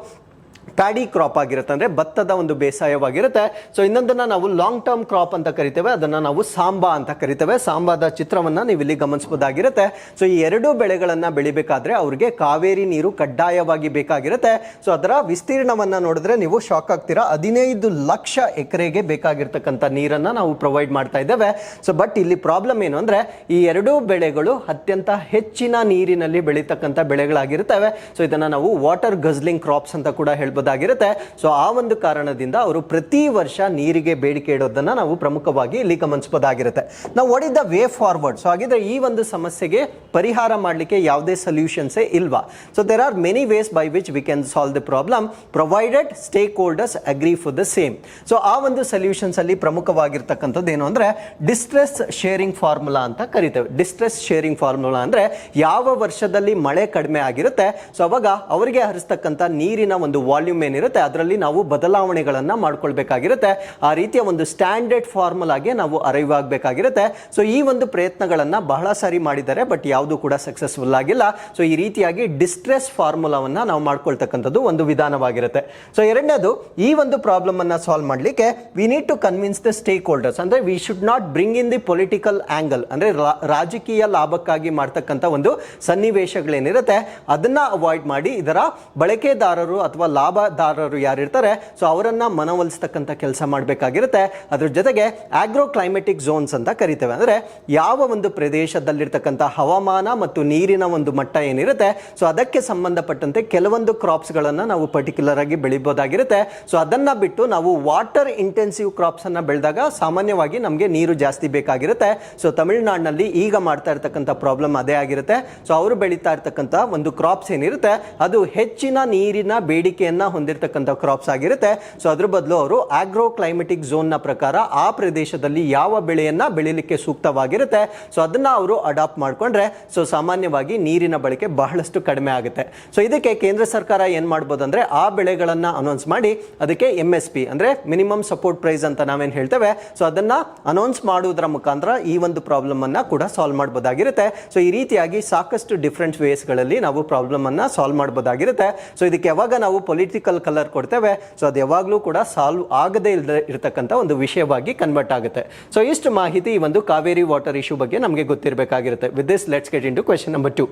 ಪ್ಯಾಡಿ ಕ್ರಾಪ್ ಆಗಿರುತ್ತೆ, ಅಂದ್ರೆ ಭತ್ತದ ಒಂದು ಬೇಸಾಯವಾಗಿರುತ್ತೆ. ಸೊ ಇನ್ನೊಂದನ್ನ ನಾವು ಲಾಂಗ್ ಟರ್ಮ್ ಕ್ರಾಪ್ ಅಂತ ಕರಿತೇವೆ, ಅದನ್ನ ನಾವು ಸಾಂಬಾ ಅಂತ ಕರಿತೇವೆ. ಸಾಂಬಾದ ಚಿತ್ರವನ್ನ ನೀವು ಇಲ್ಲಿ ಗಮನಿಸಬಹುದಾಗಿರುತ್ತೆ. ಸೊ ಈ 2 ಬೆಳೆಗಳನ್ನ ಬೆಳಿಬೇಕಾದ್ರೆ ಅವ್ರಿಗೆ ಕಾವೇರಿ ನೀರು ಕಡ್ಡಾಯವಾಗಿ ಬೇಕಾಗಿರುತ್ತೆ. ಸೊ ಅದರ ವಿಸ್ತೀರ್ಣವನ್ನ ನೋಡಿದ್ರೆ ನೀವು ಶಾಕ್ ಆಗ್ತೀರಾ. 15 ಲಕ್ಷ ಎಕರೆಗೆ ಬೇಕಾಗಿರ್ತಕ್ಕಂಥ ನೀರನ್ನ ನಾವು ಪ್ರೊವೈಡ್ ಮಾಡ್ತಾ ಇದ್ದೇವೆ. ಸೊ ಬಟ್ ಇಲ್ಲಿ ಪ್ರಾಬ್ಲಮ್ ಏನು ಅಂದ್ರೆ ಈ 2 ಬೆಳೆಗಳು ಅತ್ಯಂತ ಹೆಚ್ಚಿನ ನೀರಿನಲ್ಲಿ ಬೆಳೀತಕ್ಕಂಥ ಬೆಳೆಗಳಾಗಿರ್ತವೆ. ಸೊ ಇದನ್ನ ನಾವು ವಾಟರ್ ಗಜ್ಲಿಂಗ್ ಕ್ರಾಪ್ಸ್ ಅಂತ ಕೂಡ ಹೇಳ್ಬೋದು ಆಗಿರುತ್ತೆ. ಸೊ ಆ ಒಂದು ಕಾರಣದಿಂದ ಅವರು ಪ್ರತಿ ವರ್ಷ ನೀರಿಗೆ ಬೇಡಿಕೆ ಇಡೋದನ್ನ ನಾವು ಪ್ರಮುಖವಾಗಿ ಇಲ್ಲಿ ಗಮನಿಸಬಹುದಾಗಿರುತ್ತೆ. ನಾವು what is the way forward? So ಹಾಗಿದ್ರೆ ಈ ಒಂದು ಸಮಸ್ಯೆಗೆ ಪರಿಹಾರ ಮಾಡಲಿಕ್ಕೆ ಯಾವುದೇ ಸೊಲ್ಯೂಷನ್ಸ್ ಇಲ್ವಾ? So there are many ways by which we can solve the problem provided stakeholders agree for the same. So ಆ ಒಂದು ಸೊಲ್ಯೂಷನ್ಸ್ ಅಲ್ಲಿ ಪ್ರಮುಖವಾಗಿರ್ತಕ್ಕಂಥದ್ದು ಏನು ಅಂದ್ರೆ ಡಿಸ್ಟ್ರೆಸ್ ಶೇರಿಂಗ್ ಫಾರ್ಮುಲಾ ಅಂತ ಕರಿತೇವೆ. ಡಿಸ್ಟ್ರೆಸ್ ಶೇರಿಂಗ್ ಫಾರ್ಮುಲಾ ಅಂದ್ರೆ ಯಾವ ವರ್ಷದಲ್ಲಿ ಮಳೆ ಕಡಿಮೆ ಆಗಿರುತ್ತೆ ಸೊ ಅವಾಗ ಅವರಿಗೆ ಹರಿಸ್ತಕ್ಕಂಥ ನೀರಿನ ಒಂದು ವಾಲ್ಯೂಮ್ ಏನಿರುತ್ತೆ ಅದರಲ್ಲಿ ನಾವು ಬದಲಾವಣೆಗಳನ್ನ ಮಾಡ್ಕೊಳ್ಬೇಕಾಗಿರುತ್ತೆ. ಆ ರೀತಿಯ ಒಂದು ಸ್ಟ್ಯಾಂಡರ್ಡ್ ಫಾರ್ಮುಲಾಗೆ ನಾವು ಅರೈವ್ ಆಗಬೇಕಾಗಿರುತ್ತೆ. ಸೊ ಈ ಒಂದು ಪ್ರಯತ್ನಗಳನ್ನ ಬಹಳ ಸಾರಿ ಮಾಡಿದ್ದಾರೆ, ಬಟ್ ಯಾವುದು ಕೂಡ ಸಕ್ಸಸ್ಫುಲ್ ಆಗಿಲ್ಲ. ಸೊ ಈ ರೀತಿಯಾಗಿ ಡಿಸ್ಟ್ರೆಸ್ ಫಾರ್ಮುಲಾವನ್ನ ನಾವು ಮಾಡ್ಕೊಳ್ತಕ್ಕಂಥದ್ದು ಒಂದು ವಿಧಾನವಾಗಿರುತ್ತೆ. ಸೊ ಎರಡನೇದು, ಈ ಒಂದು ಪ್ರಾಬ್ಲಮ್ ಅನ್ನ ಸಾಲ್ವ್ ಮಾಡಲಿಕ್ಕೆ we need to convince the stakeholders. ಅಂದ್ರೆ we should not bring in the political angle, ಅಂದ್ರೆ ರಾಜಕೀಯ ಲಾಭಕ್ಕಾಗಿ ಮಾಡ್ತಕ್ಕಂಥ ಒಂದು ಸನ್ನಿವೇಶಗಳೇನಿರುತ್ತೆ ಅದನ್ನ ಅವಾಯ್ಡ್ ಮಾಡಿ ಇದರ ಬಳಕೆದಾರರು ಅಥವಾ ಲಾಭದಾರರು ಯಾರಿರ್ತಾರೆ ಸೊ ಅವರನ್ನ ಮನವೊಲಿಸ್ತಕ್ಕಂಥ ಕೆಲಸ ಮಾಡಬೇಕಾಗಿರುತ್ತೆ. ಅದ್ರ ಜೊತೆಗೆ ಆಗ್ರೋ ಕ್ಲೈಮೆಟಿಕ್ ಝೋನ್ಸ್ ಅಂತ ಕರಿತೇವೆ. ಅಂದ್ರೆ ಯಾವ ಒಂದು ಪ್ರದೇಶದಲ್ಲಿರ್ತಕ್ಕಂಥ ಹವಾಮಾನ ಮತ್ತು ನೀರಿನ ಒಂದು ಮಟ್ಟ ಏನಿರುತ್ತೆ ಸೊ ಅದಕ್ಕೆ ಸಂಬಂಧಪಟ್ಟಂತೆ ಕೆಲವೊಂದು ಕ್ರಾಪ್ಸ್ ಗಳನ್ನ ನಾವು ಪರ್ಟಿಕ್ಯುಲರ್ ಆಗಿ ಬೆಳಿಬಹುದಾಗಿರುತ್ತೆ. ಸೊ ಅದನ್ನ ಬಿಟ್ಟು ನಾವು ವಾಟರ್ ಇಂಟೆನ್ಸಿವ್ ಕ್ರಾಪ್ಸ್ ಅನ್ನ ಬೆಳೆದಾಗ ಸಾಮಾನ್ಯವಾಗಿ ನಮಗೆ ನೀರು ಜಾಸ್ತಿ ಬೇಕಾಗಿರುತ್ತೆ. ಸೊ ತಮಿಳುನಾಡಿನಲ್ಲಿ ಈಗ ಮಾಡ್ತಾ ಇರ್ತಕ್ಕಂಥ ಪ್ರಾಬ್ಲಮ್ ಅದೇ ಆಗಿರುತ್ತೆ. ಸೊ ಅವರು ಬೆಳೀತಾ ಇರ್ತಕ್ಕಂಥ ಒಂದು ಕ್ರಾಪ್ಸ್ ಏನಿರುತ್ತೆ ಅದು ಹೆಚ್ಚಿನ ನೀರಿನ ಬೇಡಿಕೆಯನ್ನ ಹೊಂದಿರತಕ್ಕಂಥ ಕ್ರಾಪ್ಸ್ ಆಗಿರುತ್ತೆ. ಸೊ ಅದ್ರ ಬದಲು ಅವರು ಆಗ್ರೋ ಕ್ಲೈಮೆಟಿಕ್ ಝೋನ್ ನ ಪ್ರಕಾರ ಆ ಪ್ರದೇಶದಲ್ಲಿ ಯಾವ ಬೆಳೆಯನ್ನ ಬೆಳಿಲಿಕ್ಕೆ ಸೂಕ್ತವಾಗಿರುತ್ತೆ ಸೊ ಅದನ್ನ ಅವರು ಅಡಾಪ್ಟ್ ಮಾಡ್ಕೊಂಡ್ರೆ ಸೊ ಸಾಮಾನ್ಯವಾಗಿ ನೀರಿನ ಬಳಕೆ ಬಹಳಷ್ಟು ಕಡಿಮೆ ಆಗುತ್ತೆ. ಸೊ ಇದಕ್ಕೆ ಕೇಂದ್ರ ಸರ್ಕಾರ ಏನ್ ಮಾಡಬಹುದು ಅಂದ್ರೆ ಆ ಬೆಳೆಗಳನ್ನ ಅನೌನ್ಸ್ ಮಾಡಿ ಅದಕ್ಕೆ MSP ಅಂದ್ರೆ ಮಿನಿಮಮ್ ಸಪೋರ್ಟ್ ಪ್ರೈಸ್ ಅಂತ ನಾವೇನ್ ಹೇಳ್ತೇವೆ ಸೊ ಅದನ್ನ ಅನೌನ್ಸ್ ಮಾಡುವುದರ ಮುಖಾಂತರ ಈ ಒಂದು ಪ್ರಾಬ್ಲಮ್ ಅನ್ನ ಕೂಡ ಸಾಲ್ವ್ ಮಾಡಬಹುದಾಗಿರುತ್ತೆ. ಸೊ ಈ ರೀತಿಯಾಗಿ ಸಾಕಷ್ಟು ಡಿಫ್ರೆಂಟ್ ವೇಸ್ ಗಳಲ್ಲಿ ನಾವು ಪ್ರಾಬ್ಲಮ್ ಅನ್ನ ಸಾಲ್ವ್ ಮಾಡಬಹುದಾಗಿರುತ್ತೆ. ಸೊ ಇದಕ್ಕೆ ಯಾವಾಗ ನಾವು ಪೊಲಿಟಿಕಲ್ ಕಲರ್ ಕೊಡ್ತೇವೆ ಸೊ ಅದು ಯಾವಾಗಲೂ ಕೂಡ ಸಾಲ್ವ್ ಆಗದೇ ಇರತಕ್ಕಂಥ ಒಂದು ವಿಷಯವಾಗಿ ಕನ್ವರ್ಟ್ ಆಗುತ್ತೆ. ಸೊ ಇಷ್ಟು ಮಾಹಿತಿ ಈ ಒಂದು ಕಾವೇರಿ ವಾಟರ್ ಇಶ್ಯೂ ಬಗ್ಗೆ ನಮಗೆ ಗೊತ್ತಿರಬೇಕಾಗಿರುತ್ತೆ. With this let's get in to question number 2.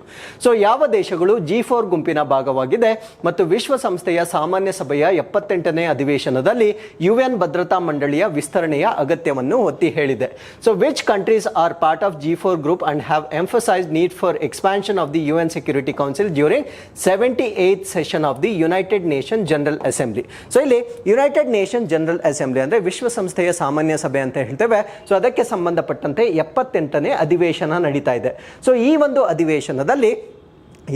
So ಯಾವ ದೇಶಗಳು G4 ಗುಂಪಿನ ಭಾಗವಾಗಿದೆ ಮತ್ತು ವಿಶ್ವಸಂಸ್ಥೆಯ ಸಾಮಾನ್ಯ ಸಭೆಯ 78ನೇ ಅಧಿವೇಶನದಲ್ಲಿ UN ಭದ್ರತಾ ಮಂಡಳಿಯ ವಿಸ್ತರಣೆಯ ಅಗತ್ಯವನ್ನು ಒತ್ತಿ ಹೇಳಿದೆ? So which countries are part of G4 group and have emphasised need for expansion of the UN security council during 78th session of the United Nation General Assembly. So ಇಲ್ಲಿ ಯುನೈಟೆಡ್ ನೇಷನ್ ಜನರಲ್ ಅಸೆಂಬ್ಲಿ ಅಂದ್ರೆ ವಿಶ್ವಸಂಸ್ಥೆಯ ಸಾಮಾನ್ಯ ಸಭೆ ಅಂತ ಹೇಳ್ತೇವೆ. So ಅದಕ್ಕೆ ಸಂಬಂಧಪಟ್ಟಂತೆ 78ನೇ ಅಧಿವೇಶನ ನಡೀತಾ ಇದೆ. ಸೊ ಈ ಒಂದು ಅಧಿವೇಶನದಲ್ಲಿ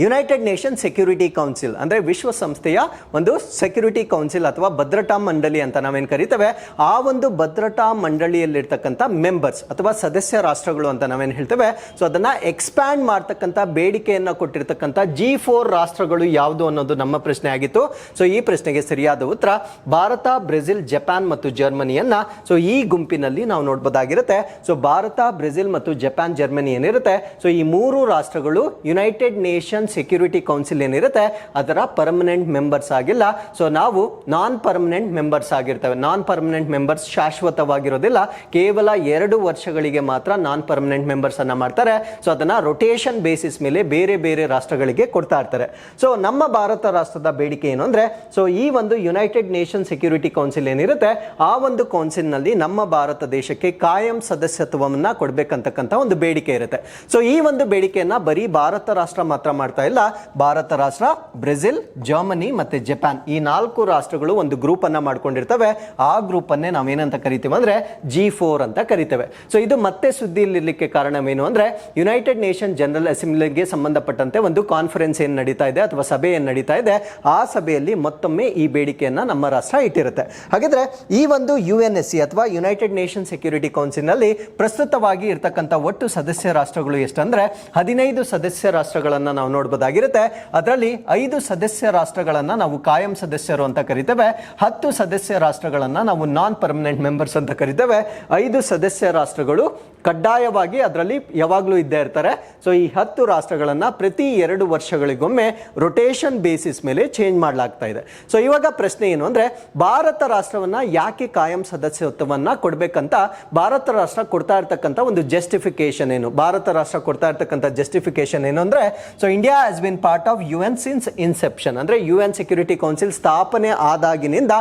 ಯುನೈಟೆಡ್ ನೇಷನ್ ಸೆಕ್ಯೂರಿಟಿ ಕೌನ್ಸಿಲ್ ಅಂದ್ರೆ ವಿಶ್ವಸಂಸ್ಥೆಯ ಒಂದು ಸೆಕ್ಯೂರಿಟಿ ಕೌನ್ಸಿಲ್ ಅಥವಾ ಭದ್ರತಾ ಮಂಡಳಿ ಅಂತ ನಾವೇನು ಕರಿತೇವೆ ಆ ಒಂದು ಭದ್ರತಾ ಮಂಡಳಿಯಲ್ಲಿರ್ತಕ್ಕಂಥ ಮೆಂಬರ್ಸ್ ಅಥವಾ ಸದಸ್ಯ ರಾಷ್ಟ್ರಗಳು ಅಂತ ನಾವೇನು ಹೇಳ್ತೇವೆ ಸೊ ಅದನ್ನ ಎಕ್ಸ್ಪ್ಯಾಂಡ್ ಮಾಡ್ತಕ್ಕಂಥ ಬೇಡಿಕೆಯನ್ನು ಕೊಟ್ಟಿರ್ತಕ್ಕಂಥ G4 ರಾಷ್ಟ್ರಗಳು ಯಾವುದು ಅನ್ನೋದು ನಮ್ಮ ಪ್ರಶ್ನೆ ಆಗಿತ್ತು. ಸೊ ಈ ಪ್ರಶ್ನೆಗೆ ಸರಿಯಾದ ಉತ್ತರ ಭಾರತ, ಬ್ರೆಜಿಲ್, ಜಪಾನ್ ಮತ್ತು ಜರ್ಮನಿಯನ್ನ ಸೊ ಈ ಗುಂಪಿನಲ್ಲಿ ನಾವು ನೋಡಬಹುದಾಗಿರುತ್ತೆ. ಸೊ ಭಾರತ, ಬ್ರೆಜಿಲ್ ಮತ್ತು ಜಪಾನ್, ಜರ್ಮನಿ ಏನಿರುತ್ತೆ ಸೊ ಈ 3 ರಾಷ್ಟ್ರಗಳು United Nation Nation Security Council ಏನಿರುತ್ತೆ ಅದರ ಪರ್ಮನೆಂಟ್ ಮೆಂಬರ್ಸ್ ಆಗಿಲ್ಲ. ಸೊ ನಾವು ನಾನ್ ಪರ್ಮನೆಂಟ್ ಮೆಂಬರ್ಸ್ ಆಗಿರ್ತೇವೆ. ನಾನ್ ಪರ್ಮನೆಂಟ್ ಮೆಂಬರ್ಸ್ ಶಾಶ್ವತವಾಗಿರೋದಿಲ್ಲ, ಕೇವಲ 2 ವರ್ಷಗಳಿಗೆ ಮಾತ್ರ ನಾನ್ ಪರ್ಮನೆಂಟ್ ಮೆಂಬರ್ಸ್ ಅನ್ನ ಮಾಡ್ತಾರೆ. ಸೊ ಅದನ್ನ ರೊಟೇಷನ್ ಬೇಸಿಸ್ ಮೇಲೆ ಬೇರೆ ಬೇರೆ ರಾಷ್ಟ್ರಗಳಿಗೆ ಕೊಡ್ತಾ ಇರ್ತಾರೆ. ಸೊ ನಮ್ಮ ಭಾರತ ರಾಷ್ಟ್ರದ ಬೇಡಿಕೆ ಏನು ಅಂದ್ರೆ, ಸೊ ಈ ಒಂದು ಯುನೈಟೆಡ್ ನೇಷನ್ ಸೆಕ್ಯೂರಿಟಿ ಕೌನ್ಸಿಲ್ ಏನಿರುತ್ತೆ ಆ ಒಂದು ಕೌನ್ಸಿಲ್ ನಲ್ಲಿ ನಮ್ಮ ಭಾರತ ದೇಶಕ್ಕೆ ಕಾಯಂ ಸದಸ್ಯತ್ವವನ್ನ ಕೊಡ್ಬೇಕಂತಕ್ಕಂತ ಒಂದು ಬೇಡಿಕೆ ಇರುತ್ತೆ. ಸೊ ಈ ಒಂದು ಬೇಡಿಕೆಯನ್ನ ಬರೀ ಭಾರತ ರಾಷ್ಟ್ರ ಮಾತ್ರ ಮಾಡ್ತಾ ಇಲ್ಲ. ಭಾರತ ರಾಷ್ಟ್ರ, ಬ್ರೆಜಿಲ್, ಜರ್ಮನಿ ಮತ್ತೆ ಜಪಾನ್ ಈ 4 ರಾಷ್ಟ್ರಗಳು ಒಂದು ಗ್ರೂಪ್ ಅನ್ನ ಮಾಡ್ಕೊಂಡಿರ್ತವೆ. ಆ ಗ್ರೂಪ್ ಅನ್ನೇ ನಾವೇನಂತ ಕರಿತೀವಿ ಅಂದ್ರೆ G4 ಅಂತ ಕರಿತೇವೆ. ಸೊ ಇದು ಮತ್ತೆ ಸುದ್ದಿಯಲ್ಲಿರ್ಲಿಕ್ಕೆ ಕಾರಣವೇನು ಅಂದ್ರೆ, ಯುನೈಟೆಡ್ ನೇಷನ್ ಜನರಲ್ ಅಸೆಂಬ್ಲಿಗೆ ಸಂಬಂಧಪಟ್ಟಂತೆ ಒಂದು ಕಾನ್ಫರೆನ್ಸ್ ಏನ್ ನಡೀತಾ ಇದೆ ಅಥವಾ ಸಭೆ ಏನ್ ನಡೀತಾ ಇದೆ, ಆ ಸಭೆಯಲ್ಲಿ ಮತ್ತೊಮ್ಮೆ ಈ ಬೇಡಿಕೆಯನ್ನ ನಮ್ಮ ರಾಷ್ಟ್ರ ಇಟ್ಟಿರುತ್ತೆ. ಹಾಗಾದ್ರೆ ಈ ಒಂದು UNSC ಅಥವಾ ಯುನೈಟೆಡ್ ನೇಷನ್ ಸೆಕ್ಯೂರಿಟಿ ಕೌನ್ಸಿಲ್ ನಲ್ಲಿ ಪ್ರಸ್ತುತವಾಗಿ ಇರತಕ್ಕಂತ ಒಟ್ಟು ಸದಸ್ಯ ರಾಷ್ಟ್ರಗಳು ಎಷ್ಟಂದ್ರೆ 15 ಸದಸ್ಯ ರಾಷ್ಟ್ರಗಳನ್ನ ನಾವು ನೋಡಬಹುದಾಗಿರುತ್ತೆ. ಅದರಲ್ಲಿ 5 ಸದಸ್ಯ ರಾಷ್ಟ್ರಗಳನ್ನ ನಾವು ಕಾಯಂ ಸದಸ್ಯರು ಅಂತ ಕರಿತೇವೆ, 10 ಸದಸ್ಯ ರಾಷ್ಟ್ರಗಳನ್ನ ನಾವು ನಾನ್ ಪರ್ಮನೆಂಟ್ ಮೆಂಬರ್ಸ್ ಅಂತ ಕರಿತೇವೆ. 5 ಸದಸ್ಯ ರಾಷ್ಟ್ರಗಳು ಕಡ್ಡಾಯವಾಗಿ ಅದರಲ್ಲಿ ಯಾವಾಗಲೂ ಇದ್ದೇ ಇರ್ತಾರೆ. ಸೊ ಈ 10 ರಾಷ್ಟ್ರಗಳನ್ನ ಪ್ರತಿ 2 ವರ್ಷಗಳಿಗೊಮ್ಮೆ ರೊಟೇಷನ್ ಬೇಸಿಸ್ ಮೇಲೆ ಚೇಂಜ್ ಮಾಡಲಾಗ್ತಾ ಇದೆ. ಸೊ ಇವಾಗ ಪ್ರಶ್ನೆ ಏನು ಅಂದ್ರೆ, ಭಾರತ ರಾಷ್ಟ್ರವನ್ನ ಯಾಕೆ ಕಾಯಂ ಸದಸ್ಯತ್ವವನ್ನ ಕೊಡ್ಬೇಕಂತ ಭಾರತ ರಾಷ್ಟ್ರ ಕೊಡ್ತಾ ಇರ್ತಕ್ಕಂಥ ಒಂದು ಜಸ್ಟಿಫಿಕೇಶನ್ ಏನು, ಭಾರತ ರಾಷ್ಟ್ರ ಕೊಡ್ತಾ ಇರ್ತಕ್ಕಂಥ ಜಸ್ಟಿಫಿಕೇಶನ್ ಏನು ಅಂದ್ರೆ, so India has been part of UN since inception, ಅಂದ್ರೆ UN ಸೆಕ್ಯೂರಿಟಿ ಕೌನ್ಸಿಲ್ ಸ್ಥಾಪನೆ ಆದಾಗಿನಿಂದ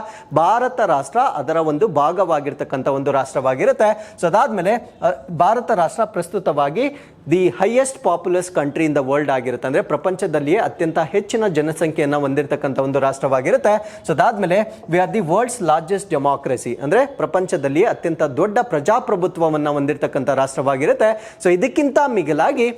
ಭಾರತ ರಾಷ್ಟ್ರ ಅದರ ಒಂದು ಭಾಗವಾಗಿರ್ತಕ್ಕಂಥ ಒಂದು ರಾಷ್ಟ್ರವಾಗಿರುತ್ತೆ. ಸೊ ಅದಾದ್ಮೇಲೆ ಭಾರತ ರಾಷ್ಟ್ರ ಪ್ರಸ್ತುತವಾಗಿ the highest populous country in the world ಆಗಿರುತ್ತೆ, ಅಂದ್ರೆ ಪ್ರಪಂಚದಲ್ಲಿಯೇ ಅತ್ಯಂತ ಹೆಚ್ಚಿನ ಜನಸಂಖ್ಯೆಯನ್ನು ಹೊಂದಿರತಕ್ಕಂಥ ಒಂದು ರಾಷ್ಟ್ರವಾಗಿರುತ್ತೆ. ಸೊ ಅದಾದ್ಮೇಲೆ we are the world's largest democracy, ಅಂದ್ರೆ ಪ್ರಪಂಚದಲ್ಲಿ ಅತ್ಯಂತ ದೊಡ್ಡ ಪ್ರಜಾಪ್ರಭುತ್ವವನ್ನು ಹೊಂದಿರತಕ್ಕಂಥ ರಾಷ್ಟ್ರವಾಗಿರುತ್ತೆ. ಸೊ ಇದಕ್ಕಿಂತ ಮಿಗಿಲಾಗಿ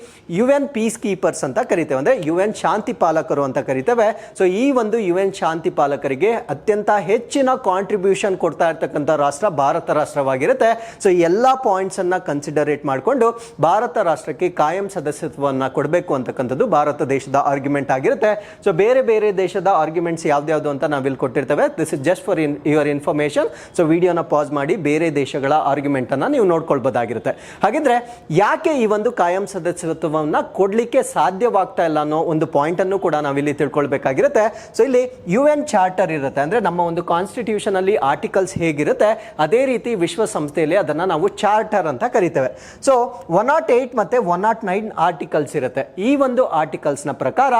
UN ಪೀಸ್ ಕೀಪರ್ಸ್ ಅಂತ ಕರಿತೇವೆ, ಅಂದ್ರೆ UN ಶಾಂತಿ ಪಾಲಕರು ಅಂತ ಕರಿತೇವೆ. ಸೊ ಈ ಒಂದು UN ಶಾಂತಿ ಪಾಲಕರಿಗೆ ಅತ್ಯಂತ ಹೆಚ್ಚಿನ ಕಾಂಟ್ರಿಬ್ಯೂಷನ್ ಕೊಡ್ತಾ ಇರ್ತಕ್ಕಂಥ ರಾಷ್ಟ್ರ ಭಾರತ ರಾಷ್ಟ್ರವಾಗಿರುತ್ತೆ. ಸೊ ಎಲ್ಲಾ ಪಾಯಿಂಟ್ಸ್ ಅನ್ನ ಕನ್ಸಿಡರೇಟ್ ಮಾಡಿಕೊಂಡು ಭಾರತ ರಾಷ್ಟ್ರಕ್ಕೆ ಕಾಯಂ ಸದಸ್ಯತ್ವವನ್ನು ಕೊಡಬೇಕು ಅಂತಕ್ಕಂಥದ್ದು ಭಾರತ ದೇಶದ ಆರ್ಗ್ಯುಮೆಂಟ್ ಆಗಿರುತ್ತೆ. ಸೊ ಬೇರೆ ಬೇರೆ ದೇಶದ ಆರ್ಗ್ಯುಮೆಂಟ್ಸ್ ಯಾವ್ದು ಅಂತ ನಾವಿಲ್ಲಿ ಕೊಟ್ಟಿರ್ತೇವೆ. This is just for your information. So ವಿಡಿಯೋನ ಪಾಸ್ ಮಾಡಿ ಬೇರೆ ದೇಶಗಳ ಆರ್ಗ್ಯುಮೆಂಟ್ ಅನ್ನ ನೀವು ನೋಡ್ಕೊಳ್ಬಹುದಾಗಿರುತ್ತೆ. ಹಾಗಿದ್ರೆ ಯಾಕೆ ಈ ಒಂದು ಕಾಯಂ ಸದಸ್ಯತ್ವವನ್ನ ಕೊಡ್ಲಿಕ್ಕೆ ಸಾಧ್ಯವಾಗ್ತಾ ಇಲ್ಲ ಅನ್ನೋ ಒಂದು ಪಾಯಿಂಟ್ ಅನ್ನು ಕೂಡ ನಾವಿಲ್ಲಿ ತಿಳ್ಕೊಳ್ಬೇಕಾಗಿರುತ್ತೆ. ಸೊ ಇಲ್ಲಿ UN ಚಾರ್ಟರ್ ಇರುತ್ತೆ, ಅಂದ್ರೆ ನಮ್ಮ ಒಂದು ಕಾನ್ಸ್ಟಿಟ್ಯೂಷನ್ ಅಲ್ಲಿ ಆರ್ಟಿಕಲ್ಸ್ ಹೇಗಿರುತ್ತೆ ಅದೇ ರೀತಿ ವಿಶ್ವಸಂಸ್ಥೆಯಲ್ಲಿ ಅದನ್ನ ನಾವು ಚಾರ್ಟರ್ ಅಂತ ಕರಿತೇವೆ. ಸೊ 108 ಮತ್ತೆ 109 ಆರ್ಟಿಕಲ್ಸ್ ಇರುತ್ತೆ. ಈ ಒಂದು ಆರ್ಟಿಕಲ್ಸ್ ನ ಪ್ರಕಾರ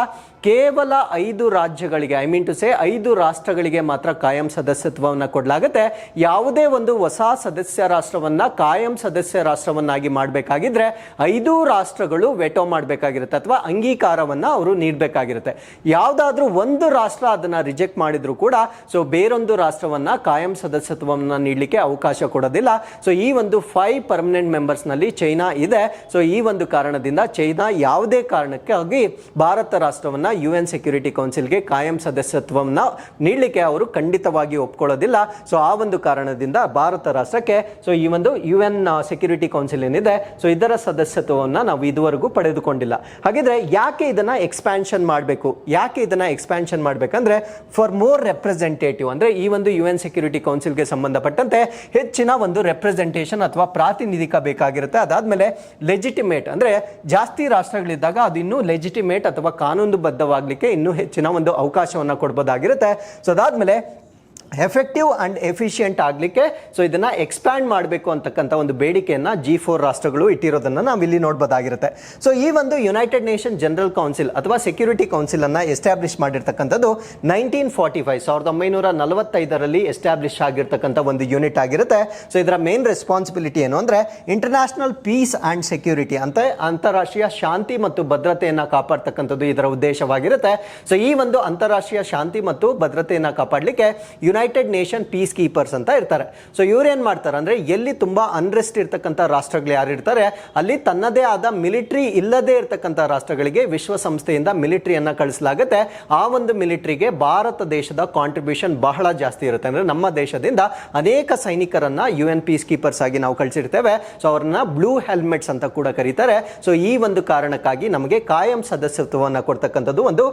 ಕೇವಲ 5 ರಾಜ್ಯಗಳಿಗೆ, ಐ ಮೀನ್ ಟು ಸೇ 5 ರಾಷ್ಟ್ರಗಳಿಗೆ ಮಾತ್ರ ಕಾಯಂ ಸದಸ್ಯತ್ವವನ್ನು ಕೊಡಲಾಗುತ್ತೆ. ಯಾವುದೇ ಒಂದು ಹೊಸ ಸದಸ್ಯ ರಾಷ್ಟ್ರವನ್ನ ಕಾಯಂ ಸದಸ್ಯ ರಾಷ್ಟ್ರವನ್ನಾಗಿ ಮಾಡಬೇಕಾಗಿದ್ರೆ 5 ರಾಷ್ಟ್ರಗಳು ವೆಟೋ ಮಾಡಬೇಕಾಗಿರುತ್ತೆ ಅಥವಾ ಅಂಗೀಕಾರವನ್ನ ಅವರು ನೀಡಬೇಕಾಗಿರುತ್ತೆ. ಯಾವುದಾದ್ರೂ ಒಂದು ರಾಷ್ಟ್ರ ಅದನ್ನ ರಿಜೆಕ್ಟ್ ಮಾಡಿದ್ರು ಕೂಡ ಸೊ ಬೇರೊಂದು ರಾಷ್ಟ್ರವನ್ನ ಕಾಯಂ ಸದಸ್ಯತ್ವವನ್ನು ನೀಡಲಿಕ್ಕೆ ಅವಕಾಶ ಕೊಡೋದಿಲ್ಲ. ಸೊ ಈ ಒಂದು 5 ಪರ್ಮನೆಂಟ್ ಮೆಂಬರ್ಸ್ ನಲ್ಲಿ ಚೈನಾ ಇದೆ. ಸೊ ಈ ಒಂದು ಕಾರಣದಿಂದ ಚೈನಾ ಯಾವುದೇ ಕಾರಣಕ್ಕಾಗಿ ಭಾರತ ರಾಷ್ಟ್ರವನ್ನ UN ಸೆಕ್ಯೂರಿಟಿ ಕೌನ್ಸಿಲ್ಗೆ ಕಾಯಂ ಸದಸ್ಯತ್ವವನ್ನು ನೀಡಲಿಕ್ಕೆ ಅವರು ಖಂಡಿತವಾಗಿ ಒಪ್ಕೊಳ್ಳೋದಿಲ್ಲ. ಸೊ ಆ ಒಂದು ಕಾರಣದಿಂದ ಭಾರತ ರಾಷ್ಟ್ರಕ್ಕೆ ಸೊ ಈ ಒಂದು UN ಸೆಕ್ಯೂರಿಟಿ ಕೌನ್ಸಿಲ್ ಏನಿದೆ ಸೊ ಇದರ ಸದಸ್ಯತ್ವವನ್ನು ನಾವು ಇದುವರೆಗೂ ಪಡೆದುಕೊಂಡಿಲ್ಲ. ಹಾಗಿದ್ರೆ ಯಾಕೆ ಇದನ್ನ ಎಕ್ಸ್ಪ್ಯಾನ್ಷನ್ ಮಾಡಬೇಕು, ಯಾಕೆ ಇದನ್ನ ಎಕ್ಸ್ಪ್ಯಾನ್ಷನ್ ಮಾಡಬೇಕಂದ್ರೆ ಫಾರ್ ಮೋರ್ ರೆಪ್ರೆಸೆಂಟೇಟಿವ್, ಅಂದ್ರೆ ಈ ಒಂದು UN ಸೆಕ್ಯೂರಿಟಿ ಕೌನ್ಸಿಲ್ಗೆ ಸಂಬಂಧಪಟ್ಟಂತೆ ಹೆಚ್ಚಿನ ಒಂದು ರೆಪ್ರೆಸೆಂಟೇಷನ್ ಅಥವಾ ಪ್ರಾತಿನಿಧಿಕ ಬೇಕಾಗಿರುತ್ತೆ. ಅದಾದ್ಮೇಲೆ ಲೆಜಿಟಿಮೇಟ್, ಅಂದ್ರೆ ಜಾಸ್ತಿ ರಾಷ್ಟ್ರಗಳಿದ್ದಾಗ ಅದು ಇನ್ನೂ ಲೆಜಿಟಿಮೇಟ್ ಅಥವಾ ಕಾನೂನುಬದ್ಧವಾಗಲಿಕ್ಕೆ ಇನ್ನೂ ಹೆಚ್ಚಿನ ಒಂದು ಅವಕಾಶವನ್ನು ಕೊಡಬಹುದಾಗಿರುತ್ತೆ. ಸೊ ಅದಾದ್ಮೇಲೆ ಎಫೆಕ್ಟಿವ್ ಅಂಡ್ ಎಫಿಷಿಯಂಟ್ ಆಗಲಿಕ್ಕೆ ಸೊ ಇದನ್ನ ಎಕ್ಸ್ಪ್ಯಾಂಡ್ ಮಾಡಬೇಕು ಅಂತಕ್ಕಂಥ ಒಂದು ಬೇಡಿಕೆಯನ್ನ G4 ರಾಷ್ಟ್ರಗಳು ಇಟ್ಟಿರೋದನ್ನ ನಾವು ಇಲ್ಲಿ ನೋಡಬಹುದಾಗಿರುತ್ತೆ. ಸೊ ಈ ಒಂದು ಯುನೈಟೆಡ್ ನೇಷನ್ ಜನರಲ್ ಕೌನ್ಸಿಲ್ ಅಥವಾ ಸೆಕ್ಯೂರಿಟಿ ಕೌನ್ಸಿಲ್ ಅನ್ನ ಎಸ್ಟಾಬ್ಲಿಷ್ ಮಾಡಿರ್ತಕ್ಕಂಥದ್ದು 1945 ಎಸ್ಟಾಬ್ಲಿಷ್ ಆಗಿರ್ತಕ್ಕಂಥ ಒಂದು ಯೂನಿಟ್ ಆಗಿರುತ್ತೆ. ಸೊ ಇದರ ಮೇನ್ ರೆಸ್ಪಾನ್ಸಿಬಿಲಿಟಿ ಏನು ಅಂದ್ರೆ ಇಂಟರ್ನ್ಯಾಷನಲ್ ಪೀಸ್ ಅಂಡ್ ಸೆಕ್ಯೂರಿಟಿ ಅಂತ ಅಂತಾರಾಷ್ಟ್ರೀಯ ಶಾಂತಿ ಮತ್ತು ಭದ್ರತೆಯನ್ನ ಕಾಪಾಡ್ತಕ್ಕಂಥದ್ದು ಇದರ ಉದ್ದೇಶವಾಗಿರುತ್ತೆ. ಸೊ ಈ ಒಂದು ಅಂತಾರಾಷ್ಟ್ರೀಯ ಶಾಂತಿ ಮತ್ತು ಭದ್ರತೆಯನ್ನ ಕಾಪಾಡಲಿಕ್ಕೆ ಯುನೈಟೆಡ್ ನೇಷನ್ ಪೀಸ್ ಕೀಪರ್ಸ್ ಅಂತ ಇರ್ತಾರೆ. ಸೊ ಇವ್ರು ಏನ್ ಮಾಡ್ತಾರೆ ಅಂದ್ರೆ ಎಲ್ಲಿ ತುಂಬಾ ಅನ್ರೆಸ್ಟ್ ಇರ್ತಕ್ಕಂಥ ರಾಷ್ಟ್ರಗಳು ಯಾರು ಇರ್ತಾರೆ ಅಲ್ಲಿ ತನ್ನದೇ ಆದ ಮಿಲಿಟರಿ ಇಲ್ಲದೆ ಇರ್ತಕ್ಕಂಥ ರಾಷ್ಟ್ರಗಳಿಗೆ ವಿಶ್ವಸಂಸ್ಥೆಯಿಂದ ಮಿಲಿಟರಿಯನ್ನ ಕಳಿಸಲಾಗುತ್ತೆ. ಆ ಒಂದು ಮಿಲಿಟರಿಗೆ ಭಾರತ ದೇಶದ ಕಾಂಟ್ರಿಬ್ಯೂಷನ್ ಬಹಳ ಜಾಸ್ತಿ ಇರುತ್ತೆ. ಅಂದ್ರೆ ನಮ್ಮ ದೇಶದಿಂದ ಅನೇಕ ಸೈನಿಕರನ್ನ UN ಪೀಸ್ ಕೀಪರ್ಸ್ ಆಗಿ ನಾವು ಕಳಿಸಿರ್ತೇವೆ. ಸೊ ಅವ್ರನ್ನ ಬ್ಲೂ ಹೆಲ್ಮೆಟ್ಸ್ ಅಂತ ಕೂಡ ಕರೀತಾರೆ. ಸೊ ಈ ಒಂದು ಕಾರಣಕ್ಕಾಗಿ ನಮಗೆ ಕಾಯಂ ಸದಸ್ಯತ್ವವನ್ನು ಕೊಡ್ತಕ್ಕಂಥದ್ದು ಒಂದು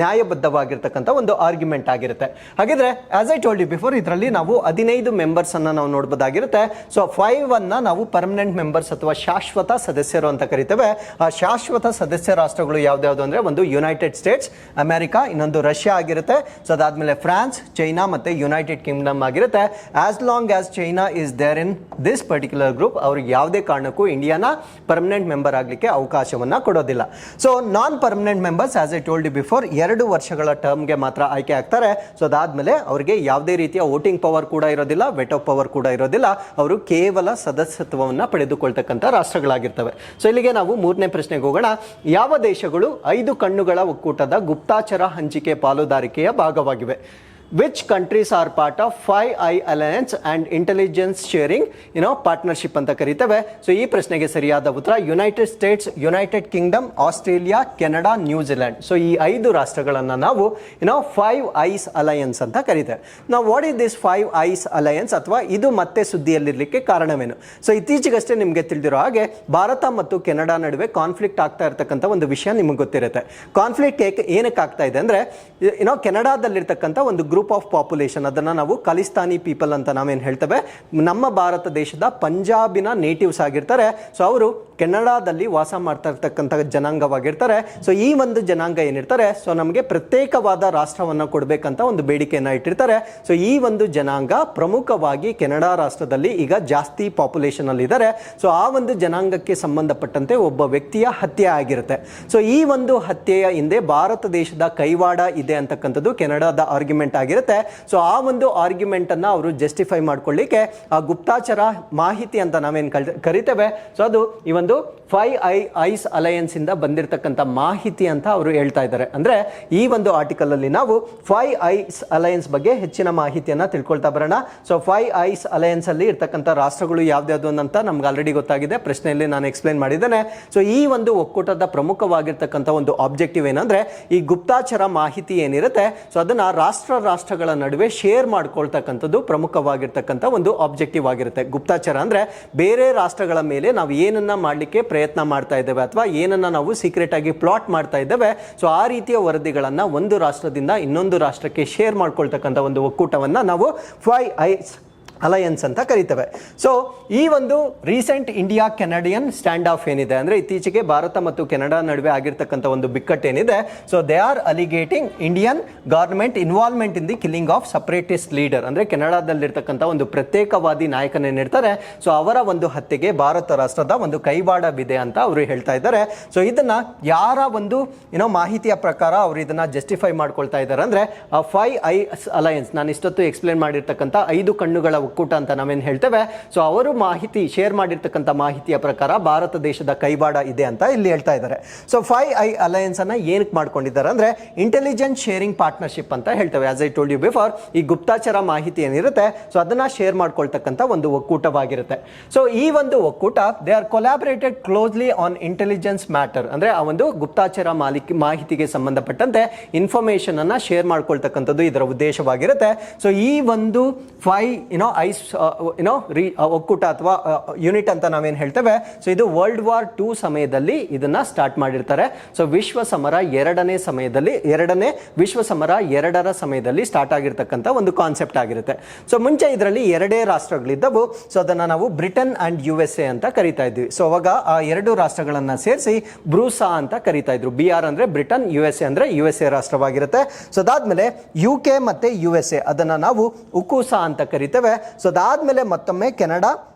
ನ್ಯಾಯಬದ್ಧವಾಗಿರ್ತಕ್ಕಂಥ ಒಂದು ಆರ್ಗ್ಯುಮೆಂಟ್ ಆಗಿರುತ್ತೆ. ಹಾಗಿದ್ರೆ as as I told you before, ಇದರಲ್ಲಿ ನಾವು 15 ಮೆಂಬರ್ಸ್ ಅನ್ನ ನಾವು ನೋಡಬಹುದಾಗಿರುತ್ತೆ. ಸೊ 5 ಅನ್ನ ನಾವು ಪರ್ಮನೆಂಟ್ ಮೆಂಬರ್ಸ್ ಅಥವಾ ಶಾಶ್ವತ ಸದಸ್ಯರು ಅಂತ ಕರಿತೇವೆ. ಆ ಶಾಶ್ವತ ಸದಸ್ಯ ರಾಷ್ಟ್ರಗಳು ಯಾವ್ದಾವ್ದು ಅಂದ್ರೆ ಒಂದು ಯುನೈಟೆಡ್ ಸ್ಟೇಟ್ಸ್, ಅಮೆರಿಕಾ, ಇನ್ನೊಂದು ರಷ್ಯಾ ಆಗಿರುತ್ತೆ. ಸೊ ಅದಾದ್ಮೇಲೆ ಫ್ರಾನ್ಸ್, ಚೈನಾ ಮತ್ತೆ ಯುನೈಟೆಡ್ ಕಿಂಗ್ಡಮ್ ಆಗಿರುತ್ತೆ. As long as China is there in this particular group, ಅವ್ರಿಗೆ ಯಾವುದೇ ಕಾರಣಕ್ಕೂ ಇಂಡಿಯಾನ ಪರ್ಮನೆಂಟ್ ಮೆಂಬರ್ ಆಗಲಿಕ್ಕೆ ಅವಕಾಶವನ್ನ ಕೊಡೋದಿಲ್ಲ. So non permanent members as I told you before 2 ವರ್ಷಗಳ ಟರ್ಮ್ಗೆ ಮಾತ್ರ ಆಯ್ಕೆ ಆಗ್ತಾರೆ. ಸೊ ಅದಾದ್ಮೇಲೆ ಅವರಿಗೆ ಯಾವುದೇ ರೀತಿಯ ವೋಟಿಂಗ್ ಪವರ್ ಕೂಡ ಇರೋದಿಲ್ಲ, ವೆಟೋ ಪವರ್ ಕೂಡ ಇರೋದಿಲ್ಲ. ಅವರು ಕೇವಲ ಸದಸ್ಯತ್ವವನ್ನು ಪಡೆದುಕೊಳ್ತಕ್ಕಂಥ ರಾಷ್ಟ್ರಗಳಾಗಿರ್ತವೆ. ಸೊ ಇಲ್ಲಿಗೆ ನಾವು 3ನೇ ಪ್ರಶ್ನೆಗೆ ಹೋಗೋಣ. ಯಾವ ದೇಶಗಳು 5 ಕಣ್ಣುಗಳ ಒಕ್ಕೂಟದ ಗುಪ್ತಾಚರ ಹಂಚಿಕೆ ಪಾಲುದಾರಿಕೆಯ ಭಾಗವಾಗಿವೆ? Which countries are part of 5i Alliance and Intelligence Sharing partnership ಅಂತ ಕರೀತೇವೆ. ಸೊ ಈ ಪ್ರಶ್ನೆಗೆ ಸರಿಯಾದ ಉತ್ತರ United States, United Kingdom, Australia, Canada, New Zealand. So ಈ 5 ರಾಷ್ಟ್ರಗಳನ್ನ ನಾವು 5 ಅಲಯನ್ಸ್ ಅಂತ ಕರೀತೇವೆ. ನಾವು ವಾಟ್ ಇಸ್ ದಿಸ್ 5 ಅಲಯನ್ಸ್ ಅಥವಾ ಇದು ಮತ್ತೆ ಸುದ್ದಿಯಲ್ಲಿರ್ಲಿಕ್ಕೆ ಕಾರಣವೇನು? ಸೊ ಇತ್ತೀಚೆಗಷ್ಟೇ ನಿಮಗೆ ತಿಳಿದಿರೋ ಹಾಗೆ ಭಾರತ ಮತ್ತು ಕೆನಡಾ ನಡುವೆ ಕಾನ್ಫ್ಲಿಕ್ಟ್ ಆಗ್ತಾ ಇರತಕ್ಕಂಥ ಒಂದು ವಿಷಯ ನಿಮಗೆ ಗೊತ್ತಿರುತ್ತೆ. ಕಾನ್ಫ್ಲಿಕ್ಟ್ ಏನಕ್ಕೆ ಆಗ್ತಾ ಇದೆ ಅಂದ್ರೆ ಕೆನಡಾದಲ್ಲಿರ್ತಕ್ಕಂಥ ಒಂದು ಗ್ರೂಪ್ ಆಫ್ ಪಾಪ್ಯುಲೇಷನ್, ಅದನ್ನ ನಾವು ಖಲಿಸ್ತಾನಿ ಪೀಪಲ್ ಅಂತ ನಾವೇನು ಹೇಳ್ತೇವೆ, ನಮ್ಮ ಭಾರತ ದೇಶದ ಪಂಜಾಬಿನ ನೇಟಿವ್ಸ್ ಆಗಿರ್ತಾರೆ. ಸೊ ಅವರು ಕೆನಡಾದಲ್ಲಿ ವಾಸ ಮಾಡ್ತಾ ಇರ್ತಕ್ಕಂಥ ಜನಾಂಗವಾಗಿರ್ತಾರೆ. ಸೊ ಈ ಒಂದು ಜನಾಂಗ ಏನಿರ್ತಾರೆ, ಸೊ ನಮಗೆ ಪ್ರತ್ಯೇಕವಾದ ರಾಷ್ಟ್ರವನ್ನು ಕೊಡಬೇಕಂತ ಒಂದು ಬೇಡಿಕೆಯನ್ನು ಇಟ್ಟಿರ್ತಾರೆ. ಸೊ ಈ ಒಂದು ಜನಾಂಗ ಪ್ರಮುಖವಾಗಿ ಕೆನಡಾ ರಾಷ್ಟ್ರದಲ್ಲಿ ಈಗ ಜಾಸ್ತಿ ಪಾಪ್ಯುಲೇಷನ್ ಅಲ್ಲಿ ಇದ್ದಾರೆ. ಸೊ ಆ ಒಂದು ಜನಾಂಗಕ್ಕೆ ಸಂಬಂಧಪಟ್ಟಂತೆ ಒಬ್ಬ ವ್ಯಕ್ತಿಯ ಹತ್ಯೆ ಆಗಿರುತ್ತೆ. ಸೊ ಈ ಒಂದು ಹತ್ಯೆಯ ಹಿಂದೆ ಭಾರತ ದೇಶದ ಕೈವಾಡ ಇದೆ ಅಂತಕ್ಕಂಥದ್ದು ಕೆನಡಾದ ಆರ್ಗ್ಯುಮೆಂಟ್ ಆಗಿರುತ್ತೆ. ಸೊ ಆ ಒಂದು ಆರ್ಗ್ಯುಮೆಂಟ್ ಅನ್ನ ಅವರು ಜಸ್ಟಿಫೈ ಮಾಡ್ಕೊಳ್ಳಿಕ್ಕೆ ಆ ಗುಪ್ತಾಚರ ಮಾಹಿತಿ ಅಂತ ನಾವೇನು ಕರಿತೇವೆ, ಸೊ ಅದು ಈ ಒಂದು 5i ಅಲಯನ್ಸ್ ಇಂದ ಬಂದಿರತಕ್ಕಂಥ ಮಾಹಿತಿ ಅಂತ ಅವರು ಹೇಳ್ತಾ ಇದ್ದಾರೆ. ಅಂದ್ರೆ ಈ ಒಂದು ಆರ್ಟಿಕಲ್ ಅಲ್ಲಿ ನಾವು 5i ಅಲಯನ್ಸ್ ಬಗ್ಗೆ ಹೆಚ್ಚಿನ ಮಾಹಿತಿಯನ್ನ ತಿಳ್ಕೊಳ್ತಾ ಬರೋಣ. ಸೊ 5i ಅಲಯನ್ಸ್ ಅಲ್ಲಿ ಇರ್ತಕ್ಕಂಥ ರಾಷ್ಟ್ರಗಳು ಯಾವ್ದಾವ್ದು ಅಂತ ನಮ್ಗೆ ಆಲ್ರೆಡಿ ಗೊತ್ತಾಗಿದೆ, ಪ್ರಶ್ನೆಯಲ್ಲಿ ನಾನು ಎಕ್ಸ್ಪ್ಲೈನ್ ಮಾಡಿದ್ದೇನೆ. ಸೊ ಈ ಒಂದು ಒಕ್ಕೂಟದ ಪ್ರಮುಖವಾಗಿರ್ತಕ್ಕಂಥ ಒಂದು ಆಬ್ಜೆಕ್ಟಿವ್ ಏನಂದ್ರೆ ಈ ಗುಪ್ತಾಚರ ಮಾಹಿತಿ ಏನಿರುತ್ತೆ, ಸೊ ಅದನ್ನ ರಾಷ್ಟ್ರಗಳ ನಡುವೆ ಶೇರ್ ಮಾಡ್ಕೊಳ್ತಕ್ಕಂಥದ್ದು ಪ್ರಮುಖವಾಗಿರ್ತಕ್ಕಂಥ ಒಂದು ಆಬ್ಜೆಕ್ಟಿವ್ ಆಗಿರುತ್ತೆ. ಗುಪ್ತಾಚರ ಅಂದ್ರೆ ಬೇರೆ ರಾಷ್ಟ್ರಗಳ ಮೇಲೆ ನಾವು ಏನನ್ನ ಮಾಡಲಿಕ್ಕೆ ಪ್ರಯತ್ನ ಮಾಡ್ತಾ ಇದ್ದೇವೆ ಅಥವಾ ಏನನ್ನ ನಾವು ಸೀಕ್ರೆಟ್ ಆಗಿ ಪ್ಲಾಟ್ ಮಾಡ್ತಾ ಇದ್ದೇವೆ, ಸೊ ಆ ರೀತಿಯ ವರದಿಗಳನ್ನ ಒಂದು ರಾಷ್ಟ್ರದಿಂದ ಇನ್ನೊಂದು ರಾಷ್ಟ್ರಕ್ಕೆ ಶೇರ್ ಮಾಡ್ಕೊಳ್ತಕ್ಕಂಥ ಒಂದು ಒಕ್ಕೂಟವನ್ನ ನಾವು 5i ಅಲಯನ್ಸ್ ಅಂತ ಕರೀತೇವೆ. ಸೊ ಈ ಒಂದು recent India Canadian standoff ಏನಿದೆ ಅಂದ್ರೆ ಇತ್ತೀಚೆಗೆ ಭಾರತ ಮತ್ತು ಕೆನಡಾ ನಡುವೆ ಆಗಿರ್ತಕ್ಕಂಥ ಒಂದು ಬಿಕ್ಕಟ್ಟೇನಿದೆ, so they are alleging Indian government involvement in the killing of separatist leader. ಅಂದ್ರೆ ಕೆನಡಾದಲ್ಲಿರ್ತಕ್ಕಂಥ ಒಂದು ಪ್ರತ್ಯೇಕವಾದಿ ನಾಯಕನೇನಿರ್ತಾರೆ, ಸೊ ಅವರ ಒಂದು ಹತ್ಯೆಗೆ ಭಾರತ ರಾಷ್ಟ್ರದ ಒಂದು ಕೈವಾಡವಿದೆ ಅಂತ ಅವರು ಹೇಳ್ತಾ ಇದ್ದಾರೆ. ಸೊ ಇದನ್ನ ಯಾರ ಒಂದು ಮಾಹಿತಿಯ ಪ್ರಕಾರ ಅವರು ಇದನ್ನ ಜಸ್ಟಿಫೈ ಮಾಡ್ಕೊಳ್ತಾ ಇದ್ದಾರೆ ಅಂದ್ರೆ 5i ಅಲಯನ್ಸ್, ನಾನು ಇಷ್ಟೊತ್ತು ಎಕ್ಸ್ಪ್ಲೇನ್ ಮಾಡಿರ್ತಕ್ಕಂಥ 5 ಕಣ್ಣುಗಳ ಒಕ್ಕೂಟ ಅಂತ ನಾವೇನು ಹೇಳ್ತೇವೆ, ಸೊ ಅವರು ಮಾಹಿತಿ ಶೇರ್ ಮಾಡಿರ್ತಕ್ಕಂಥ ಮಾಹಿತಿಯ ಪ್ರಕಾರ ಭಾರತ ದೇಶದ ಕೈವಾಡ ಇದೆ ಅಂತ ಇಲ್ಲಿ ಹೇಳ್ತಾ ಇದ್ದಾರೆ. ಸೊ 5i ಅಲಯನ್ಸ್ ಅನ್ನ ಏನಕ್ಕೆ ಮಾಡ್ಕೊಂಡಿದ್ದಾರೆ ಅಂದ್ರೆ ಇಂಟೆಲಿಜೆನ್ಸ್ ಶೇರಿಂಗ್ ಪಾರ್ಟ್ನರ್ಶಿಪ್ ಅಂತ ಹೇಳ್ತೇವೆ. As I told you before, ಈ ಗುಪ್ತಾಚರ ಮಾಹಿತಿ ಏನಿರುತ್ತೆ, ಸೊ ಅದನ್ನ ಶೇರ್ ಮಾಡ್ಕೊಳ್ತಕ್ಕಂಥ ಒಂದು ಒಕ್ಕೂಟವಾಗಿರುತ್ತೆ. ಸೊ ಈ ಒಂದು ಒಕ್ಕೂಟ they are collaborated closely on intelligence matter, ಅಂದ್ರೆ ಆ ಒಂದು ಗುಪ್ತಾಚರ ಮಾಹಿತಿಗೆ ಸಂಬಂಧಪಟ್ಟಂತೆ ಇನ್ಫಾರ್ಮೇಶನ್ ಅನ್ನ ಶೇರ್ ಮಾಡ್ಕೊಳ್ತಕ್ಕಂಥದ್ದು ಇದರ ಉದ್ದೇಶವಾಗಿರುತ್ತೆ. ಸೊ ಈ ಒಂದು 5 ಒಕ್ಕೂಟ ಅಥವಾ ಯೂನಿಟ್ ಅಂತ ನಾವೇನು ಹೇಳ್ತೇವೆ, ಸೊ ಇದು ವರ್ಲ್ಡ್ ವಾರ್ 2 ಸಮಯದಲ್ಲಿ ಇದನ್ನ ಸ್ಟಾರ್ಟ್ ಮಾಡಿರ್ತಾರೆ. ಸೊ ವಿಶ್ವ ಸಮರ 2ನೇ ವಿಶ್ವ ಸಮರ 2ರ ಸಮಯದಲ್ಲಿ ಸ್ಟಾರ್ಟ್ ಆಗಿರ್ತಕ್ಕಂಥ ಒಂದು ಕಾನ್ಸೆಪ್ಟ್ ಆಗಿರುತ್ತೆ. ಸೊ ಮುಂಚೆ ಇದರಲ್ಲಿ 2 ರಾಷ್ಟ್ರಗಳಿದ್ದವು. ಸೊ ಅದನ್ನ ನಾವು ಬ್ರಿಟನ್ ಅಂಡ್ USA ಅಂತ ಕರಿತಾ ಇದ್ವಿ. ಸೊ ಅವಾಗ ಆ 2 ರಾಷ್ಟ್ರಗಳನ್ನ ಸೇರಿಸಿ ಬ್ರೂಸಾ ಅಂತ ಕರಿತಾ ಇದ್ರು. BR ಅಂದ್ರೆ ಬ್ರಿಟನ್, USA ಅಂದ್ರೆ USA ರಾಷ್ಟ್ರವಾಗಿರುತ್ತೆ. ಸೊ ಅದಾದ್ಮೇಲೆ UK ಮತ್ತೆ USA ಅದನ್ನ ನಾವು ಉಕುಸಾ ಅಂತ ಕರಿತೇವೆ. ಸೊ ಅದಾದ್ಮೇಲೆ ಮತ್ತೊಮ್ಮೆ ಕೆನಡಾ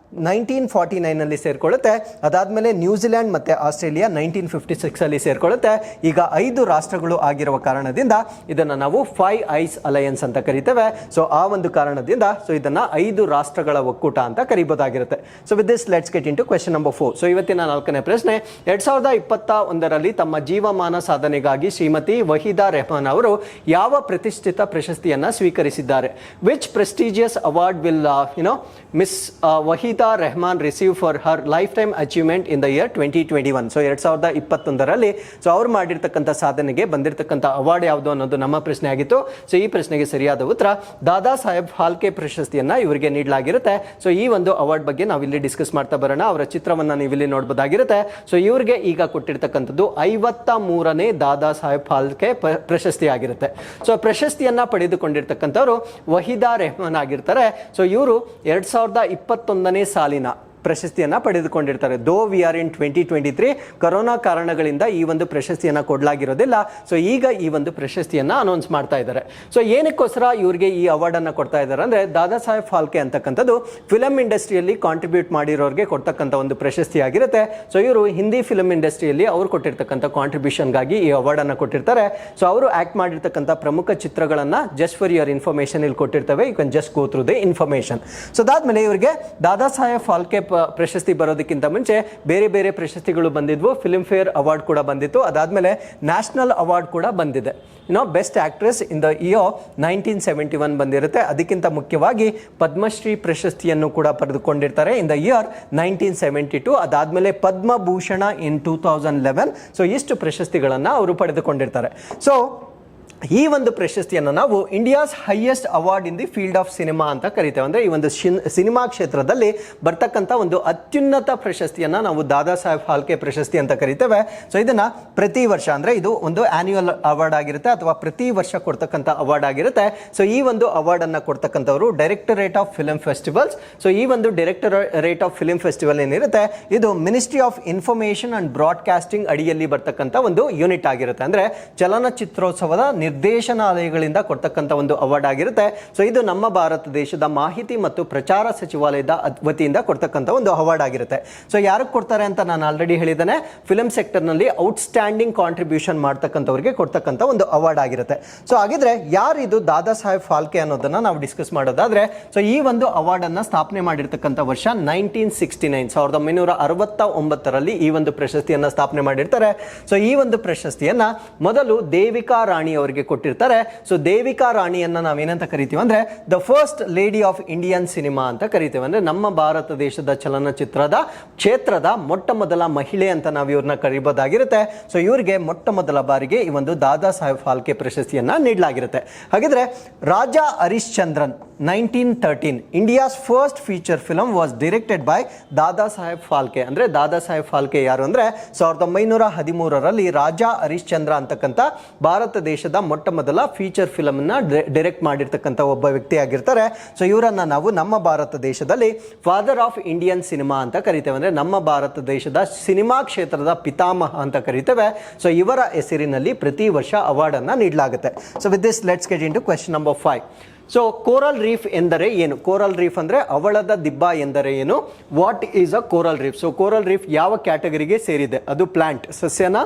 1949 ಅಲ್ಲಿ ಸೇರ್ಕೊಳ್ಳುತ್ತೆ. ಅದಾದ್ಮೇಲೆ ನ್ಯೂಜಿಲೆಂಡ್ ಮತ್ತೆ ಆಸ್ಟ್ರೇಲಿಯಾ 1956 ಅಲ್ಲಿ ಸೇರ್ಕೊಳ್ಳುತ್ತೆ. ಈಗ 5 ರಾಷ್ಟ್ರಗಳು ಆಗಿರುವ ಕಾರಣದಿಂದ ಇದನ್ನ ನಾವು 5i ಅಲಯನ್ಸ್ ಅಂತ ಕರಿತೇವೆ. ಸೊ ಆ ಒಂದು ಕಾರಣದಿಂದ ಸೊ ಇದನ್ನ 5 ರಾಷ್ಟ್ರಗಳ ಒಕ್ಕೂಟ ಅಂತ ಕರಿಬಹುದಾಗಿರುತ್ತೆ. So with this let's get into question number 4. So ಇವತ್ತಿನ 4ನೇ ಪ್ರಶ್ನೆ, 2021ರಲ್ಲಿ ತಮ್ಮ ಜೀವಮಾನ ಸಾಧನೆಗಾಗಿ ಶ್ರೀಮತಿ ವಹೀದಾ ರೆಹಮಾನ್ ಅವರು ಯಾವ ಪ್ರತಿಷ್ಠಿತ ಪ್ರಶಸ್ತಿಯನ್ನ ಸ್ವೀಕರಿಸಿದ್ದಾರೆ? Which prestigious award will Miss Waheeda Waheeda Rehman receive for her lifetime achievement in the year 2021. So 2021ರಲ್ಲಿ ಸೊ ಅವ್ರು ಮಾಡಿರ್ತಕ್ಕಂಥ ಸಾಧನೆಗೆ ಬಂದಿರತಕ್ಕಂಥ ಅವಾರ್ಡ್ ಯಾವುದು ಅನ್ನೋದು ನಮ್ಮ ಪ್ರಶ್ನೆ ಆಗಿತ್ತು. ಸೊ ಈ ಪ್ರಶ್ನೆಗೆ ಸರಿಯಾದ ಉತ್ತರ ದಾದಾ ಸಾಹೇಬ್ ಫಾಲ್ಕೆ ಪ್ರಶಸ್ತಿಯನ್ನ ಇವರಿಗೆ ನೀಡಲಾಗಿರುತ್ತೆ. ಸೊ ಈ ಒಂದು ಅವಾರ್ಡ್ ಬಗ್ಗೆ ನಾವಿಲ್ಲಿ ಡಿಸ್ಕಸ್ ಮಾಡ್ತಾ ಬರೋಣ. ಅವರ ಚಿತ್ರವನ್ನ ನೀವಿಲ್ಲಿ ನೋಡಬಹುದಾಗಿರುತ್ತೆ. ಸೊ ಇವರಿಗೆ ಈಗ ಕೊಟ್ಟಿರ್ತಕ್ಕಂಥದ್ದು 53ನೇ ದಾದಾ ಸಾಹೇಬ್ ಫಾಲ್ಕೆ ಪ್ರಶಸ್ತಿ ಆಗಿರುತ್ತೆ. ಸೊ ಪ್ರಶಸ್ತಿಯನ್ನ ಪಡೆದುಕೊಂಡಿರ್ತಕ್ಕಂಥವ್ರು ವಹಿದಾ ರೆಹಮಾನ್ ಆಗಿರ್ತಾರೆ. ಸೊ ಇವರು 2021ನೇ ಸಾಲಿನ ಪ್ರಶಸ್ತಿಯನ್ನು ಪಡೆದುಕೊಂಡಿರ್ತಾರೆ. ದೋ ವಿ ಆರ್ ಇನ್ 2023 ಕೊರೋನಾ ಕಾರಣಗಳಿಂದ ಈ ಒಂದು ಪ್ರಶಸ್ತಿಯನ್ನು ಕೊಡಲಾಗಿರೋದಿಲ್ಲ. ಸೊ ಈಗ ಈ ಒಂದು ಪ್ರಶಸ್ತಿಯನ್ನು ಅನೌನ್ಸ್ ಮಾಡ್ತಾ ಇದ್ದಾರೆ. ಸೊ ಏನಕ್ಕೋಸ್ಕರ ಇವರಿಗೆ ಈ ಅವಾರ್ಡನ್ನು ಕೊಡ್ತಾ ಇದ್ದಾರೆ ಅಂದರೆ ದಾದಾ ಸಾಹೇಬ್ ಫಾಲ್ಕೆ ಅಂತಕ್ಕಂಥದ್ದು ಫಿಲಮ್ ಇಂಡಸ್ಟ್ರಿಯಲ್ಲಿ ಕಾಂಟ್ರಿಬ್ಯೂಟ್ ಮಾಡಿರೋರಿಗೆ ಕೊಡ್ತಕ್ಕಂಥ ಒಂದು ಪ್ರಶಸ್ತಿ ಆಗಿರುತ್ತೆ. ಸೊ ಇವರು ಹಿಂದಿ ಫಿಲಮ್ ಇಂಡಸ್ಟ್ರಿಯಲ್ಲಿ ಅವರು ಕೊಟ್ಟಿರ್ತಕ್ಕಂಥ ಕಾಂಟ್ರಿಬ್ಯೂಷನ್ಗಾಗಿ ಈ ಅವಾರ್ಡನ್ನು ಕೊಟ್ಟಿರ್ತಾರೆ. ಸೊ ಅವರು ಆಕ್ಟ್ ಮಾಡಿರ್ತಕ್ಕಂಥ ಪ್ರಮುಖ ಚಿತ್ರಗಳನ್ನು ಜಸ್ಟ್ ಫಾರ್ ಯುವರ್ ಇನ್ಫಾರ್ಮೇಷನ್ ಇಲ್ಲಿ ಕೊಟ್ಟಿರ್ತವೆ. You can just go through the information. So ಅದಾದ್ಮೇಲೆ ಇವರಿಗೆ ದಾದಾ ಸಾಹೇಬ್ ಫಾಲ್ಕೆ ಪ್ರಶಸ್ತಿ ಬರೋದಕ್ಕಿಂತ ಮುಂಚೆ ಬೇರೆ ಬೇರೆ ಪ್ರಶಸ್ತಿಗಳು ಬಂದಿದ್ವು. ಫಿಲ್ಮ್ ಫೇರ್ ಅವಾರ್ಡ್ ಕೂಡ ಬಂದಿತ್ತು. ಅದಾದ್ಮೇಲೆ ನ್ಯಾಷನಲ್ ಅವಾರ್ಡ್ ಕೂಡ ಬಂದಿದೆ. Best actress in the year 1971 ಬಂದಿರುತ್ತೆ. ಅದಕ್ಕಿಂತ ಮುಖ್ಯವಾಗಿ ಪದ್ಮಶ್ರೀ ಪ್ರಶಸ್ತಿಯನ್ನು ಕೂಡ ಪಡೆದುಕೊಂಡಿರ್ತಾರೆ ಇನ್ ದ ಇಯರ್ 1972. ಅದಾದ್ಮೇಲೆ ಪದ್ಮಭೂಷಣ ಇನ್ 2011. ಸೊ ಇಷ್ಟು ಪ್ರಶಸ್ತಿಗಳನ್ನು ಅವರು ಪಡೆದುಕೊಂಡಿರ್ತಾರೆ. ಸೊ ಈ ಒಂದು ಪ್ರಶಸ್ತಿಯನ್ನು ನಾವು India's highest award in the field of cinema ಅಂತ ಕರಿತೇವೆ. ಅಂದರೆ ಈ ಒಂದು ಸಿನಿಮಾ ಕ್ಷೇತ್ರದಲ್ಲಿ ಬರ್ತಕ್ಕಂಥ ಒಂದು ಅತ್ಯುನ್ನತ ಪ್ರಶಸ್ತಿಯನ್ನು ನಾವು ದಾದಾ ಸಾಹೇಬ್ ಫಾಲ್ಕೆ ಪ್ರಶಸ್ತಿ ಅಂತ ಕರಿತೇವೆ. ಸೊ ಇದನ್ನು ಪ್ರತಿ ವರ್ಷ ಅಂದರೆ ಇದು ಒಂದು ಆನ್ಯುವಲ್ ಅವಾರ್ಡ್ ಆಗಿರುತ್ತೆ ಅಥವಾ ಪ್ರತಿ ವರ್ಷ ಕೊಡ್ತಕ್ಕಂಥ ಅವಾರ್ಡ್ ಆಗಿರುತ್ತೆ. ಸೊ ಈ ಒಂದು ಅವಾರ್ಡನ್ನು ಕೊಡ್ತಕ್ಕಂಥವರು directorate of film festivals. So ಈ ಒಂದು ಡೈರೆಕ್ಟರೇಟ್ ಆಫ್ ಫಿಲ್ಮ್ ಫೆಸ್ಟಿವಲ್ ಏನಿರುತ್ತೆ ಇದು ministry of information and broadcasting ಅಡಿಯಲ್ಲಿ ಬರ್ತಕ್ಕಂಥ ಒಂದು ಯೂನಿಟ್ ಆಗಿರುತ್ತೆ. ಅಂದರೆ ಚಲನಚಿತ್ರೋತ್ಸವದ ನಿರ್ದೇಶನಾಲಯಗಳಿಂದ ಕೊಡ್ತಕ್ಕಂಥ ಒಂದು ಅವಾರ್ಡ್ ಆಗಿರುತ್ತೆ. ಸೊ ಇದು ನಮ್ಮ ಭಾರತ ದೇಶದ ಮಾಹಿತಿ ಮತ್ತು ಪ್ರಚಾರ ಸಚಿವಾಲಯದ ವತಿಯಿಂದ ಕೊಡ್ತಕ್ಕಂಥ ಒಂದು ಅವಾರ್ಡ್ ಆಗಿರುತ್ತೆ. ಸೊ ಯಾರಿಗೆ ಕೊಡ್ತಾರೆ ಅಂತ ನಾನು ಆಲ್ರೆಡಿ ಹೇಳಿದ್ದೇನೆ. ಫಿಲ್ಮ್ ಸೆಕ್ಟರ್ನಲ್ಲಿ ಔಟ್ಸ್ಟ್ಯಾಂಡಿಂಗ್ ಕಾಂಟ್ರಿಬ್ಯೂಷನ್ ಮಾಡ್ತಕ್ಕಂಥವ್ರಿಗೆ ಕೊಡ್ತಕ್ಕಂಥ ಒಂದು ಅವಾರ್ಡ್ ಆಗಿರುತ್ತೆ. ಸೊ ಹಾಗಿದ್ರೆ ಯಾರಿದು ದಾದಾ ಸಾಹೇಬ್ ಫಾಲ್ಕೆ ಅನ್ನೋದನ್ನ ನಾವು ಡಿಸ್ಕಸ್ ಮಾಡೋದಾದ್ರೆ ಸೊ ಈ ಒಂದು ಅವಾರ್ಡ್ ಅನ್ನ ಸ್ಥಾಪನೆ ಮಾಡಿರ್ತಕ್ಕಂಥ ವರ್ಷ 1969 1969ರಲ್ಲಿ ಈ ಒಂದು ಪ್ರಶಸ್ತಿಯನ್ನ ಸ್ಥಾಪನೆ ಮಾಡಿರ್ತಾರೆ. ಸೊ ಈ ಒಂದು ಪ್ರಶಸ್ತಿಯನ್ನ ಮೊದಲು ದೇವಿಕಾ ರಾಣಿ ಅವರಿಗೆ ಕೊಟ್ಟಿರ್ತಾರೆ. ಸೊ ದೇವಿಕಾ ರಾಣಿಯನ್ನ ನಾವೇನಂತ ಕರಿತೀವಿ ಅಂದ್ರೆ the first lady of Indian cinema ಅಂತ ಕರಿತೇವೆ. ಅಂದ್ರೆ ನಮ್ಮ ಭಾರತ ದೇಶದ ಚಲನಚಿತ್ರದ ಕ್ಷೇತ್ರದ ಮೊಟ್ಟ ಮೊದಲ ಮಹಿಳೆ ಅಂತ ನಾವು ಇವ್ರನ್ನ ಕರೀಬಹುದಾಗಿರುತ್ತೆ. ಸೊ ಇವರಿಗೆ ಮೊಟ್ಟ ಮೊದಲ ಬಾರಿಗೆ ಈ ಒಂದು ದಾದಾ ಸಾಹೇಬ್ ಫಾಲ್ಕೆ ಪ್ರಶಸ್ತಿಯನ್ನ ನೀಡಲಾಗಿರುತ್ತೆ. ಹಾಗಿದ್ರೆ Raja Harishchandra 1913 India's first feature film was directed by Dada Saheb Phalke. ಅಂದ್ರೆ ದಾದಾ ಸಾಹೇಬ್ ಫಾಲ್ಕೆ ಯಾರು ಅಂದ್ರೆ 1913ರಲ್ಲಿ ರಾಜಾ ಹರಿಶ್ಚಂದ್ರ ಅಂತಕ್ಕಂಥ ಭಾರತ ದೇಶದ ಮೊಟ್ಟ ಮೊದಲ ಫೀಚರ್ ಫಿಲಮ್ ನ ಡೈರೆಕ್ಟ್ ಮಾಡಿರ್ತಕ್ಕಂಥ ಒಬ್ಬ ವ್ಯಕ್ತಿ ಆಗಿರ್ತಾರೆ. ಸೊ ಇವರನ್ನ ನಾವು ನಮ್ಮ ಭಾರತ ದೇಶದಲ್ಲಿ ಫಾದರ್ ಆಫ್ ಇಂಡಿಯನ್ ಸಿನಿಮಾ ಅಂತ ಕರಿತೇವೆ. ಅಂದ್ರೆ ನಮ್ಮ ಭಾರತ ದೇಶದ ಸಿನಿಮಾ ಕ್ಷೇತ್ರದ ಪಿತಾಮಹ ಅಂತ ಕರಿತೇವೆ. ಸೊ ಇವರ ಹೆಸರಿನಲ್ಲಿ ಪ್ರತಿ ವರ್ಷ ಅವಾರ್ಡ್ ಅನ್ನ ನೀಡಲಾಗುತ್ತೆ. So with this let's get into question number 5. So coral reef ಎಂದರೆ ಏನು? ಕೋರಲ್ ರೀಫ್ ಅಂದ್ರೆ ಅವಳದ ದಿಬ್ಬ ಎಂದರೆ ಏನು? What is a coral reef? So coral reef ಯಾವ ಕ್ಯಾಟಗರಿಗೆ ಸೇರಿದೆ? ಅದು ಪ್ಲಾಂಟ್, ಸಸ್ಯನ,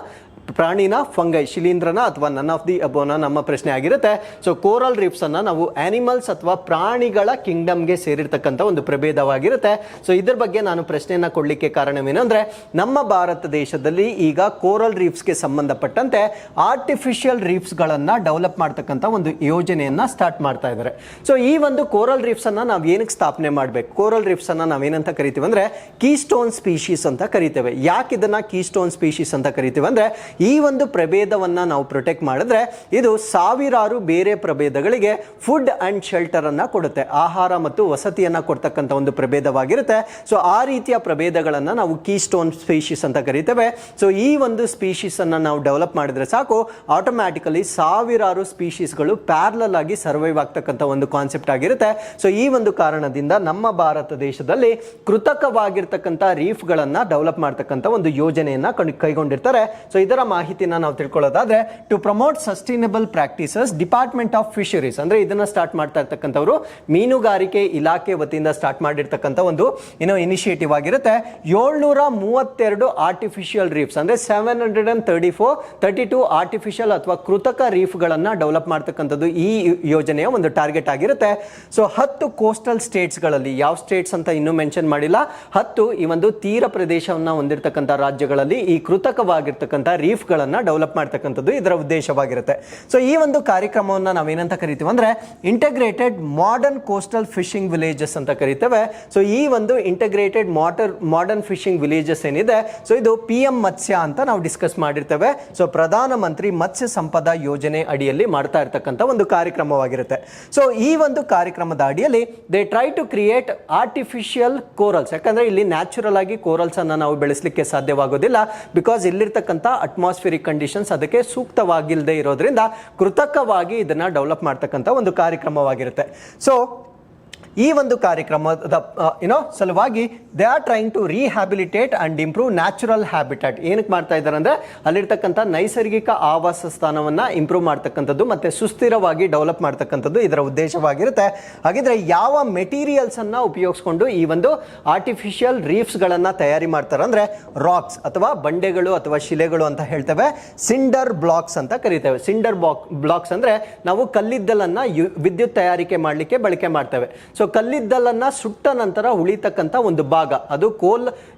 ಪ್ರಾಣಿನ, ಫಂಗೈ, ಶಿಲೀಂಧ್ರನ ಅಥವಾ ನನ್ ಆಫ್ ದಿ ಅಬೋನ ನಮ್ಮ ಪ್ರಶ್ನೆ ಆಗಿರುತ್ತೆ. ಸೊ ಕೋರಲ್ ರೀಫ್ಸ್ ಅನ್ನ ನಾವು ಆನಿಮಲ್ಸ್ ಅಥವಾ ಪ್ರಾಣಿಗಳ ಕಿಂಗ್ಡಮ್ಗೆ ಸೇರಿರ್ತಕ್ಕಂಥ ಒಂದು ಪ್ರಭೇದವಾಗಿರುತ್ತೆ. ಸೊ ಇದ್ರ ಬಗ್ಗೆ ನಾನು ಪ್ರಶ್ನೆಯನ್ನ ಕೊಡ್ಲಿಕ್ಕೆ ಕಾರಣವೇನು ಅಂದ್ರೆ ನಮ್ಮ ಭಾರತ ದೇಶದಲ್ಲಿ ಈಗ ಕೋರಲ್ ರೀಫ್ಸ್ಗೆ ಸಂಬಂಧಪಟ್ಟಂತೆ ಆರ್ಟಿಫಿಷಿಯಲ್ ರೀಫ್ಸ್ ಗಳನ್ನ ಡೆವಲಪ್ ಮಾಡ್ತಕ್ಕಂಥ ಒಂದು ಯೋಜನೆಯನ್ನ ಸ್ಟಾರ್ಟ್ ಮಾಡ್ತಾ ಇದ್ದಾರೆ. ಸೊ ಈ ಒಂದು ಕೋರಲ್ ರೀಫ್ಸ್ ಅನ್ನ ನಾವು ಏನಕ್ಕೆ ಸ್ಥಾಪನೆ ಮಾಡಬೇಕು? ಕೋರಲ್ ರೀಫ್ಸ್ ಅನ್ನ ನಾವೇನಂತ ಕರಿತೀವಿ ಅಂದ್ರೆ ಕೀಸ್ಟೋನ್ ಸ್ಪೀಶೀಸ್ ಅಂತ ಕರಿತೇವೆ. ಯಾಕೆ ಇದನ್ನ ಕೀಸ್ಟೋನ್ ಸ್ಪೀಶೀಸ್ ಅಂತ ಕರಿತೀವಿ ಅಂದ್ರೆ ಈ ಒಂದು ಪ್ರಭೇದವನ್ನ ನಾವು ಪ್ರೊಟೆಕ್ಟ್ ಮಾಡಿದ್ರೆ ಇದು ಸಾವಿರಾರು ಬೇರೆ ಪ್ರಭೇದಗಳಿಗೆ ಫುಡ್ ಅಂಡ್ ಶೆಲ್ಟರ್ ಅನ್ನ ಕೊಡುತ್ತೆ. ಆಹಾರ ಮತ್ತು ವಸತಿಯನ್ನ ಕೊಡ್ತಕ್ಕಂಥ ಒಂದು ಪ್ರಭೇದವಾಗಿರುತ್ತೆ. ಸೊ ಆ ರೀತಿಯ ಪ್ರಭೇದಗಳನ್ನ ನಾವು ಕೀಸ್ಟೋನ್ ಸ್ಪೀಶೀಸ್ ಅಂತ ಕರಿತೇವೆ. ಸೊ ಈ ಒಂದು ಸ್ಪೀಶೀಸ್ ಅನ್ನ ನಾವು ಡೆವಲಪ್ ಮಾಡಿದ್ರೆ ಸಾಕು, ಆಟೋಮ್ಯಾಟಿಕಲಿ ಸಾವಿರಾರು ಸ್ಪೀಶೀಸ್ಗಳು ಪ್ಯಾರಲಲ್ ಆಗಿ ಸರ್ವೈವ್ ಆಗ್ತಕ್ಕಂಥ ಒಂದು ಕಾನ್ಸೆಪ್ಟ್ ಆಗಿರುತ್ತೆ. ಸೊ ಈ ಒಂದು ಕಾರಣದಿಂದ ನಮ್ಮ ಭಾರತ ದೇಶದಲ್ಲಿ ಕೃತಕವಾಗಿರ್ತಕ್ಕಂಥ ರೀಫ್ ಗಳನ್ನ ಡೆವಲಪ್ ಮಾಡ್ತಕ್ಕಂಥ ಒಂದು ಯೋಜನೆಯನ್ನ ಕೈಗೊಂಡಿರ್ತಾರೆ. ಸೊ ಇದರ ಮಾಹಿತಿನ ನಾವು ತಿಳ್ಕೊಳ್ಳೋದಾದ್ರೆ to promote sustainable practices department of fisheries ಅಂದ್ರೆ ಇದನ್ನ ಸ್ಟಾರ್ಟ್ ಮಾಡ್ತಾ ಇರ್ತಕ್ಕಂಥವ್ರು ಮೀನುಗಾರಿಕೆ ಇಲಾಖೆ ವತಿಯಿಂದ ಸ್ಟಾರ್ಟ್ ಮಾಡಿರ್ತಕ್ಕಂಥ ಒಂದು ಇನಿಷಿಯೇಟಿವ್ ಆಗಿರುತ್ತೆ. 732 ಆರ್ಟಿಫಿಷಿಯಲ್ ರೀಫ್ಸ್ ಅಂದ್ರೆ 732 ಆರ್ಟಿಫಿಷಿಯಲ್ ಅಥವಾ ಕೃತಕ ರೀಫ್ ಗಳನ್ನ ಡೆವಲಪ್ ಮಾಡ್ತಕ್ಕಂಥದ್ದು ಈ ಯೋಜನೆಯ ಒಂದು ಟಾರ್ಗೆಟ್ ಆಗಿರುತ್ತೆ. ಸೊ 10 ಕೋಸ್ಟಲ್ ಸ್ಟೇಟ್ಸ್ ಗಳಲ್ಲಿ, ಯಾವ ಸ್ಟೇಟ್ಸ್ ಅಂತ ಇನ್ನೂ ಮೆನ್ಷನ್ ಮಾಡಿಲ್ಲ, 10 ಈ ಒಂದು ತೀರ ಪ್ರದೇಶವನ್ನ ಹೊಂದಿರತಕ್ಕಂಥ ರಾಜ್ಯಗಳಲ್ಲಿ ಈ ಕೃತಕವಾಗಿರ್ತಕ್ಕಂಥ ರೀಫ್ ರೀಫ್ಗಳನ್ನು ಡೆವಲಪ್ ಮಾಡ್ತಕ್ಕಂಥದ್ದು ಇದರ ಉದ್ದೇಶವಾಗಿರುತ್ತೆ. ಸೊ ಈ ಒಂದು ಕಾರ್ಯಕ್ರಮವನ್ನು ನಾವೇನಂತ ಕರಿತೀವಿ ಅಂದರೆ integrated modern coastal fishing villages ಅಂತ ಕರಿತೇವೆ. ಸೊ ಈ ಒಂದು ಇಂಟಗ್ರೇಟೆಡ್ ಮಾಡರ್ನ್ ಫಿಶಿಂಗ್ ವಿಲೇಜಸ್ ಏನಿದೆ, ಸೊ ಇದು PM ಮತ್ಸ್ಯ ಅಂತ ನಾವು ಡಿಸ್ಕಸ್ ಮಾಡಿರ್ತೇವೆ. ಸೊ ಪ್ರಧಾನ ಮಂತ್ರಿ ಮತ್ಸ್ಯ ಸಂಪದ ಯೋಜನೆ ಅಡಿಯಲ್ಲಿ ಮಾಡ್ತಾ ಇರ್ತಕ್ಕಂಥ ಒಂದು ಕಾರ್ಯಕ್ರಮವಾಗಿರುತ್ತೆ. ಸೊ ಈ ಒಂದು ಕಾರ್ಯಕ್ರಮದ ಅಡಿಯಲ್ಲಿ they try to create artificial corals. ಯಾಕಂದ್ರೆ ಇಲ್ಲಿ ನ್ಯಾಚುರಲ್ ಆಗಿ ಕೋರಲ್ಸ್ ಅನ್ನ ನಾವು ಬೆಳೆಸಲಿಕ್ಕೆ ಸಾಧ್ಯವಾಗೋದಿಲ್ಲ, ಬಿಕಾಸ್ ಇಲ್ಲಿರ್ತಕ್ಕಂಥ ಅಟ್ಮಾಸ್ಫಿಯರಿಕ್ ಕಂಡೀಷನ್ಸ್ ಅದಕ್ಕೆ ಸೂಕ್ತವಾಗಿಲ್ಲದೆ ಇರೋದ್ರಿಂದ ಕೃತಕವಾಗಿ ಇದನ್ನ ಡೆವಲಪ್ ಮಾಡ್ತಕ್ಕಂಥ ಒಂದು ಕಾರ್ಯಕ್ರಮವಾಗಿರುತ್ತೆ. ಸೊ ಈ ಒಂದು ಕಾರ್ಯಕ್ರಮದ ಸಲುವಾಗಿ they are trying to rehabilitate and improve natural habitat. ಏನಕ್ಕೆ ಮಾಡ್ತಾ ಇದ್ದಾರೆ ಅಂದರೆ ಅಲ್ಲಿರ್ತಕ್ಕಂಥ ನೈಸರ್ಗಿಕ ಆವಾಸ ಸ್ಥಾನವನ್ನು ಇಂಪ್ರೂವ್ ಮಾಡ್ತಕ್ಕಂಥದ್ದು ಮತ್ತು ಸುಸ್ಥಿರವಾಗಿ ಡೆವಲಪ್ ಮಾಡ್ತಕ್ಕಂಥದ್ದು ಇದರ ಉದ್ದೇಶವಾಗಿರುತ್ತೆ. ಹಾಗಿದ್ರೆ ಯಾವ ಮೆಟೀರಿಯಲ್ಸ್ ಅನ್ನ ಉಪಯೋಗಿಸ್ಕೊಂಡು ಈ ಒಂದು ಆರ್ಟಿಫಿಷಿಯಲ್ ರೀಫ್ಸ್ಗಳನ್ನು ತಯಾರಿ ಮಾಡ್ತಾರೆ ಅಂದರೆ ರಾಕ್ಸ್ ಅಥವಾ ಬಂಡೆಗಳು ಅಥವಾ ಶಿಲೆಗಳು ಅಂತ ಹೇಳ್ತೇವೆ. ಸಿಂಡರ್ ಬ್ಲಾಕ್ಸ್ ಅಂತ ಕರಿತೇವೆ. ಸಿಂಡರ್ ಬ್ಲಾಕ್ಸ್ ಅಂದರೆ ನಾವು ಕಲ್ಲಿದ್ದಲನ್ನು ವಿದ್ಯುತ್ ತಯಾರಿಕೆ ಮಾಡಲಿಕ್ಕೆ ಬಳಕೆ ಮಾಡ್ತೇವೆ. ಸೊ ಕಲ್ಲಿದ್ದಲನ್ನ ಸುಟ್ಟ ನಂತರ ಉಳಿತಕ್ಕಂಥ ಒಂದು ಭಾಗ ಅದು ಕೋಲ್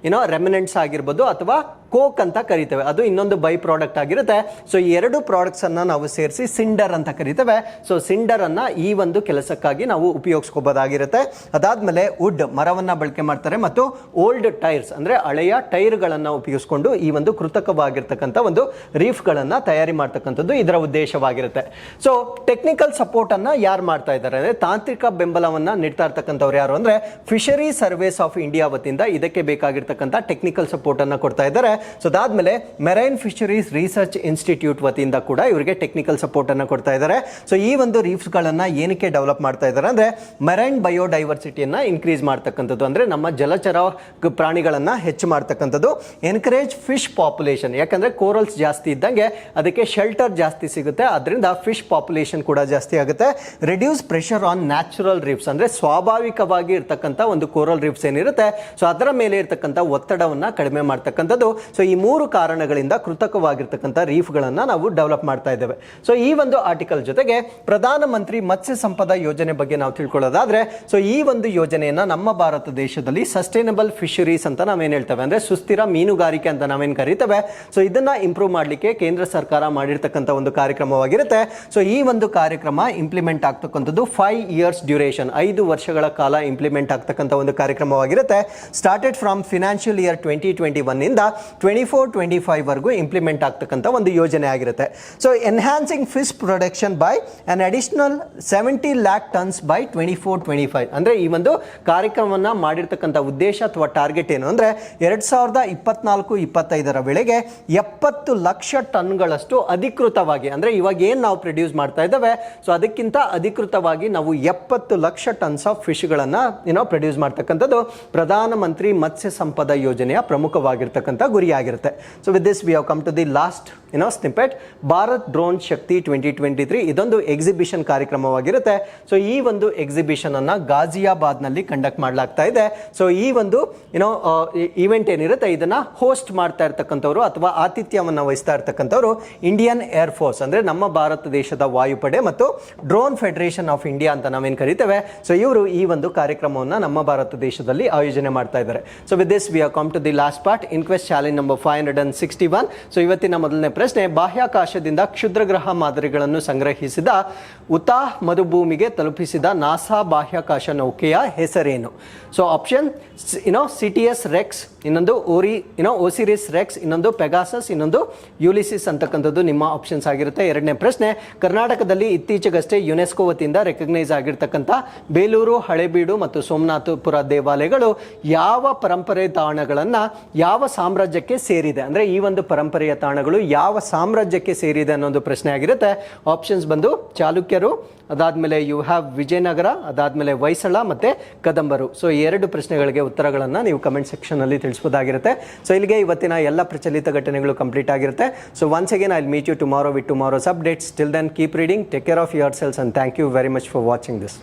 ರೆಮಿನೆಂಟ್ಸ್ ಆಗಿರ್ಬೋದು ಅಥವಾ ಕೋಕ್ ಅಂತ ಕರಿತೇವೆ. ಅದು ಇನ್ನೊಂದು ಬೈ ಪ್ರಾಡಕ್ಟ್ ಆಗಿರುತ್ತೆ. ಸೊ ಈ ಎರಡು ಪ್ರಾಡಕ್ಟ್ಸ್ ಅನ್ನ ನಾವು ಸೇರಿಸಿ ಸಿಂಡರ್ ಅಂತ ಕರಿತೇವೆ. ಸೊ ಸಿಂಡರ್ ಅನ್ನ ಈ ಒಂದು ಕೆಲಸಕ್ಕಾಗಿ ನಾವು ಉಪಯೋಗಿಸ್ಕೋಬಹುದಾಗಿರುತ್ತೆ. ಅದಾದ್ಮೇಲೆ ವುಡ್ ಮರವನ್ನ ಬಳಕೆ ಮಾಡ್ತಾರೆ ಮತ್ತು ಓಲ್ಡ್ ಟೈರ್ಸ್ ಅಂದ್ರೆ ಹಳೆಯ ಟೈರ್ಗಳನ್ನ ಉಪಯೋಗಿಸ್ಕೊಂಡು ಈ ಒಂದು ಕೃತಕವಾಗಿರ್ತಕ್ಕಂಥ ಒಂದು ರೀಫ್ ಗಳನ್ನ ತಯಾರಿ ಮಾಡ್ತಕ್ಕಂಥದ್ದು ಇದರ ಉದ್ದೇಶವಾಗಿರುತ್ತೆ. ಸೊ ಟೆಕ್ನಿಕಲ್ ಸಪೋರ್ಟ್ ಅನ್ನ ಯಾರು ಮಾಡ್ತಾ ಇದ್ದಾರೆ ಅಂದ್ರೆ ತಾಂತ್ರಿಕ ಬೆಂಬಲವನ್ನ ನೀಡ್ತಾ ಇರ್ತಕ್ಕಂಥವ್ರು ಯಾರು ಅಂದ್ರೆ ಫಿಶರಿ ಸರ್ವೇಸ್ ಆಫ್ ಇಂಡಿಯಾ ವತಿಯಿಂದ ಇದಕ್ಕೆ ಬೇಕಾಗಿರ್ತಕ್ಕಂಥ ಟೆಕ್ನಿಕಲ್ ಸಪೋರ್ಟ್ ಅನ್ನ ಕೊಡ್ತಾ ಇದ್ದಾರೆ. ಸೊ ಅದಾದ್ಮೇಲೆ ಮೆರೈನ್ ಫಿಶರೀಸ್ ರಿಸರ್ಚ್ ಇನ್ಸ್ಟಿಟ್ಯೂಟ್ ವತಿಯಿಂದ ಕೂಡ ಇವರಿಗೆ ಟೆಕ್ನಿಕಲ್ ಸಪೋರ್ಟ್ ಅನ್ನು ಕೊಡ್ತಾ ಇದ್ದಾರೆ. ಸೊ ಈ ಒಂದು ರೀಫ್ಸ್ ಗಳನ್ನ ಏನಕ್ಕೆ ಡೆವಲಪ್ ಮಾಡ್ತಾ ಇದ್ದಾರೆ ಅಂದ್ರೆ ಮೆರೈನ್ ಬಯೋಡೈವರ್ಸಿಟಿಯನ್ನ ಇನ್ಕ್ರೀಸ್ ಮಾಡ್ತಕ್ಕಂಥದ್ದು, ಅಂದ್ರೆ ನಮ್ಮ ಜಲಚರ ಪ್ರಾಣಿಗಳನ್ನ ಹೆಚ್ಚು ಮಾಡ್ತಕ್ಕಂಥದ್ದು. ಎನ್ಕರೇಜ್ ಫಿಶ್ ಪಾಪ್ಯುಲೇಷನ್, ಯಾಕಂದ್ರೆ ಕೋರಲ್ಸ್ ಜಾಸ್ತಿ ಇದ್ದಂಗೆ ಅದಕ್ಕೆ ಶೆಲ್ಟರ್ ಜಾಸ್ತಿ ಸಿಗುತ್ತೆ, ಅದರಿಂದ ಫಿಶ್ ಪಾಪ್ಯುಲೇಷನ್ ಕೂಡ ಜಾಸ್ತಿ ಆಗುತ್ತೆ. Reduce pressure on natural reefs, ಅಂದ್ರೆ ಸ್ವಾಭಾವಿಕವಾಗಿ ಇರ್ತಕ್ಕಂಥ ಒಂದು ಕೋರಲ್ ರೀಫ್ಸ್ ಏನಿರುತ್ತೆ ಸೊ ಅದರ ಮೇಲೆ ಇರ್ತಕ್ಕಂಥ ಒತ್ತಡವನ್ನ ಕಡಿಮೆ ಮಾಡ್ತಕ್ಕಂಥದ್ದು. ಸೊ ಈ ಮೂರು ಕಾರಣಗಳಿಂದ ಕೃತಕವಾಗಿರ್ತಕ್ಕಂಥ ರೀಫ್ಗಳನ್ನು ನಾವು ಡೆವಲಪ್ ಮಾಡ್ತಾ ಇದ್ದೇವೆ. ಸೊ ಈ ಒಂದು ಆರ್ಟಿಕಲ್ ಜೊತೆಗೆ ಪ್ರಧಾನ ಮಂತ್ರಿ ಮತ್ಸ್ಯ ಸಂಪದ ಯೋಜನೆ ಬಗ್ಗೆ ನಾವು ತಿಳ್ಕೊಳ್ಳೋದಾದ್ರೆ, ಸೊ ಈ ಒಂದು ಯೋಜನೆಯನ್ನ ನಮ್ಮ ಭಾರತ ದೇಶದಲ್ಲಿ ಸಸ್ಟೈನಬಲ್ ಫಿಶರೀಸ್ ಅಂತ ನಾವೇನ್ ಹೇಳ್ತೇವೆ, ಅಂದ್ರೆ ಸುಸ್ಥಿರ ಮೀನುಗಾರಿಕೆ ಅಂತ ನಾವೇನ್ ಕರೀತೇವೆ. ಸೊ ಇದನ್ನ ಇಂಪ್ರೂವ್ ಮಾಡಲಿಕ್ಕೆ ಕೇಂದ್ರ ಸರ್ಕಾರ ಮಾಡಿರ್ತಕ್ಕಂಥ ಒಂದು ಕಾರ್ಯಕ್ರಮವಾಗಿರುತ್ತೆ. ಸೊ ಈ ಒಂದು ಕಾರ್ಯಕ್ರಮ ಇಂಪ್ಲಿಮೆಂಟ್ ಆಗ್ತಕ್ಕಂಥದ್ದು 5 years ಡ್ಯೂರೇಷನ್, 5 ವರ್ಷಗಳ ಕಾಲ ಇಂಪ್ಲಿಮೆಂಟ್ ಆಗ್ತಕ್ಕಂಥ ಒಂದು ಕಾರ್ಯಕ್ರಮವಾಗಿರುತ್ತೆ. ಸ್ಟಾರ್ಟೆಡ್ ಫ್ರಮ್ ಫಿನಾನ್ಷಿಯಲ್ ಇಯರ್ 2021 ಇಂದ 24-25 ವರೆಗೂ ಇಂಪ್ಲಿಮೆಂಟ್ ಆಗ್ತಕ್ಕಂಥ ಒಂದು ಯೋಜನೆ ಆಗಿರುತ್ತೆ. So enhancing fish production by an additional 70 lakh tons by 24-25, ಅಂದ್ರೆ ಈ ಒಂದು ಕಾರ್ಯಕ್ರಮವನ್ನ ಮಾಡಿರ್ತಕ್ಕಂಥ ಉದ್ದೇಶ ಅಥವಾ ಟಾರ್ಗೆಟ್ ಏನು ಅಂದ್ರೆ 2024-25 ವೇಳೆಗೆ 70 ಲಕ್ಷ ಟನ್ಗಳಷ್ಟು ಅಧಿಕೃತವಾಗಿ, ಅಂದ್ರೆ ಇವಾಗ ಏನ್ ನಾವು ಪ್ರೊಡ್ಯೂಸ್ ಮಾಡ್ತಾ ಇದ್ದೇವೆ ಸೊ ಅದಕ್ಕಿಂತ ಅಧಿಕೃತವಾಗಿ ನಾವು 70 ಲಕ್ಷ ಟನ್ಸ್ ಆಫ್ ಫಿಶ್ ಗಳನ್ನ ಪ್ರೊಡ್ಯೂಸ್ ಮಾಡ್ತಕ್ಕಂಥದ್ದು ಪ್ರಧಾನ ಮಂತ್ರಿ ಮತ್ಸ್ಯ ಸಂಪದ ಯೋಜನೆಯ ಪ್ರಮುಖವಾಗಿರ್ತಕ್ಕಂಥ ಗುರಿಯಾಗಿರುತ್ತೆ. So with this we have come to the last snippet. Bharat drone Shakti 2023 ಇದೊಂದು ಎಕ್ಸಿಬಿಷನ್ ಕಾರ್ಯಕ್ರಮವಾಗಿರುತ್ತೆ. ಸೊ ಈ ಒಂದು ಎಕ್ಸಿಬಿಷನ್ ಅನ್ನ ಗಾಜಿಯಾಬಾದ್ ನಲ್ಲಿ ಕಂಡಕ್ಟ್ ಮಾಡಲಾಗ್ತಾ ಇದೆ. ಸೊ ಈ ಒಂದು ಇವೆಂಟ್ ಏನಿರುತ್ತೆ ಇದನ್ನ ಹೋಸ್ಟ್ ಮಾಡ್ತಾ ಇರ್ತಕ್ಕಂಥವ್ರು ಅಥವಾ ಆತಿಥ್ಯವನ್ನ ವಹಿಸ್ತಾ ಇರ್ತಕ್ಕಂಥವ್ರು ಇಂಡಿಯನ್ ಏರ್ ಫೋರ್ಸ್, ಅಂದ್ರೆ ನಮ್ಮ ಭಾರತ ದೇಶದ ವಾಯುಪಡೆ ಮತ್ತು ಡ್ರೋನ್ ಫೆಡರೇಷನ್ ಆಫ್ ಇಂಡಿಯಾ ಅಂತ ನಾವೇನ್ ಕರಿತೇವೆ. ಸೊ ಇವರು ಈ ಒಂದು ಕಾರ್ಯಕ್ರಮವನ್ನ ನಮ್ಮ ಭಾರತ ದೇಶದಲ್ಲಿ ಆಯೋಜನೆ ಮಾಡ್ತಾ ಇದ್ದಾರೆ. So with this we have come to the last part, inquest challenge number 561. So ಇವತ್ತಿನ ಮೊದಲನೇ ಪ್ರಶ್ನೆ, ಬಾಹ್ಯಾಕಾಶದಿಂದ ಕ್ಷುದ್ರಗ್ರಹ ಮಾದರಿಗಳನ್ನು ಸಂಗ್ರಹಿಸಿದ ಉತಾ ಮರುಭೂಮಿಗೆ ತಲುಪಿಸಿದ ನಾಸಾ ಬಾಹ್ಯಾಕಾಶ ನೌಕೆಯ ಹೆಸರೇನು? ಸೊ ಆಪ್ಷನ್ ಸಿಟಿಎಸ್ ರೆಕ್ಸ್, ಇನ್ನೊಂದು ಓಸಿರಿಸ್ ರೆಕ್ಸ್, ಇನ್ನೊಂದು ಪೆಗಾಸಸ್, ಇನ್ನೊಂದು ಯುಲಿಸಿಸ್ ಅಂತಕ್ಕಂಥದ್ದು ನಿಮ್ಮ ಆಪ್ಷನ್ಸ್ ಆಗಿರುತ್ತೆ. ಎರಡನೇ ಪ್ರಶ್ನೆ, ಕರ್ನಾಟಕದಲ್ಲಿ ಇತ್ತೀಚೆಗಷ್ಟೇ ಯುನೆಸ್ಕೋ ವತಿಯಿಂದ ರೆಕಗ್ನೈಸ್ ಆಗಿರ್ತಕ್ಕಂಥ ಬೇಲೂರು, ಹಳೇಬೀಡು ಮತ್ತು ಸೋಮನಾಥಪುರ ದೇವಾಲಯಗಳು ಯಾವ ಪರಂಪರೆ ತಾಣಗಳನ್ನು ಯಾವ ಸಾಮ್ರಾಜ್ಯಕ್ಕೆ ಸೇರಿದೆ? ಅಂದ್ರೆ ಈ ಒಂದು ಪರಂಪರೆಯ ತಾಣಗಳು ಯಾವ ಸಾಮ್ರಾಜ್ಯಕ್ಕೆ ಸೇರಿದೆ ಅನ್ನೋದು ಪ್ರಶ್ನೆ ಆಗಿರುತ್ತೆ. ಆಪ್ಷನ್ಸ್ ಬಂದು ಚಾಲುಕ್ಯರು, ಅದಾದ್ಮೇಲೆ ಯು ಹ್ಯಾವ್ ವಿಜಯನಗರ, ಅದಾದ್ಮೇಲೆ ಹೊಯ್ಸಳ ಮತ್ತೆ ಕದಂಬರು. ಸೊ ಈ ಎರಡು ಪ್ರಶ್ನೆಗಳಿಗೆ ಉತ್ತರಗಳನ್ನು ನೀವು ಕಮೆಂಟ್ ಸೆಕ್ಷನ್ ಅಲ್ಲಿ ತಿಳಿಸಬಹುದಾಗಿರುತ್ತೆ. ಸೊ ಇಲ್ಲಿಗೆ ಇವತ್ತಿನ ಎಲ್ಲ ಪ್ರಚಲಿತ ಘಟನೆಗಳು ಕಂಪ್ಲೀಟ್ ಆಗಿರುತ್ತೆ. So once again I will meet you tomorrow with tomorrow's updates. Till then keep reading, take care of yourselves and thank you very much for watching this.